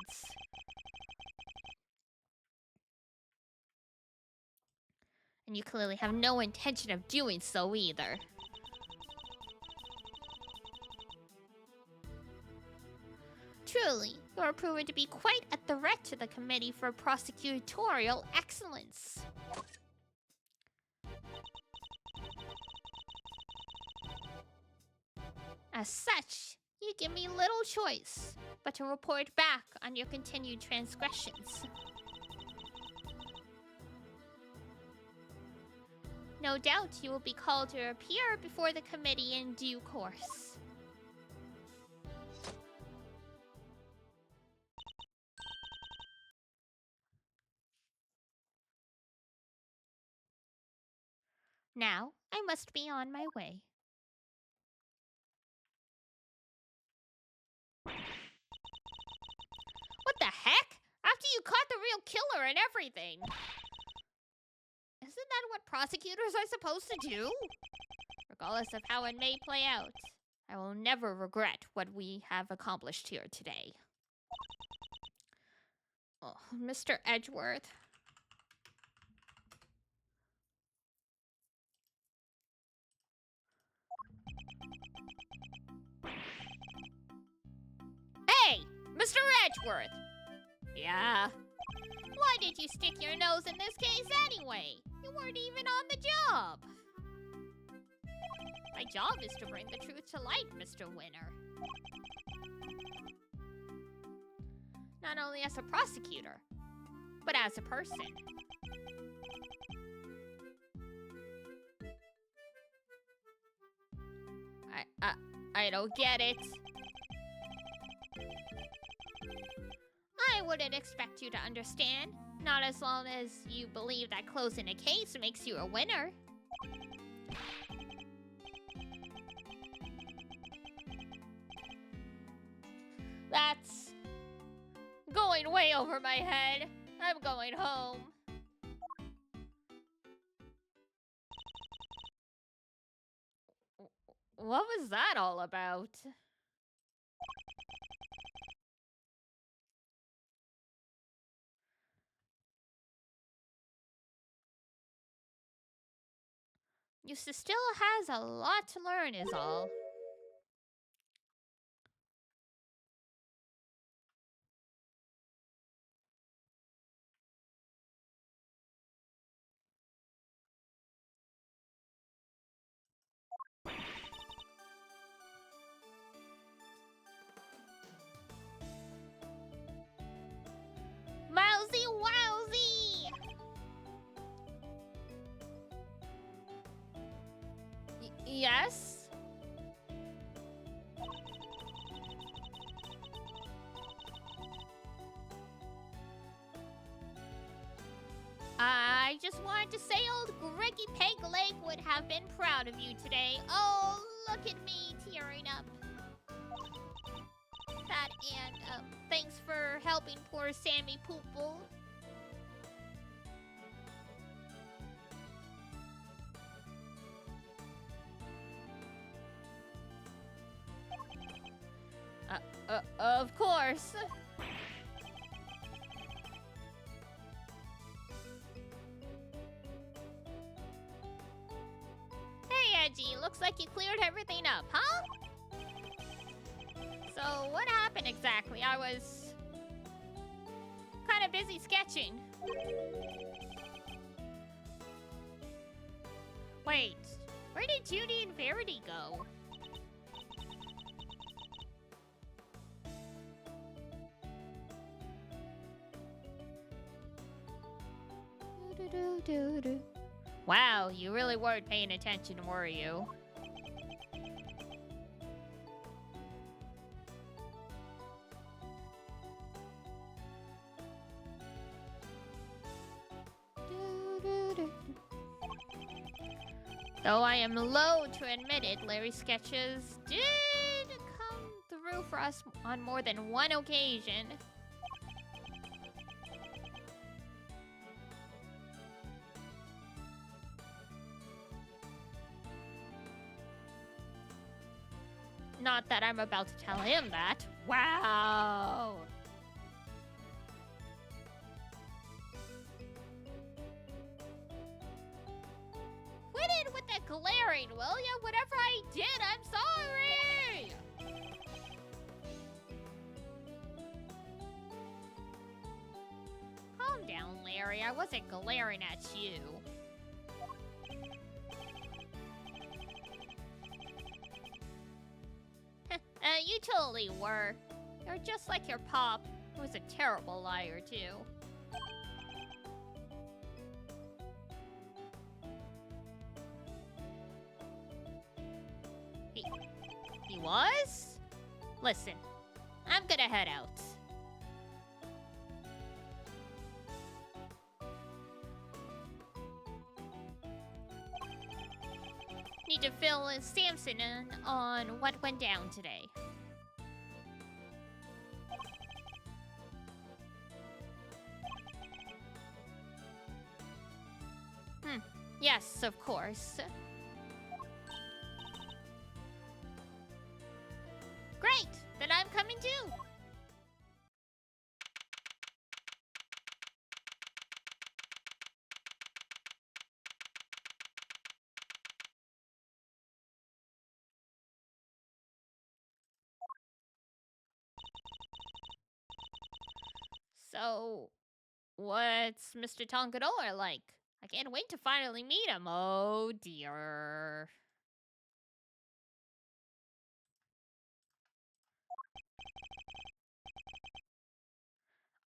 And you clearly have no intention of doing so either. Truly, you are proven to be quite a threat to the Committee for Prosecutorial Excellence. As such, you give me little choice but to report back on your continued transgressions. No doubt you will be called to appear before the committee in due course. Now, I must be on my way. What the heck? After you caught the real killer and everything. Isn't that what prosecutors are supposed to do? Regardless of how it may play out, I will never regret what we have accomplished here today. Oh, Mr. Edgeworth. Hey, Mr. Edgeworth! Yeah? Why did you stick your nose in this case anyway? You weren't even on the job. My job is to bring the truth to light, Mr. Winner. Not only as a prosecutor, but as a person. I don't get it. I wouldn't expect you to understand. Not as long as you believe that closing a case makes you a winner. That's going way over my head. I'm going home. What was that all about? Yusta still has a lot to learn is all. Mousy wowsy! Yes? I just wanted to say old Gricky Peg Leg would have been proud of you today. Oh, look at me tearing up. That and, thanks for helping poor Sammy Poople. Of course. Hey, Edgy, looks like you cleared everything up, huh? So, what happened exactly? I was kind of busy sketching. Wait, where did Judy and Verity go? Wow, you really weren't paying attention, were you? Though I am loath to admit it, Larry's sketches did come through for us on more than one occasion. Not that I'm about to tell him that. Wow! Quit it with the glaring, will ya? Whatever I did, I'm sorry! Calm down, Larry. I wasn't glaring at you. You totally were. You're just like your pop, who was a terrible liar, too. He was? Listen, I'm gonna head out. Need to fill Samson in on what went down today. Yes, of course. Great! Then I'm coming too! So, what's Mr. Tonkador like? I can't wait to finally meet him. Oh dear.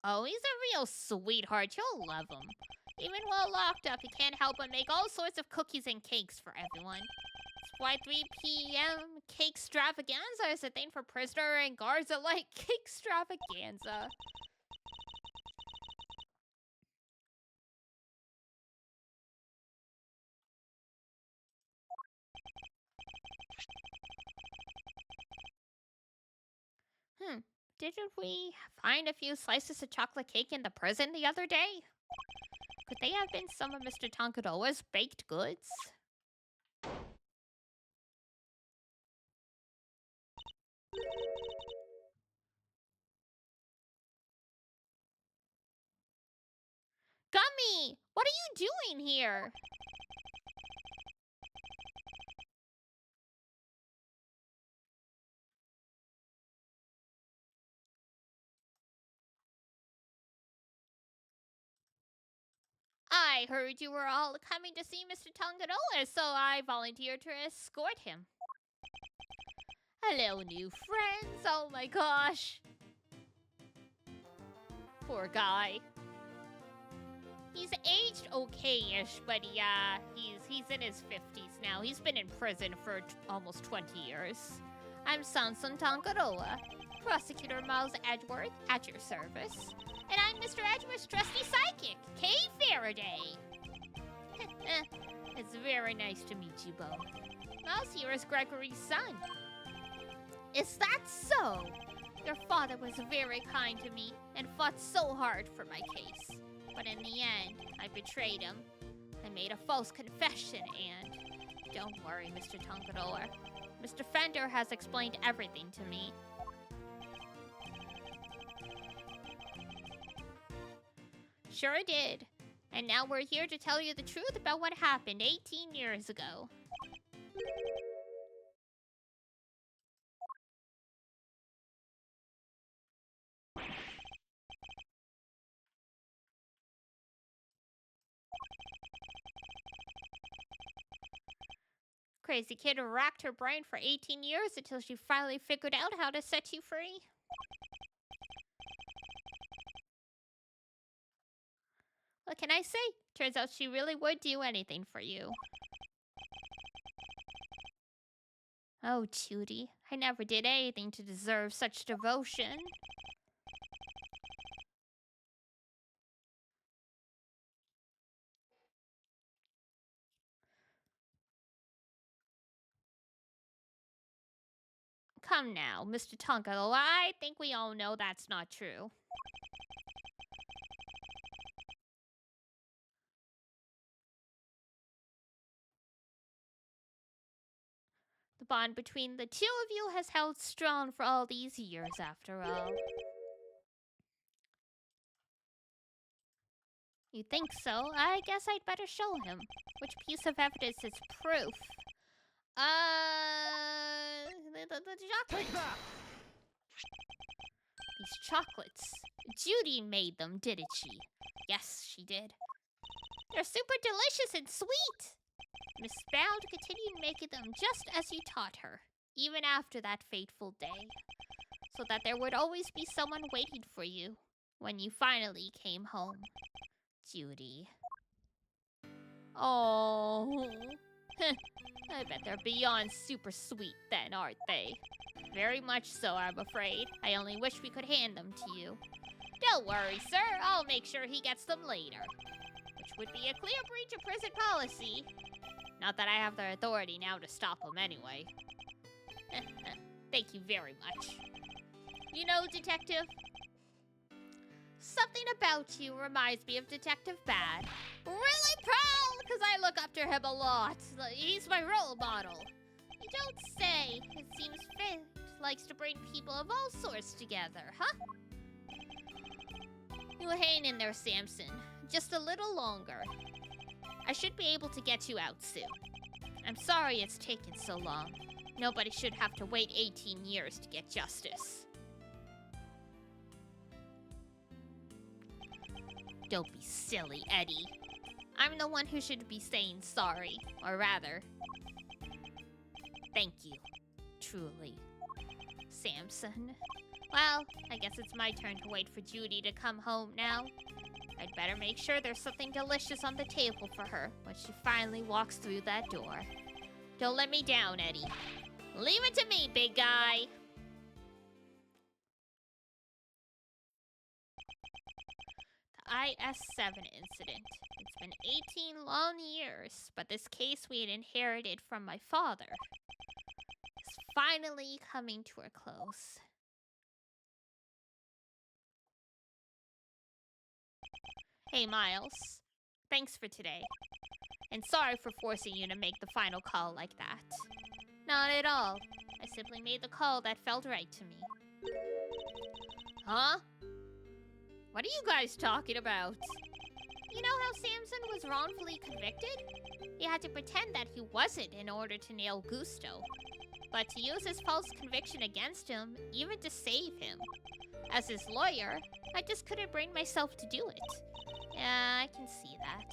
Oh, he's a real sweetheart. You'll love him. Even while locked up, he can't help but make all sorts of cookies and cakes for everyone. It's why 3 p.m. cake extravaganza is a thing for prisoner and guards alike. Cake extravaganza. Didn't we find a few slices of chocolate cake in the prison the other day? Could they have been some of Mr. Tonkadoa's baked goods? Gummy! What are you doing here? I heard you were all coming to see Mr. Tonkadoa, so I volunteered to escort him. Hello, new friends. Oh my gosh. Poor guy. He's aged okay-ish, but yeah, he's in his 50s now. He's been in prison for almost 20 years. I'm Sanson Tonkadoa, Prosecutor Miles Edgeworth, at your service. And I'm Mr. Edgeworth's trusty psychic, Kay Faraday. It's very nice to meet you both. Miles here is Gregory's son. Is that so? Your father was very kind to me and fought so hard for my case. But in the end, I betrayed him. I made a false confession and... Don't worry, Mr. Tonkadoa. Mr. Fender has explained everything to me. Sure did. And now we're here to tell you the truth about what happened 18 years ago. Crazy kid racked her brain for 18 years until she finally figured out how to set you free. What can I say? Turns out she really would do anything for you. Oh, Judy, I never did anything to deserve such devotion. Come now, Mr. Tonkadoa, I think we all know that's not true. The bond between the two of you has held strong for all these years, after all. You think so? I guess I'd better show him. Which piece of evidence is proof? The chocolate. Take that! These chocolates. Judy made them, didn't she? Yes, she did. They're super delicious and sweet! Miss Bound continued making them just as you taught her, even after that fateful day, so that there would always be someone waiting for you when you finally came home. Judy. Oh. I bet they're beyond super sweet then, aren't they? Very much so, I'm afraid. I only wish we could hand them to you. Don't worry, sir. I'll make sure he gets them later. Which would be a clear breach of prison policy. Not that I have the authority now to stop him anyway. Thank you very much. You know, Detective, something about you reminds me of Detective Bad. Really proud, because I look up to him a lot. He's my role model. You don't say. It seems Fate likes to bring people of all sorts together, huh? You hang in there, Samson. Just a little longer. I should be able to get you out soon. I'm sorry it's taken so long. Nobody should have to wait 18 years to get justice. Don't be silly, Eddie. I'm the one who should be saying sorry. Or rather, thank you. Truly. Samson. Well, I guess it's my turn to wait for Judy to come home now. I'd better make sure there's something delicious on the table for her when she finally walks through that door. Don't let me down, Eddie. Leave it to me, big guy. The IS-7 incident. It's been 18 long years, but this case we had inherited from my father is finally coming to a close. Hey, Miles. Thanks for today. And sorry for forcing you to make the final call like that. Not at all. I simply made the call that felt right to me. Huh? What are you guys talking about? You know how Samson was wrongfully convicted? He had to pretend that he wasn't in order to nail Gusto. But to use his false conviction against him, even to save him. As his lawyer, I just couldn't bring myself to do it. Yeah, I can see that.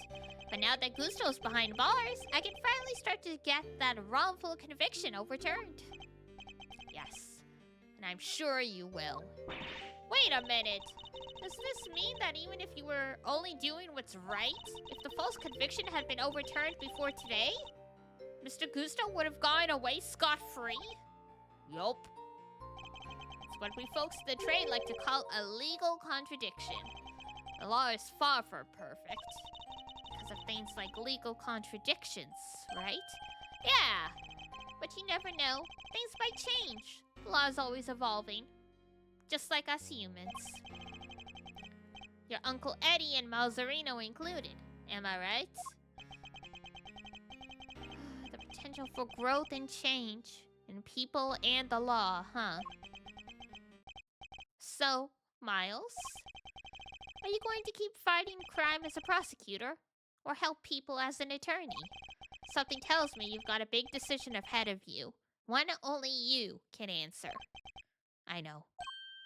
But now that Gusto's behind bars, I can finally start to get that wrongful conviction overturned. Yes, and I'm sure you will. Wait a minute! Does this mean that even if you were only doing what's right, if the false conviction had been overturned before today, Mr. Gusto would have gone away scot-free? Yup. It's what we folks in the trade like to call a legal contradiction. The law is far from perfect. Because of things like legal contradictions, right? Yeah, but you never know. Things might change. The law is always evolving. Just like us humans. Your Uncle Eddie and Malzarino included. Am I right? The potential for growth and change in people and the law, huh? So, Miles, are you going to keep fighting crime as a prosecutor? Or help people as an attorney? Something tells me you've got a big decision ahead of you. One only you can answer. I know.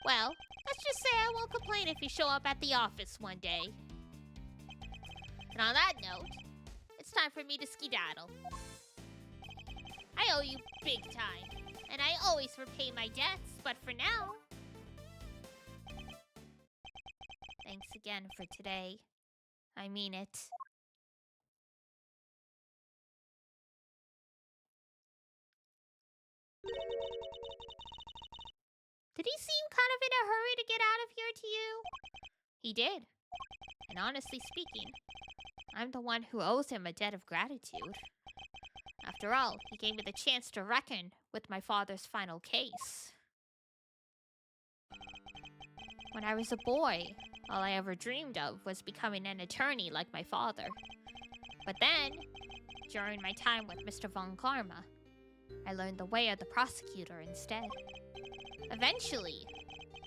Well, let's just say I won't complain if you show up at the office one day. And on that note, it's time for me to skedaddle. I owe you big time, and I always repay my debts, but for now... Thanks again for today. I mean it. Did he seem kind of in a hurry to get out of here to you? He did. And honestly speaking, I'm the one who owes him a debt of gratitude. After all, he gave me the chance to reckon with my father's final case. When I was a boy, all I ever dreamed of was becoming an attorney like my father. But then, during my time with Mr. Von Karma, I learned the way of the prosecutor instead. Eventually,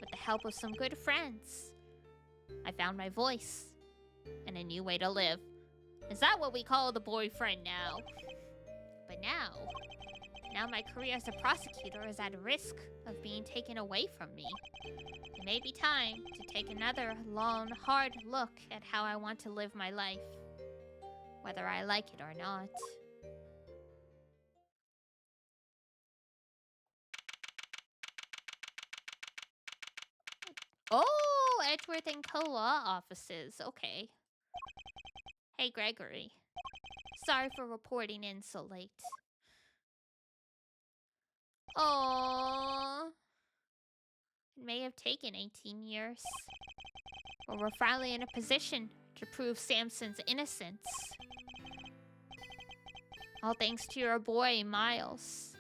with the help of some good friends, I found my voice and a new way to live. Is that what we call the boyfriend now? But now my career as a prosecutor is at risk of being taken away from me. It may be time to take another long, hard look at how I want to live my life, whether I like it or not. Oh, Edgeworth and Co-Law offices. Okay. Hey, Gregory. Sorry for reporting in so late. Aww. It may have taken 18 years. But we're finally in a position to prove Samson's innocence. All thanks to your boy, Miles.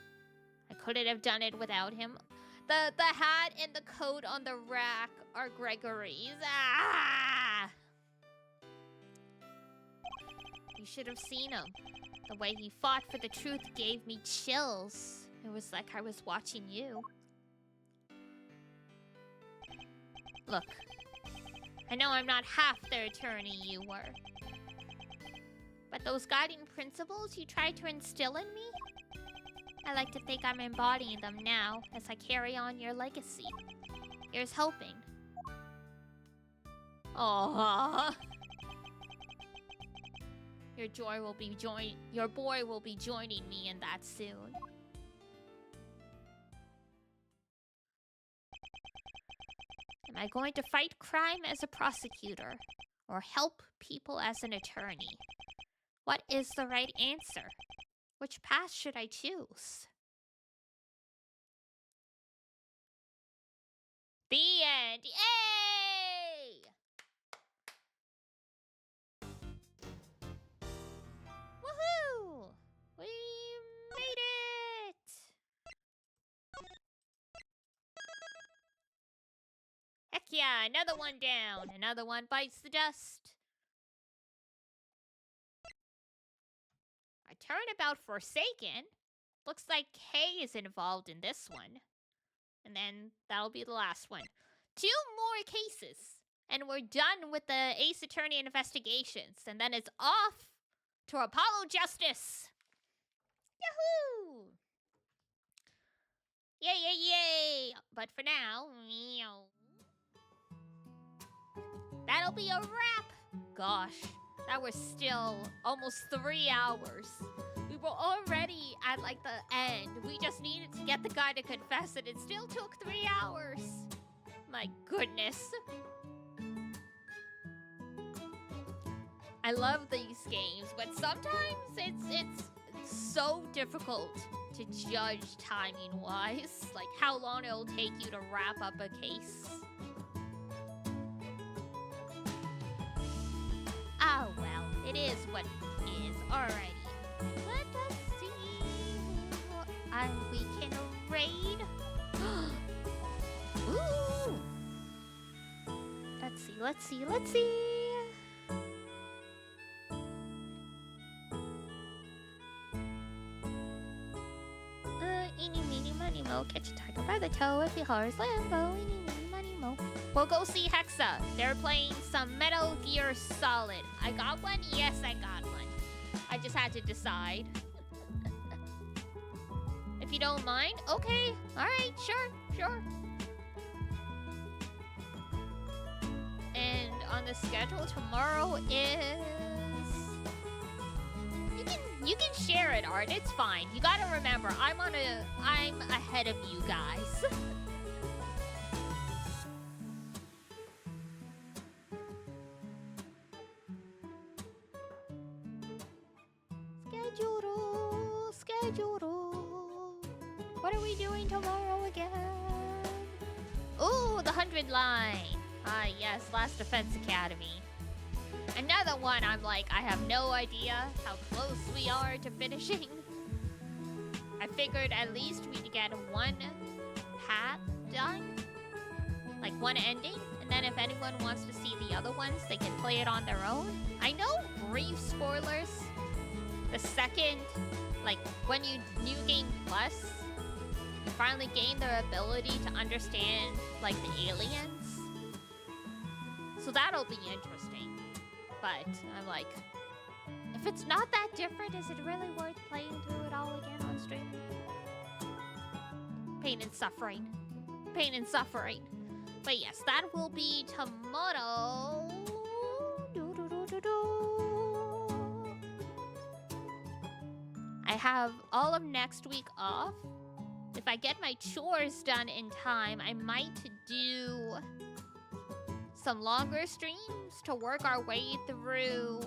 I couldn't have done it without him. The hat and the coat on the rack are Gregory's. Ah! You should have seen him. The way he fought for the truth gave me chills. It was like I was watching you. Look, I know I'm not half the attorney you were. But those guiding principles you tried to instill in me? I like to think I'm embodying them now as I carry on your legacy. Here's hoping. Aww. Your boy will be joining me in that soon. Am I going to fight crime as a prosecutor or help people as an attorney? What is the right answer? Which path should I choose? The end! Yay! Woohoo! We made it! Heck yeah, another one down. Another one bites the dust. A turnabout Forsaken? Looks like Kay is involved in this one. And then that'll be the last one. 2 more cases. And we're done with the Ace Attorney investigations. And then it's off to Apollo Justice. Yahoo! Yay, yay, yay! But for now, that'll be a wrap. Gosh, that was still almost 3 hours. We were already at like the end. We just needed to get the guy to confess and it still took 3 hours. My goodness. I love these games, but sometimes it's so difficult to judge timing-wise. Like how long it'll take you to wrap up a case. Oh well, it is what it is. Alrighty. Let us see who we can raid. Ooh! Let's see. Eeny, meeny, money, mo. Catch a tiger by the toe if he hars Lambo. Eeny, meeny, money, mo. We'll go see Hexa. They're playing some Metal Gear Solid. I got one? Yes, I got one. I just had to decide. If you don't mind, okay. Alright, sure. And on the schedule tomorrow is... You can share it, Art. It's fine. You gotta remember, I'm ahead of you guys. Schedule. What are we doing tomorrow again? Ooh, the 100 line. Ah, yes, Last Defense Academy. Another one I'm like, I have no idea how close we are to finishing. I figured at least we'd get one path done. Like one ending. And then if anyone wants to see the other ones, they can play it on their own. I know, brief spoilers. The second, like when you New Game Plus, you finally gain the ability to understand like the aliens. So that'll be interesting. But I'm like, if it's not that different, is it really worth playing through it all again on stream? Pain and suffering. But yes, that will be tomorrow. I have all of next week off. If I get my chores done in time, I might do some longer streams to work our way through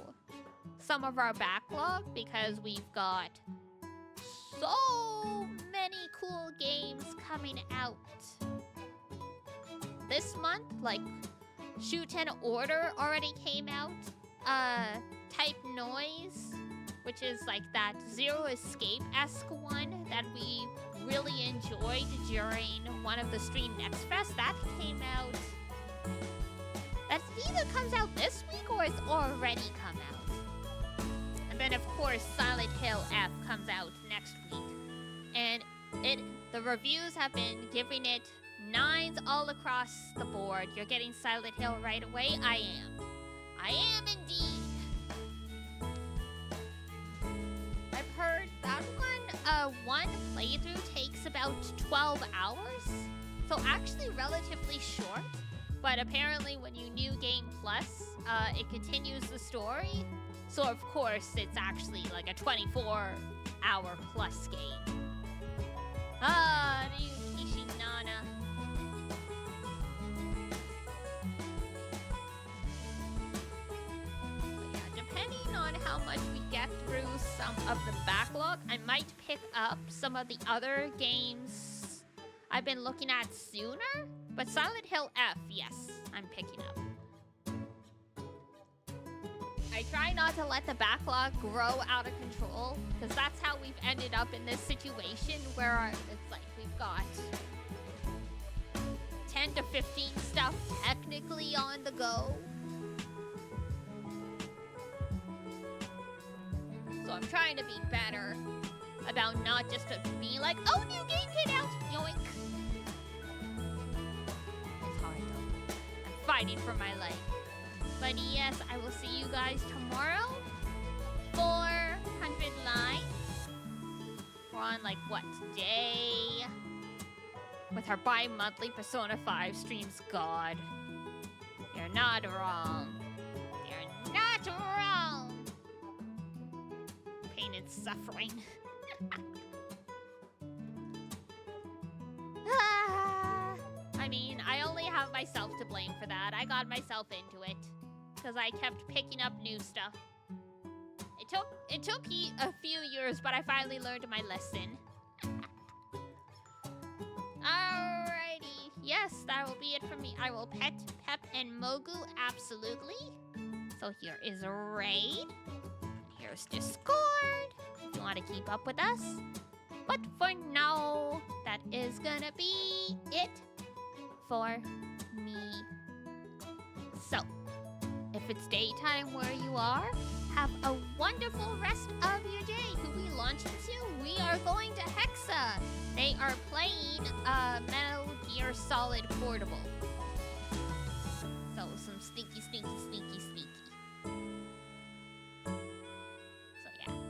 some of our backlog because we've got so many cool games coming out. This month, like Shoot and Order already came out. Type Noise, which is like that Zero Escape-esque one that we really enjoyed during one of the Stream Next Fest, that came out. That either comes out this week or it's already come out. And then, of course, Silent Hill F comes out next week. And the reviews have been giving it 9s all across the board. You're getting Silent Hill right away? I am indeed. I've heard that one playthrough takes about 12 hours. So actually relatively short. But apparently when you New Game Plus, it continues the story. So of course, it's actually like a 24-hour plus game. Ah, Ryukishi Nana. But yeah, depending on how much we get through some of the backlog, I might pick up some of the other games I've been looking at sooner. But Silent Hill F, yes, I'm picking up. I try not to let the backlog grow out of control, because that's how we've ended up in this situation where it's like we've got 10 to 15 stuff technically on the go. So I'm trying to be better about not just being like, oh, new game came out, yoink. It's hard though. I'm fighting for my life. But yes, I will see you guys tomorrow. 400 lines. We're on like what, day? With our bi-monthly Persona 5 streams. God, you're not wrong. You're not wrong. Pain and suffering. I mean, I only have myself to blame for that. I got myself into it because I kept picking up new stuff. It took a few years, but I finally learned my lesson. Alrighty. Yes, that will be it for me. I will pet Pep and Mogu, absolutely. So here is a raid. Here's Discord, if you want to keep up with us. But for now, that is gonna be it for me. So, if it's daytime where you are, have a wonderful rest of your day. Who we launching to? We are going to Hexa. They are playing Metal Gear Solid Portable. So, some sneaky.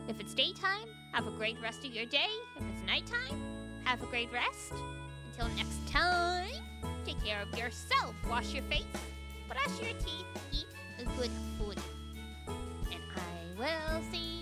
If it's daytime, have a great rest of your day. If it's nighttime, have a great rest. Until next time, take care of yourself. Wash your face, brush your teeth, eat good food. And I will see